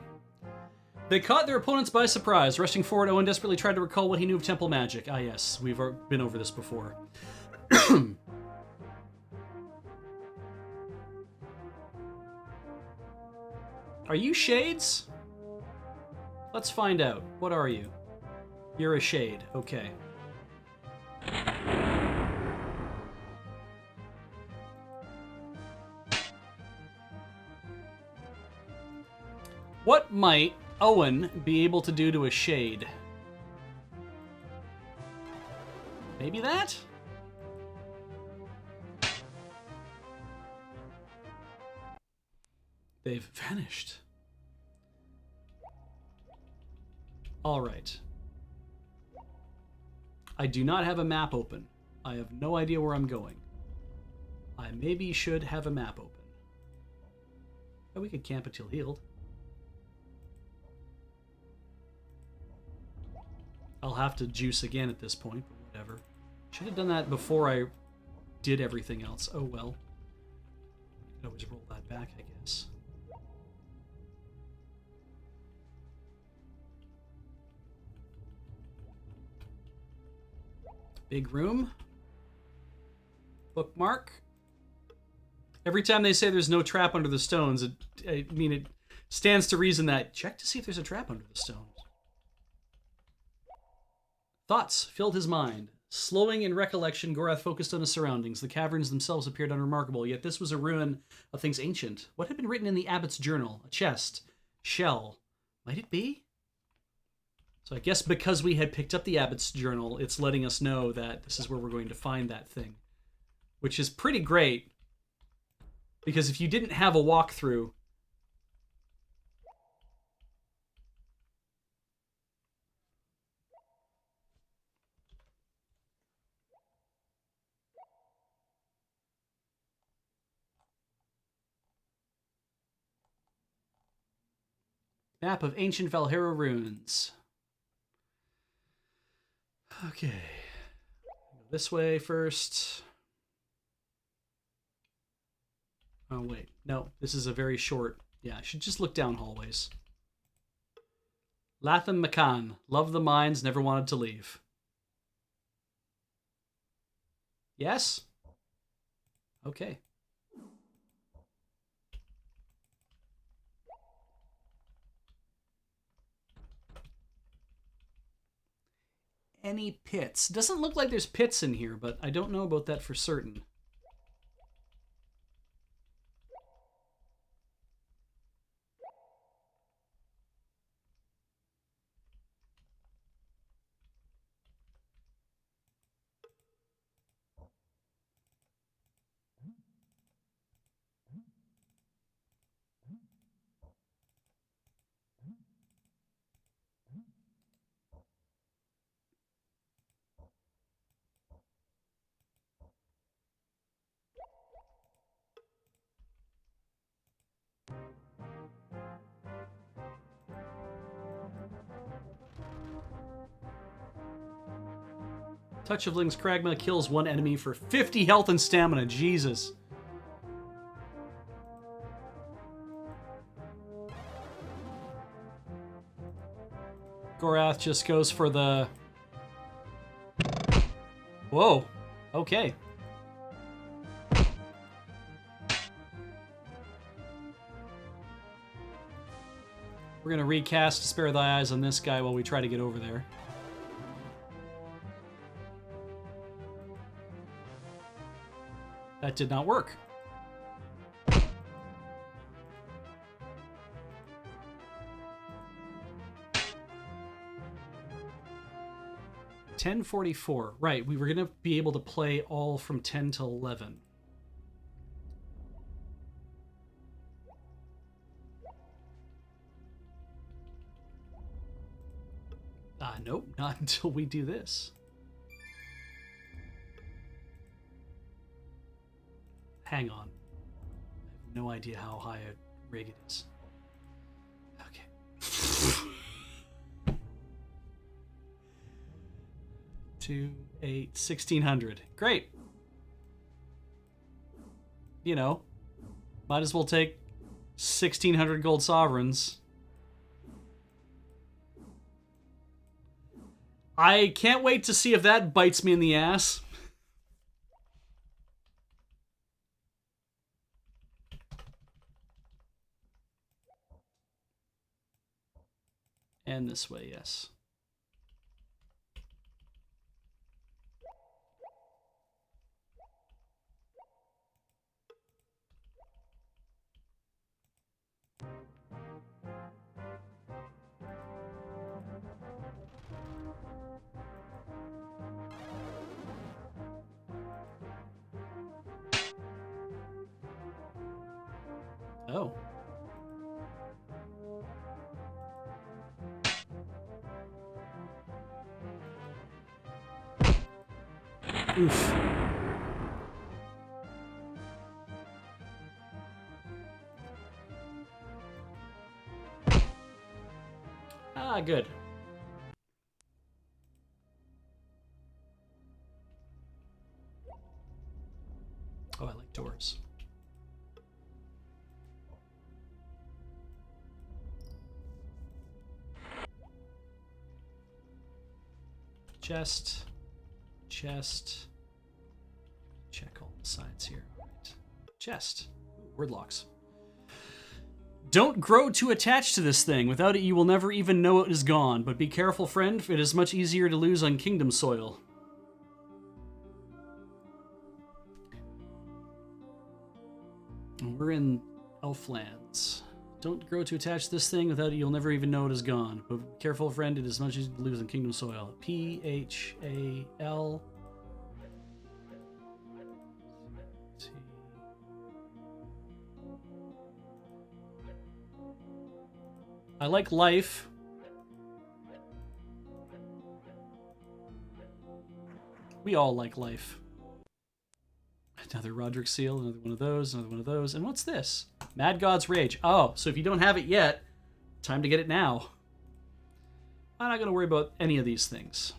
They caught their opponents by surprise. Rushing forward, Owen desperately tried to recall what he knew of temple magic. Ah, yes, we've been over this before. Are you shades? Let's find out. What are you? You're a shade. Okay. What might Owen be able to do to a shade? Maybe that? They've vanished. All right. I do not have a map open. I have no idea where I'm going. I maybe should have a map open. Oh, we could camp until healed. I'll have to juice again at this point, but whatever. Should have done that before I did everything else. Oh well. I could always roll that back, I guess. Big room. Bookmark. Every time they say there's no trap under the stones, it stands to reason that check to see if there's a trap under the stones. Thoughts filled his mind. Slowing in recollection, Gorath focused on his surroundings. The caverns themselves appeared unremarkable, yet this was a ruin of things ancient. What had been written in the abbot's journal? A chest. Shell. Might it be? So I guess because we had picked up the abbot's journal, it's letting us know that this is where we're going to find that thing. Which is pretty great. Because if you didn't have a walkthrough... Map of ancient Valhalla ruins. Okay. Go this way first. Oh, wait. No, this is a very short... Yeah, I should just look down hallways. Latham McCann. Loved the mines, never wanted to leave. Yes? Okay. Any pits? Doesn't look like there's pits in here, but I don't know about that for certain. Touch of Ling's Kragma kills one enemy for 50 health and stamina. Jesus. Gorath just goes for the... Whoa. Okay. We're going to recast Spare Thy Eyes on this guy while we try to get over there. That did not work. $10.44. Right, we were going to be able to play all from 10 to 11. Nope, not until we do this. Hang on. I have no idea how high a rig it is. Okay. 2, 8, 1600. Great. You know, might as well take 1600 gold sovereigns. I can't wait to see if that bites me in the ass. And this way, yes. Oh. Oof. Ah, good. Oh, I like doors. Chest. Chest. Check all the sides here. All right. Chest. Ooh, word locks. Don't grow too attached to this thing. Without it, you will never even know it is gone. But be careful, friend. It is much easier to lose on kingdom soil. We're in Elflands. Don't grow too attached to this thing. Without it, you'll never even know it is gone. But be careful, friend. It is much easier to lose on kingdom soil. Phal. I like life. We all like life. Another Roderick seal, another one of those, another one of those. And what's this? Mad God's Rage. Oh, so if you don't have it yet, time to get it now. I'm not going to worry about any of these things.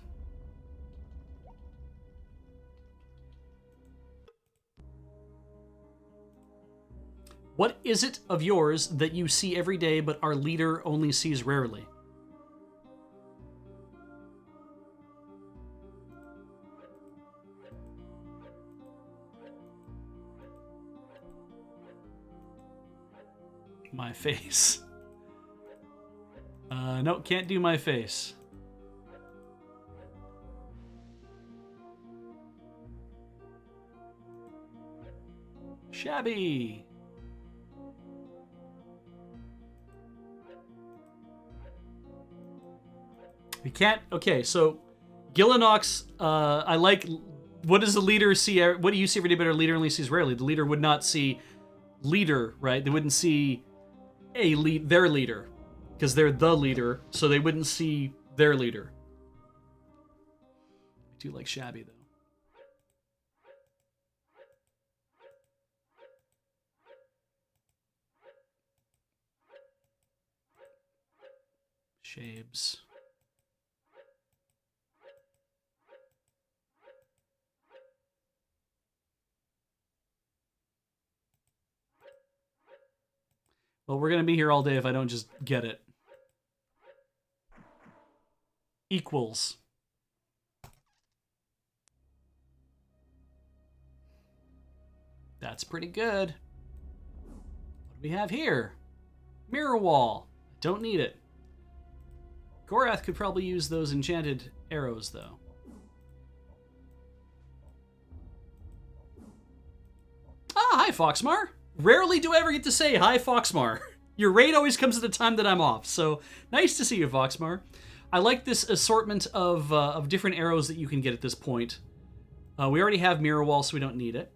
What is it of yours that you see every day but our leader only sees rarely? My face. No, can't do my face. Shabby. We can't. Okay, so Gillinox, I like. What does the leader see? What do you see every day, but our leader only sees rarely? The leader would not see leader, right? They wouldn't see their leader, because they're the leader, so they wouldn't see their leader. I do like Shabby though. Shabes. Well, we're going to be here all day if I don't just get it. Equals. That's pretty good. What do we have here? Mirror wall. Don't need it. Gorath could probably use those enchanted arrows, though. Ah, hi, Foxmar. Rarely do I ever get to say hi, Foxmar. Your raid always comes at the time that I'm off, so nice to see you, Foxmar. I like this assortment of different arrows that you can get at this point. We already have Mirror Wall, so we don't need it.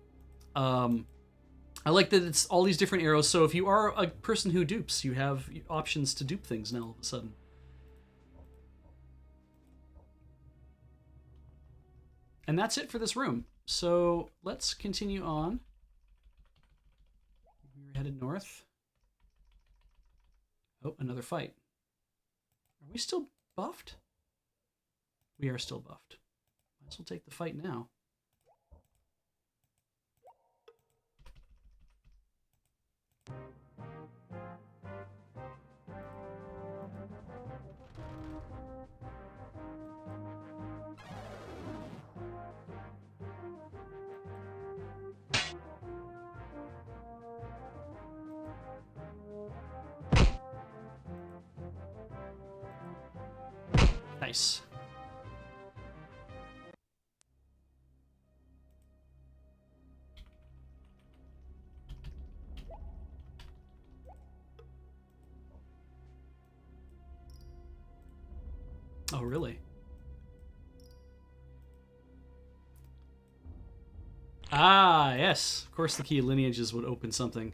I like that it's all these different arrows, so if you are a person who dupes, you have options to dupe things now all of a sudden. And that's it for this room. So let's continue on. We're headed north. Oh, another fight. Are we still buffed? We are still buffed. Might as well take the fight now. Nice. Oh, really? Ah, yes. Of course the key lineages would open something.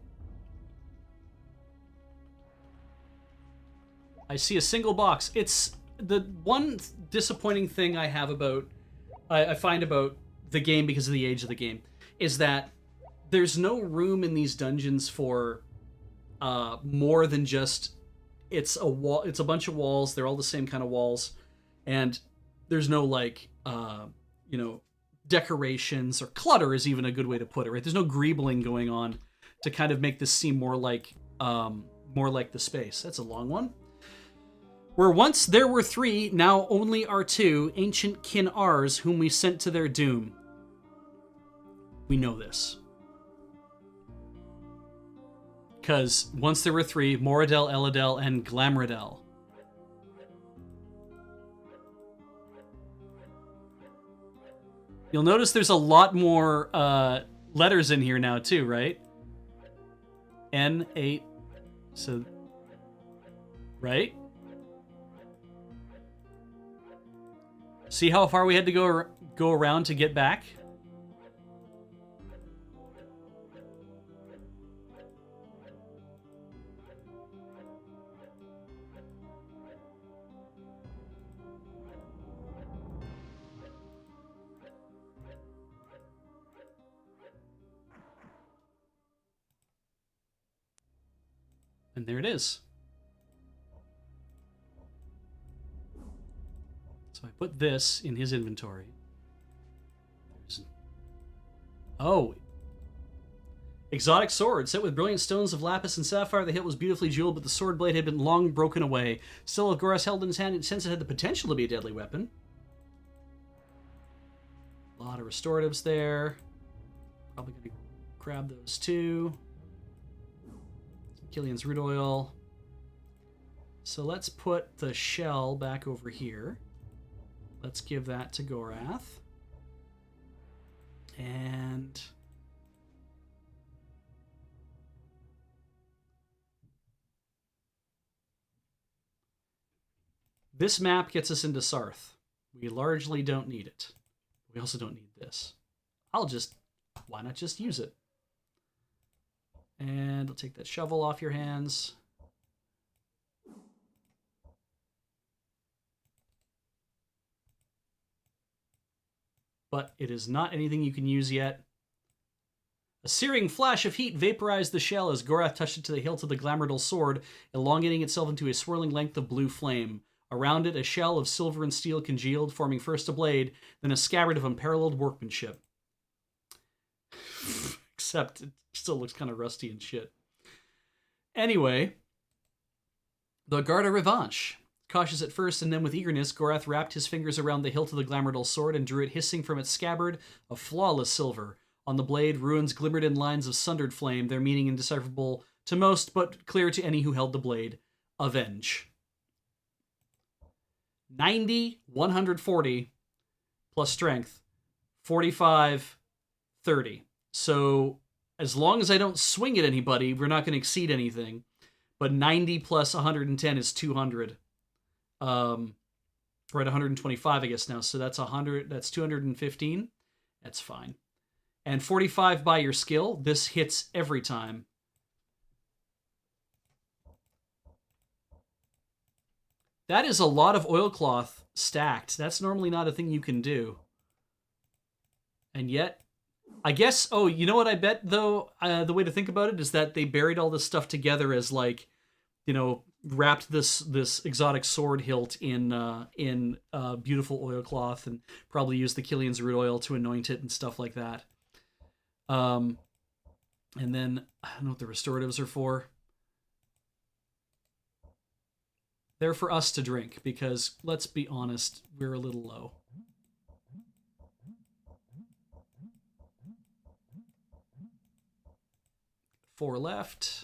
I see a single box. It's the one disappointing thing I have about... I find about the game because of the age of the game, is that there's no room in these dungeons for more than just... It's a wall. It's a bunch of walls. They're all the same kind of walls. And there's no, like, you know, decorations, or clutter is even a good way to put it, right? There's no greebling going on to kind of make this seem more like the space. That's a long one. Where once there were 3, now only are 2, ancient kin ours, whom we sent to their doom. We know this. Because once there were 3, Moradel, Eladel, and Glamradel. You'll notice there's a lot more letters in here now too, right? N8, so, right? See how far we had to go around to get back? And there it is. So I put this in his inventory. Oh. Exotic sword. Set with brilliant stones of lapis and sapphire, the hilt was beautifully jeweled, but the sword blade had been long broken away. Still, if Goras held in his hand, it since it had the potential to be a deadly weapon. A lot of restoratives there. Probably going to grab those too. Killian's root oil. So let's put the shell back over here. Let's give that to Gorath. And this map gets us into Sarth. We largely don't need it. We also don't need this. Why not just use it? And I'll take that shovel off your hands. But it is not anything you can use yet. A searing flash of heat vaporized the shell as Gorath touched it to the hilt of the Glamradal sword, elongating itself into a swirling length of blue flame. Around it, a shell of silver and steel congealed, forming first a blade, then a scabbard of unparalleled workmanship. Except it still looks kind of rusty and shit. Anyway, the Garda Revanche. Cautious at first, and then with eagerness, Gorath wrapped his fingers around the hilt of the Glamradal sword and drew it hissing from its scabbard of flawless silver. On the blade, runes glimmered in lines of sundered flame, their meaning indecipherable to most, but clear to any who held the blade. Avenge. 90, 140 plus strength, 45, 30. So as long as I don't swing at anybody, we're not going to exceed anything. But 90 plus 110 is 200. We're at 125, I guess now. So that's 100. That's 215. That's fine. And 45 by your skill. This hits every time. That is a lot of oilcloth stacked. That's normally not a thing you can do. And yet, I guess, oh, you know what I bet, though? The way to think about it is that they buried all this stuff together as, like, you know, wrapped this exotic sword hilt in beautiful oilcloth and probably used the Killian's root oil to anoint it and stuff like that. And then, I don't know what the restoratives are for. They're for us to drink because, let's be honest, we're a little low. Four left.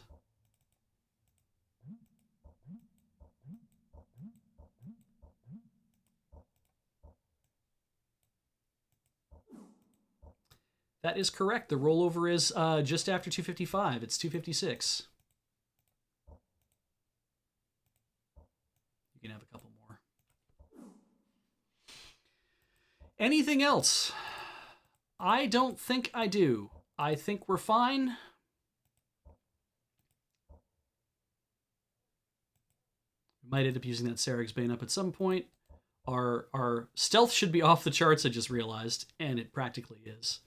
That is correct. The rollover is just after 255. It's 256. You can have a couple more. Anything else? I don't think I do. I think we're fine. We might end up using that Sarig's Bane up at some point. Our stealth should be off the charts, I just realized, and it practically is.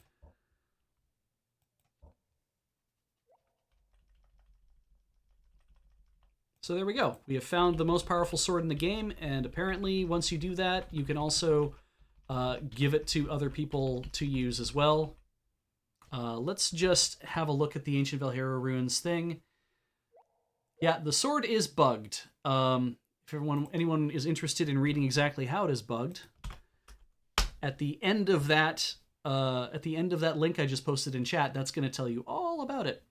So there we go. We have found the most powerful sword in the game, and apparently once you do that, you can also give it to other people to use as well. Let's just have a look at the Ancient Valhalla Ruins thing. Yeah, the sword is bugged. If anyone is interested in reading exactly how it is bugged, at the end of that link I just posted in chat, that's going to tell you all about it.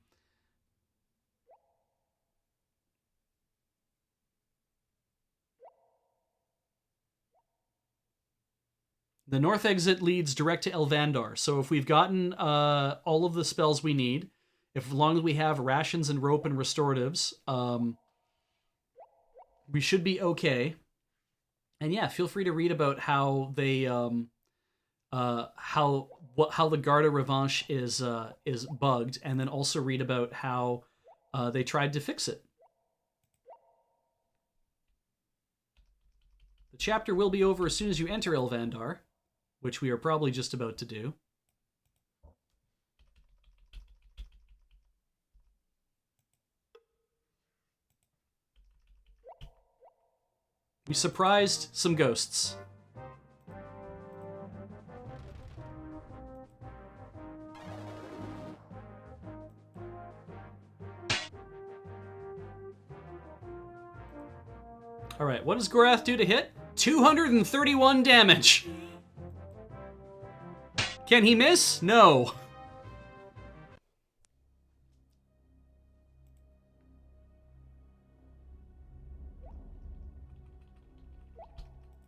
The north exit leads direct to Elvandar. So if we've gotten all of the spells we need, as long as we have rations and rope and restoratives, we should be okay. And yeah, feel free to read about how they how the Garda Revanche is bugged, and then also read about how they tried to fix it. The chapter will be over as soon as you enter Elvandar, which we are probably just about to do. We surprised some ghosts. All right, what does Gorath do to hit? 231 damage. Can he miss? No.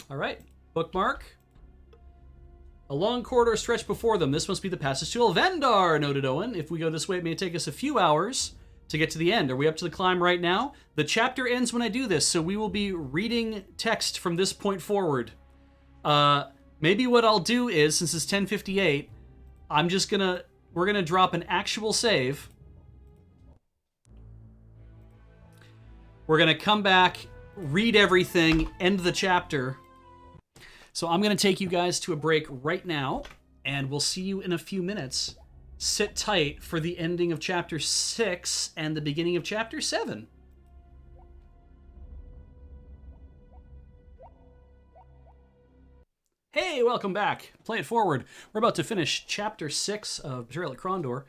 All right, bookmark. A long corridor stretched before them. This must be the passage to Elvandar, noted Owen. If we go this way, it may take us a few hours to get to the end. Are we up to the climb right now? The chapter ends when I do this, so we will be reading text from this point forward. Maybe what I'll do is, since it's 10:58, we're gonna drop an actual save. We're gonna come back, read everything, end the chapter. So I'm gonna take you guys to a break right now, and we'll see you in a few minutes. Sit tight for the ending of chapter 6 and the beginning of chapter 7. Hey, welcome back. Play it forward. We're about to finish chapter 6 of Betrayal at Krondor.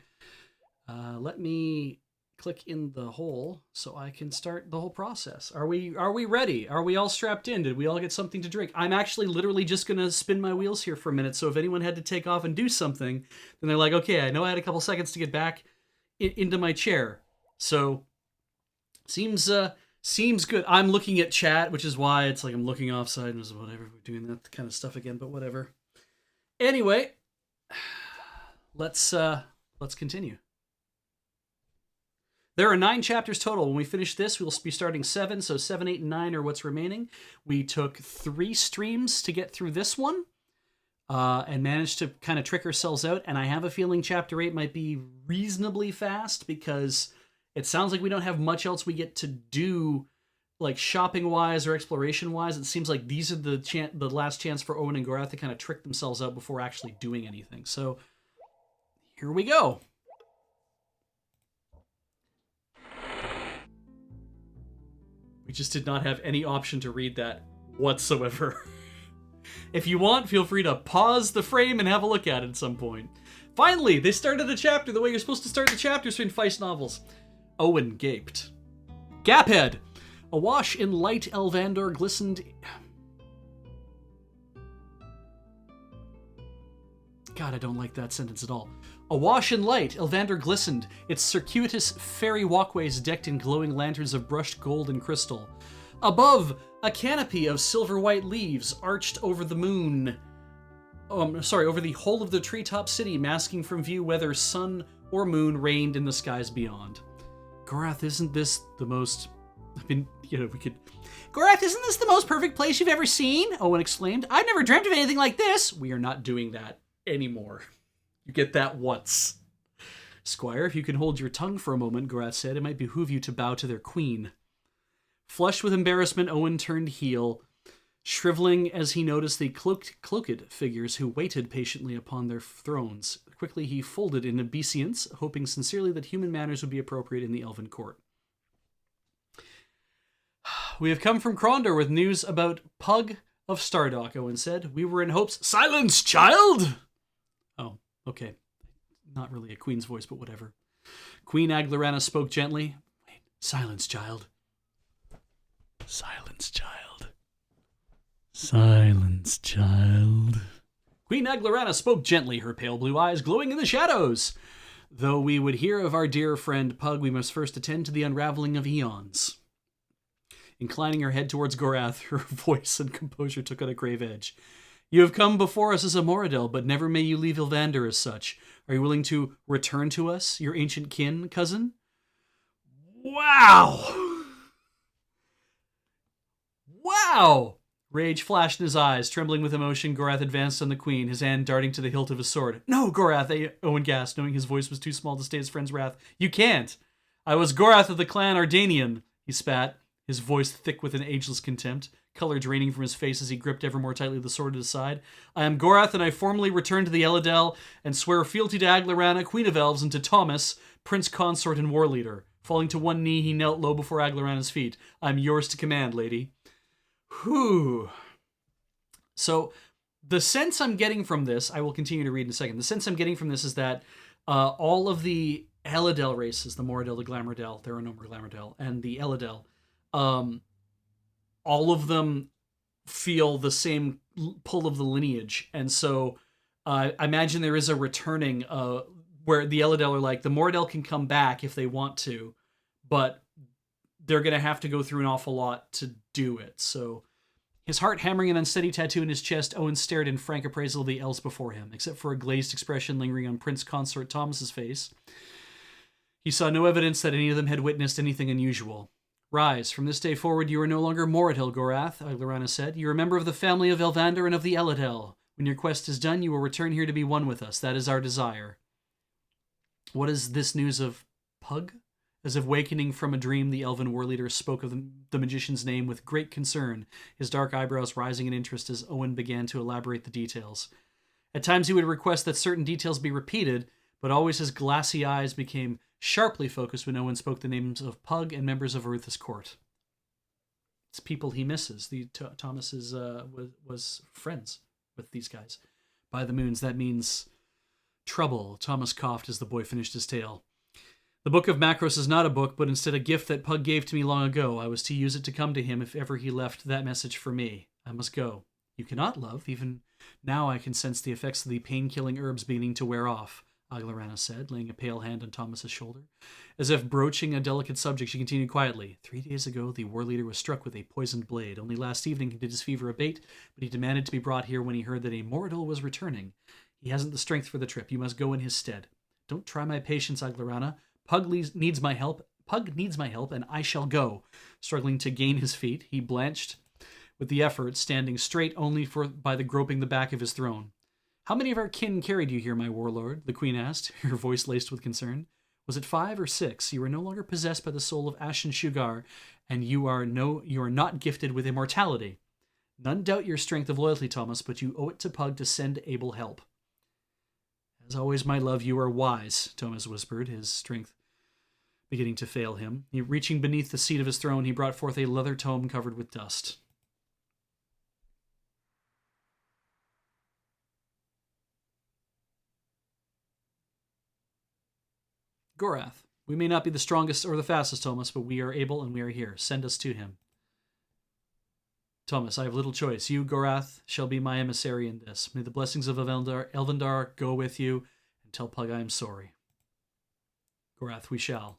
Let me click in the hole so I can start the whole process. Are we ready? Are we all strapped in? Did we all get something to drink? I'm actually literally just going to spin my wheels here for a minute, so if anyone had to take off and do something, then they're like, okay, I know I had a couple seconds to get back into my chair. So, seems Seems good. I'm looking at chat, which is why it's like I'm looking offside and whatever. We're doing that kind of stuff again, but whatever. Anyway, let's continue. There are 9 chapters total. When we finish this, we'll be starting 7. So 7, 8, and 9 are what's remaining. We took 3 streams to get through this one, and managed to kind of trick ourselves out. And I have a feeling chapter 8 might be reasonably fast because it sounds like we don't have much else we get to do, like shopping-wise or exploration-wise. It seems like these are the last chance for Owen and Gorath to kind of trick themselves out before actually doing anything. So here we go. We just did not have any option to read that whatsoever. If you want, feel free to pause the frame and have a look at it at some point. Finally, they started a chapter the way you're supposed to start the chapters in Feist novels. Owen gaped. Gaphead! Awash in light, Elvandor glistened... God, I don't like that sentence at all. Awash in light, Elvandor glistened, its circuitous fairy walkways decked in glowing lanterns of brushed gold and crystal. Above, a canopy of silver-white leaves arched over the moon. Over the whole of the treetop city, masking from view whether sun or moon reigned in the skies beyond. Gorath, isn't this the most... Gorath, isn't this the most perfect place you've ever seen? Owen exclaimed. I've never dreamt of anything like this. We are not doing that anymore. You get that once. Squire, if you can hold your tongue for a moment, Gorath said, it might behoove you to bow to their queen. Flushed with embarrassment, Owen turned heel, shriveling as he noticed the cloaked figures who waited patiently upon their thrones. Quickly he folded in obeisance, hoping sincerely that human manners would be appropriate in the elven court. We have come from Krondor with news about Pug of Stardock, Owen said. We were in hopes... Silence, child! Oh, okay. Not really a queen's voice, but whatever. Queen Aglarana spoke gently. Wait, silence, child. Silence, child. Silence, child. Queen Aglarana spoke gently, her pale blue eyes glowing in the shadows. Though we would hear of our dear friend Pug, we must first attend to the unraveling of eons. Inclining her head towards Gorath, her voice and composure took on a grave edge. You have come before us as a Moradel, but never may you leave Ilvander as such. Are you willing to return to us, your ancient kin, cousin? Wow! Wow! Rage flashed in his eyes. Trembling with emotion, Gorath advanced on the queen, his hand darting to the hilt of his sword. No, Gorath, Owen gasped, knowing his voice was too small to stay his friend's wrath. You can't! I was Gorath of the clan Ardanian, he spat, his voice thick with an ageless contempt, color draining from his face as he gripped ever more tightly the sword at his side. I am Gorath, and I formally return to the Eladel, and swear fealty to Aglarana, Queen of Elves, and to Thomas, Prince Consort and War Leader. Falling to one knee, he knelt low before Aglarana's feet. I am yours to command, lady. Whew. So, the sense I'm getting from this, I will continue to read in a second, the sense I'm getting from this is that all of the Eladel races, the Moradel, the Glamordel, there are no more Glamordel, and the Eladel, all of them feel the same pull of the lineage. And so I imagine there is a returning where the Eladel are like, the Moradel can come back if they want to, but they're going to have to go through an awful lot to do it. So his heart hammering an unsteady tattoo in his chest, Owen stared in frank appraisal of the elves before him, except for a glazed expression lingering on Prince Consort Thomas's face. He saw no evidence that any of them had witnessed anything unusual. Rise. From this day forward, you are no longer Moradel, Gorath, Aglarana said. You are a member of the family of Elvander and of the Eladel. When your quest is done, you will return here to be one with us. That is our desire. What is this news of Pug? As if wakening from a dream, the elven war leader spoke of the magician's name with great concern, his dark eyebrows rising in interest as Owen began to elaborate the details. At times he would request that certain details be repeated, but always his glassy eyes became sharply focused when Owen spoke the names of Pug and members of Arutha's court. It's people he misses. Thomas was friends with these guys. By the moons, that means trouble. Thomas coughed as the boy finished his tale. The Book of Macros is not a book, but instead a gift that Pug gave to me long ago. I was to use it to come to him if ever he left that message for me. I must go. You cannot, love. Even now I can sense the effects of the pain-killing herbs beginning to wear off. Aglarana said, laying a pale hand on Thomas's shoulder. As if broaching a delicate subject, she continued quietly. 3 days ago, the war leader was struck with a poisoned blade. Only last evening did his fever abate, but he demanded to be brought here when he heard that a Moradil was returning. He hasn't the strength for the trip. You must go in his stead. Don't try my patience, Aglarana. Pug needs my help. And I shall go. Struggling to gain his feet, he blanched with the effort, standing straight only by the groping the back of his throne. How many of our kin carried you here, my warlord? The queen asked, her voice laced with concern. Was it 5 or 6? You are no longer possessed by the soul of Ashen Shugar, and you are not gifted with immortality. None doubt your strength of loyalty, Thomas, but you owe it to Pug to send able help. As always, my love, you are wise, Thomas whispered, his strength beginning to fail him. Reaching beneath the seat of his throne, he brought forth a leather tome covered with dust. Gorath, we may not be the strongest or the fastest, Thomas, but we are able and we are here. Send us to him. Thomas, I have little choice. You, Gorath, shall be my emissary in this. May the blessings of Elvendar go with you, and tell Pug I am sorry. Gorath, we shall.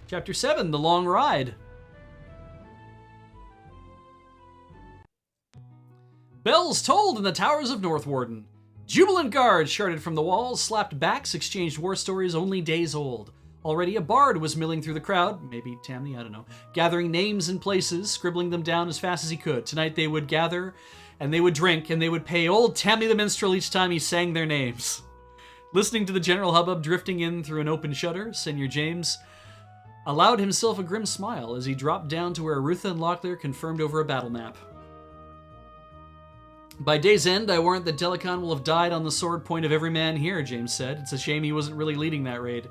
Chapter 7, The Long Ride. Bells tolled in the towers of Northwarden. Jubilant guards shouted from the walls, slapped backs, exchanged war stories only days old. Already a bard was milling through the crowd, maybe Tammy, I don't know, gathering names and places, scribbling them down as fast as he could. Tonight they would gather, and they would drink, and they would pay old Tammy the minstrel each time he sang their names. Listening to the general hubbub drifting in through an open shutter, Senior James allowed himself a grim smile as he dropped down to where Arutha and Locklear confirmed over a battle map. By day's end, I warrant that Delicon will have died on the sword point of every man here, James said. It's a shame he wasn't really leading that raid.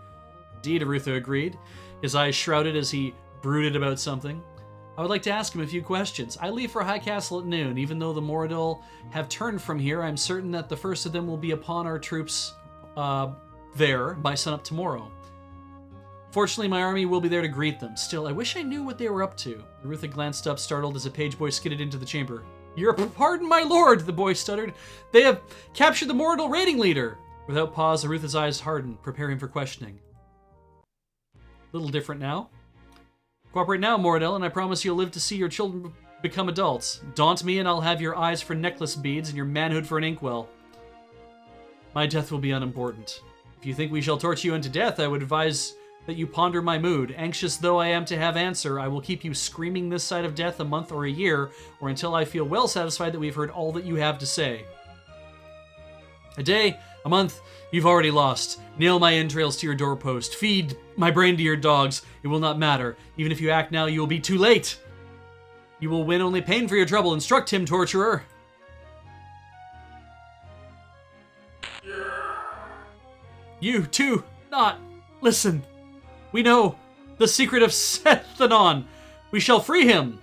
Indeed, Arutha agreed, his eyes shrouded as he brooded about something. I would like to ask him a few questions. I leave for High Castle at noon. Even though the Moradil have turned from here, I'm certain that the first of them will be upon our troops there by sunup tomorrow. Fortunately, my army will be there to greet them. Still, I wish I knew what they were up to. Arutha glanced up, startled, as a page boy skidded into the chamber. Your pardon, my lord, the boy stuttered. They have captured the Moradil raiding leader. Without pause, Arutha's eyes hardened, preparing for questioning. Little different now. Cooperate now, Moradil, and I promise you'll live to see your children become adults. Daunt me, and I'll have your eyes for necklace beads and your manhood for an inkwell. My death will be unimportant. If you think we shall torture you unto death, I would advise that you ponder my mood. Anxious though I am to have answer, I will keep you screaming this side of death a month or a year, or until I feel well satisfied that we've heard all that you have to say. A day, a month, you've already lost. Nail my entrails to your doorpost. Feed my brain to your dogs. It will not matter. Even if you act now, you will be too late. You will win only pain for your trouble. Instruct him, torturer. You, too, not. Listen. We know the secret of Sethanon. We shall free him.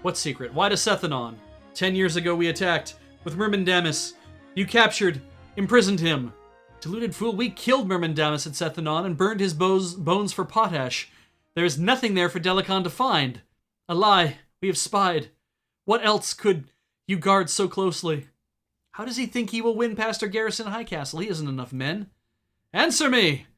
What secret? Why to Sethanon? 10 years ago we attacked with Myrmindamus. You captured, imprisoned him. Deluded fool, we killed Myrmindamus at Sethanon and burned his bones for potash. There is nothing there for Delicon to find. A lie. We have spied. What else could you guard so closely? How does he think he will win past our garrison High Castle? He hasn't enough men. Answer me!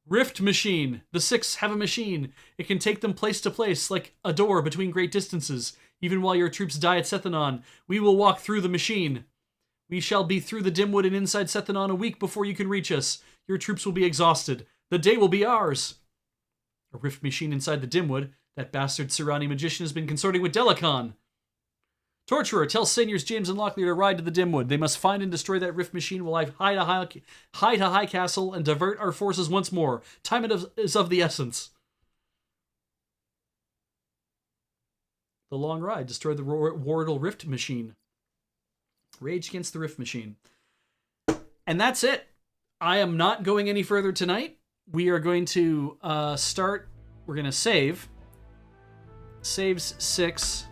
Rift machine. The Six have a machine. It can take them place to place, like a door between great distances. Even while your troops die at Sethanon, we will walk through the machine. We shall be through the Dimwood and inside Sethanon a week before you can reach us. Your troops will be exhausted. The day will be ours. A rift machine inside the Dimwood. That bastard Sirani magician has been consorting with Delicon. Torturer, tell Seniors James and Locklear to ride to the Dimwood. They must find and destroy that rift machine while I hide to High Castle and divert our forces once more. Time is of the essence. The long ride. Destroy the Wardle rift machine. Rage against the rift machine. And that's it. I am not going any further tonight. We are going to start. We're going to save. Saves 6.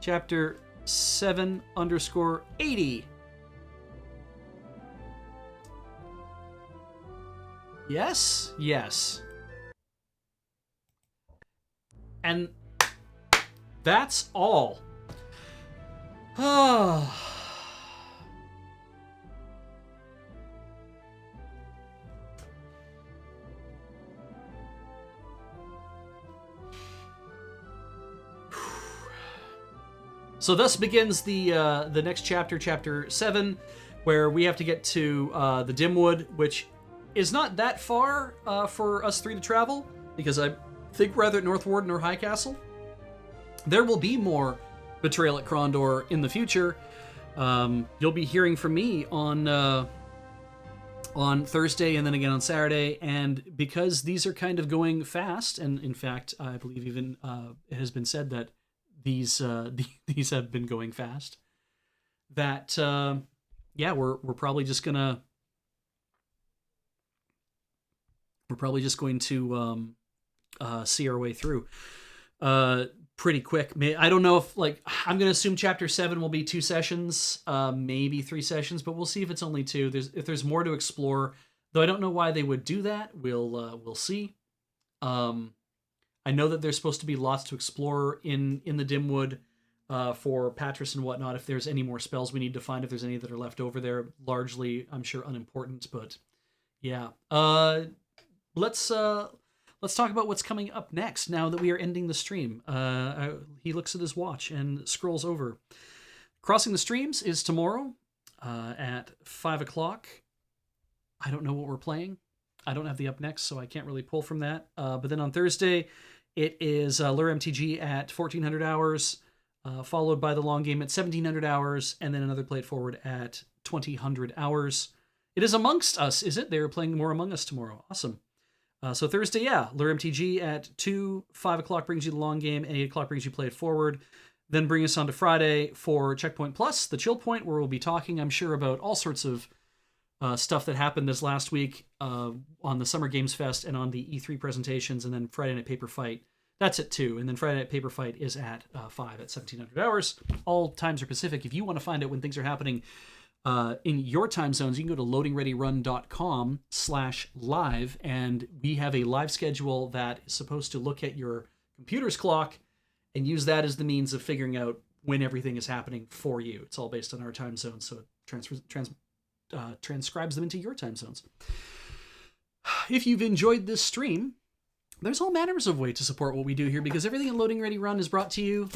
Chapter 7_80. Yes? Yes. And that's all. Ah. So thus begins the next chapter, chapter 7, where we have to get to the Dimwood, which is not that far for us three to travel, because I think we're either at North Warden or High Castle. There will be more Betrayal at Krondor in the future. You'll be hearing from me on Thursday and then again on Saturday, and because these are kind of going fast, and in fact, I believe even it has been said that these have been going fast, that we're probably just going to see our way through pretty quick. I don't know if, like, I'm going to assume chapter 7 will be 2 sessions, maybe 3 sessions, but we'll see if it's only 2. If there's more to explore, though I don't know why they would do that. We'll see. I know that there's supposed to be lots to explore in the Dimwood for Patras and whatnot. If there's any more spells we need to find, if there's any that are left over there, largely, I'm sure, unimportant. But yeah, let's talk about what's coming up next. Now that we are ending the stream, he looks at his watch and scrolls over. Crossing the Streams is tomorrow at 5:00. I don't know what we're playing. I don't have the up next, so I can't really pull from that. But then on Thursday, it is Lure MTG at 1400 hours, followed by the long game at 1700 hours, and then another Play It Forward at 2000 hours. It is Amongst Us, is it? They're playing more Among Us tomorrow. Awesome. So Thursday, Lure MTG at 2, 5:00 brings you the long game, and 8:00 brings you Play It Forward. Then bring us on to Friday for Checkpoint Plus, the Chill Point, where we'll be talking, I'm sure, about all sorts of stuff that happened this last week on the Summer Games Fest and on the E3 presentations, and then Friday Night Paper Fight. That's at 2, and then Friday Night Paper Fight is at 5 at 1700 hours. All times are Pacific. If you want to find out when things are happening in your time zones, you can go to loadingreadyrun.com/live, and we have a live schedule that is supposed to look at your computer's clock and use that as the means of figuring out when everything is happening for you. It's all based on our time zones, so it transcribes them into your time zones. If you've enjoyed this stream, there's all manners of ways to support what we do here, because everything in Loading Ready Run is brought to you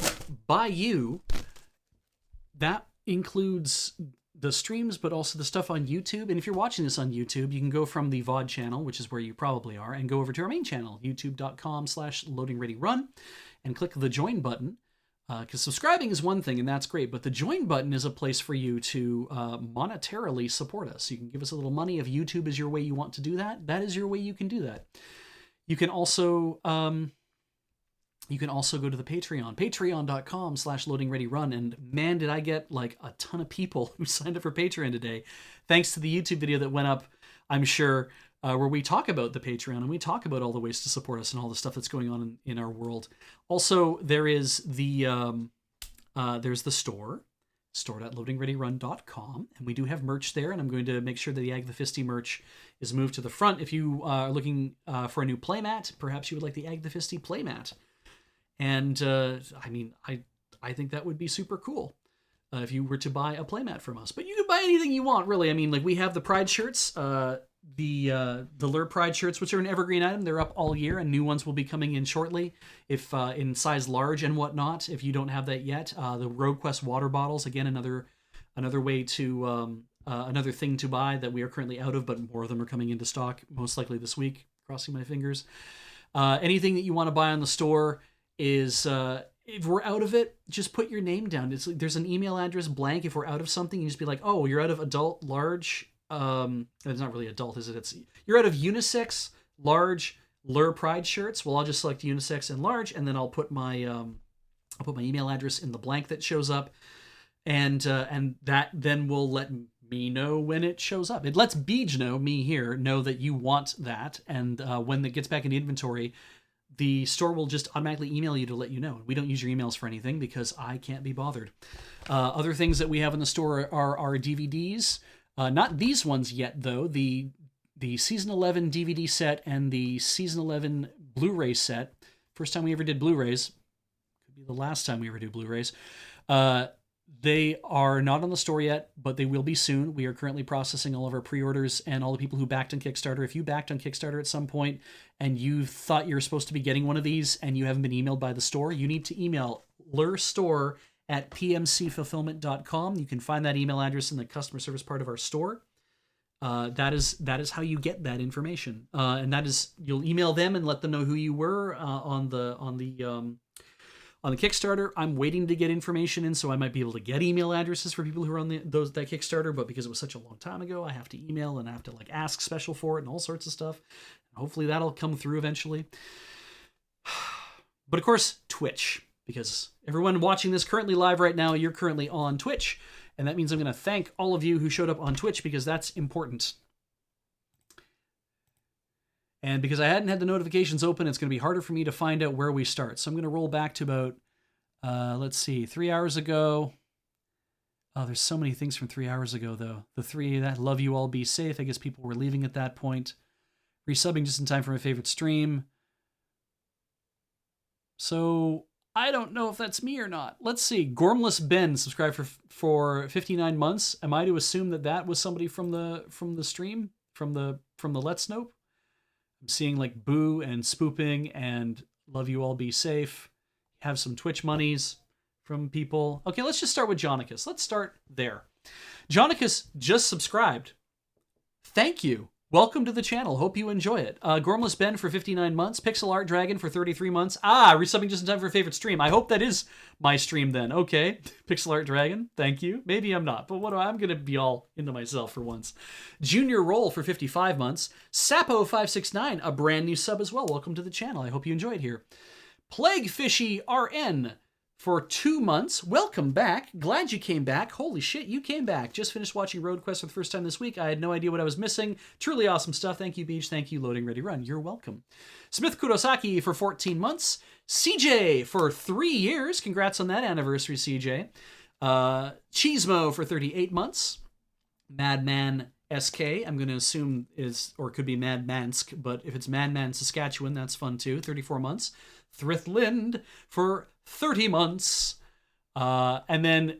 by you. That includes the streams, but also the stuff on YouTube. And if you're watching this on YouTube, you can go from the VOD channel, which is where you probably are, and go over to our main channel, youtube.com/loadingreadyrun, and click the join button. Because subscribing is one thing, and that's great, but the join button is a place for you to monetarily support us. You can give us a little money. If YouTube is your way you want to do that, that is your way you can do that. You can also go to the Patreon, patreon.com/loadingreadyrun, and man, did I get like a ton of people who signed up for Patreon today, thanks to the YouTube video that went up, I'm sure, where we talk about the Patreon and we talk about all the ways to support us and all the stuff that's going on in our world. Also, there is there's the store.loadingreadyrun.com, and we do have merch there, and I'm going to make sure that the Ag the Fisty merch is moved to the front. If you are looking for a new playmat, perhaps you would like the Ag the Fisty playmat. And I think that would be super cool if you were to buy a playmat from us. But you can buy anything you want, really. I mean, like, we have the Pride shirts, the Lure Pride shirts, which are an evergreen item. They're up all year, and new ones will be coming in shortly, if in size large and whatnot. If you don't have that yet, the Rogue Quest water bottles, again, another way to another thing to buy that we are currently out of, but more of them are coming into stock most likely this week. Crossing my fingers. Anything that you want to buy on the store is, if we're out of it, just put your name down. There's an email address blank. If we're out of something, you just be like, oh, you're out of adult large. It's not really adult, is it? You're out of unisex large Lure Pride shirts. Well, I'll just select unisex and large, and then I'll put my email address in the blank that shows up, and that then will let me know when it shows up. It lets Beej know that you want that, and when it gets back in the inventory, the store will just automatically email you to let you know. We don't use your emails for anything because I can't be bothered. Other things that we have in the store are our DVDs. Not these ones yet, though. The Season 11 DVD set and the Season 11 Blu-ray set. First time we ever did Blu-rays. Could be the last time we ever do Blu-rays. They are not on the store yet, but they will be soon. We are currently processing all of our pre-orders and all the people who backed on Kickstarter. If you backed on Kickstarter at some point and you thought you were supposed to be getting one of these and you haven't been emailed by the store, you need to email lurstore@pmcfulfillment.com. You can find that email address in the customer service part of our store. That is how you get that information, and that is, you'll email them and let them know who you were on the Kickstarter. I'm waiting to get information in, so I might be able to get email addresses for people who are on that Kickstarter. But because it was such a long time ago, I have to email and I have to ask special for it and all sorts of stuff. Hopefully that'll come through eventually. But of course, Twitch, because everyone watching this currently live right now, you're currently on Twitch. And that means I'm going to thank all of you who showed up on Twitch, because that's important. And because I hadn't had the notifications open, it's going to be harder for me to find out where we start. So I'm going to roll back to about, let's see, 3 hours ago. Oh, there's so many things from 3 hours ago, though. The three that love you all, be safe. I guess people were leaving at that point. Resubbing just in time for my favorite stream. So I don't know if that's me or not. Let's see. Gormless Ben subscribed for 59 months. Am I to assume that was somebody from the stream, from the Let's Nope? I'm seeing Boo and Spooping and love you all, be safe. Have some Twitch monies from people. Okay, let's just start with Jonicus. Let's start there. Jonicus just subscribed. Thank you. Welcome to the channel. Hope you enjoy it. Gormless Ben for 59 months. Pixel Art Dragon for 33 months. Resubbing just in time for a favorite stream. I hope that is my stream then. Okay. Pixel Art Dragon, thank you. Maybe I'm not, but I'm going to be all into myself for once. Junior Roll for 55 months. Sapo569, a brand new sub as well. Welcome to the channel. I hope you enjoy it here. Plague Fishy RN for 2 months. Welcome back. Glad you came back. Holy shit, you came back. Just finished watching Road Quest for the first time this week. I had no idea what I was missing. Truly awesome stuff. Thank you, Beach. Thank you, Loading Ready Run. You're welcome. Smith Kurosaki for 14 months. CJ for 3 years. Congrats on that anniversary, CJ. Cheesemo for 38 months. Madman SK, I'm going to assume is, or could be Madmansk, but if it's Madman Saskatchewan, that's fun too. 34 months. Thrithlind for 30 months. And then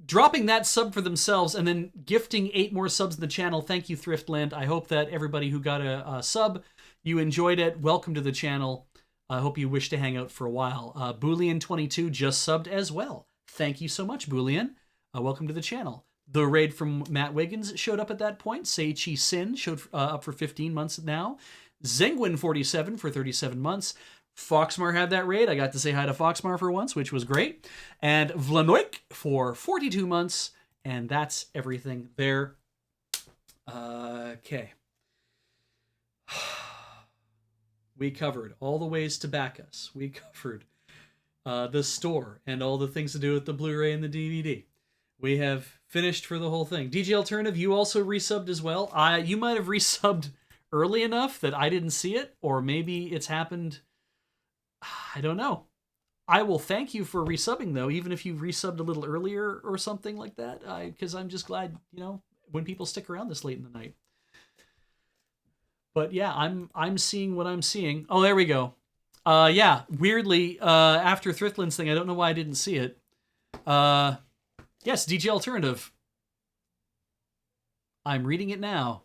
dropping that sub for themselves and then gifting 8 more subs in the channel. Thank you, Thriftland. I hope that everybody who got a sub, you enjoyed it. Welcome to the channel. I hope you wish to hang out for a while. Boolean22 just subbed as well. Thank you so much, Boolean. Welcome to the channel. The raid from Matt Wiggins showed up at that point. Seichi Sin showed up for 15 months now. Zenguin47 for 37 months. Foxmar had that raid. I got to say hi to Foxmar for once, which was great. And Vlanoik for 42 months. And that's everything there. Okay. We covered all the ways to back us. We covered the store and all the things to do with the Blu-ray and the DVD. We have finished for the whole thing. DJ Alternative, you also resubbed as well. You might have resubbed early enough that I didn't see it, or maybe it's happened... I don't know. I will thank you for resubbing, though, even if you resubbed a little earlier or something like that, because I'm just glad, when people stick around this late in the night. But yeah, I'm seeing what I'm seeing. Oh, there we go. Yeah, weirdly, after Thriftland's thing, I don't know why I didn't see it. Yes, DJ Alternative. I'm reading it now.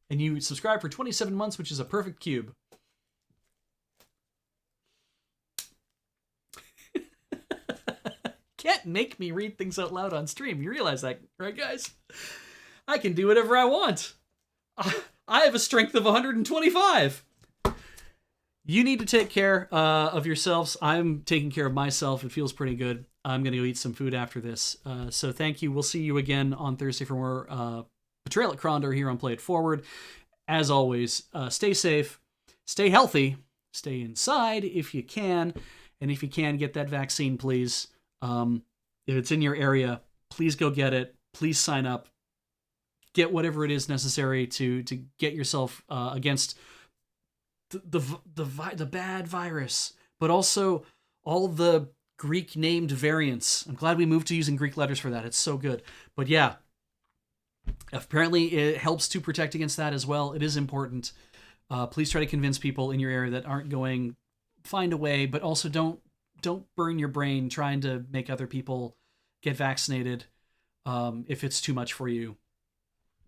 And you subscribe for 27 months, which is a perfect cube. Can't make me read things out loud on stream. You realize that, right, guys? I can do whatever I want. I have a strength of 125. You need to take care of yourselves. I'm taking care of myself. It feels pretty good. I'm going to go eat some food after this. So thank you. We'll see you again on Thursday for more Betrayal at Krondor here on Play It Forward. As always, stay safe, stay healthy, stay inside if you can, and if you can, get that vaccine, please. If it's in your area, please go get it. Please sign up. Get whatever it is necessary to get yourself against the bad virus, but also all the Greek named variants. I'm glad we moved to using Greek letters for that. It's so good. But yeah. Apparently, it helps to protect against that as well. It is important. Please try to convince people in your area that aren't going. Find a way, but also don't burn your brain trying to make other people get vaccinated if it's too much for you.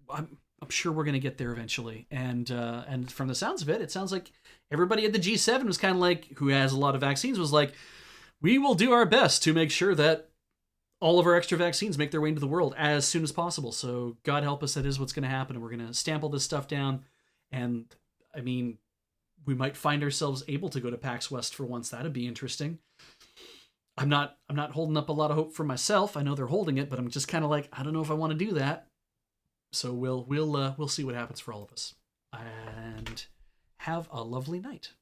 I'm sure we're gonna get there eventually, and from the sounds of it, it sounds like everybody at the G7 was kind of like, who has a lot of vaccines, was like, we will do our best to make sure that all of our extra vaccines make their way into the world as soon as possible. So God help us, that is what's going to happen, and we're going to stamp all this stuff down. And I mean, we might find ourselves able to go to PAX West for once. That'd be interesting. I'm not holding up a lot of hope for myself. I know they're holding it, but I'm just kind of like, I don't know if I want to do that. So we'll see what happens for all of us. And have a lovely night.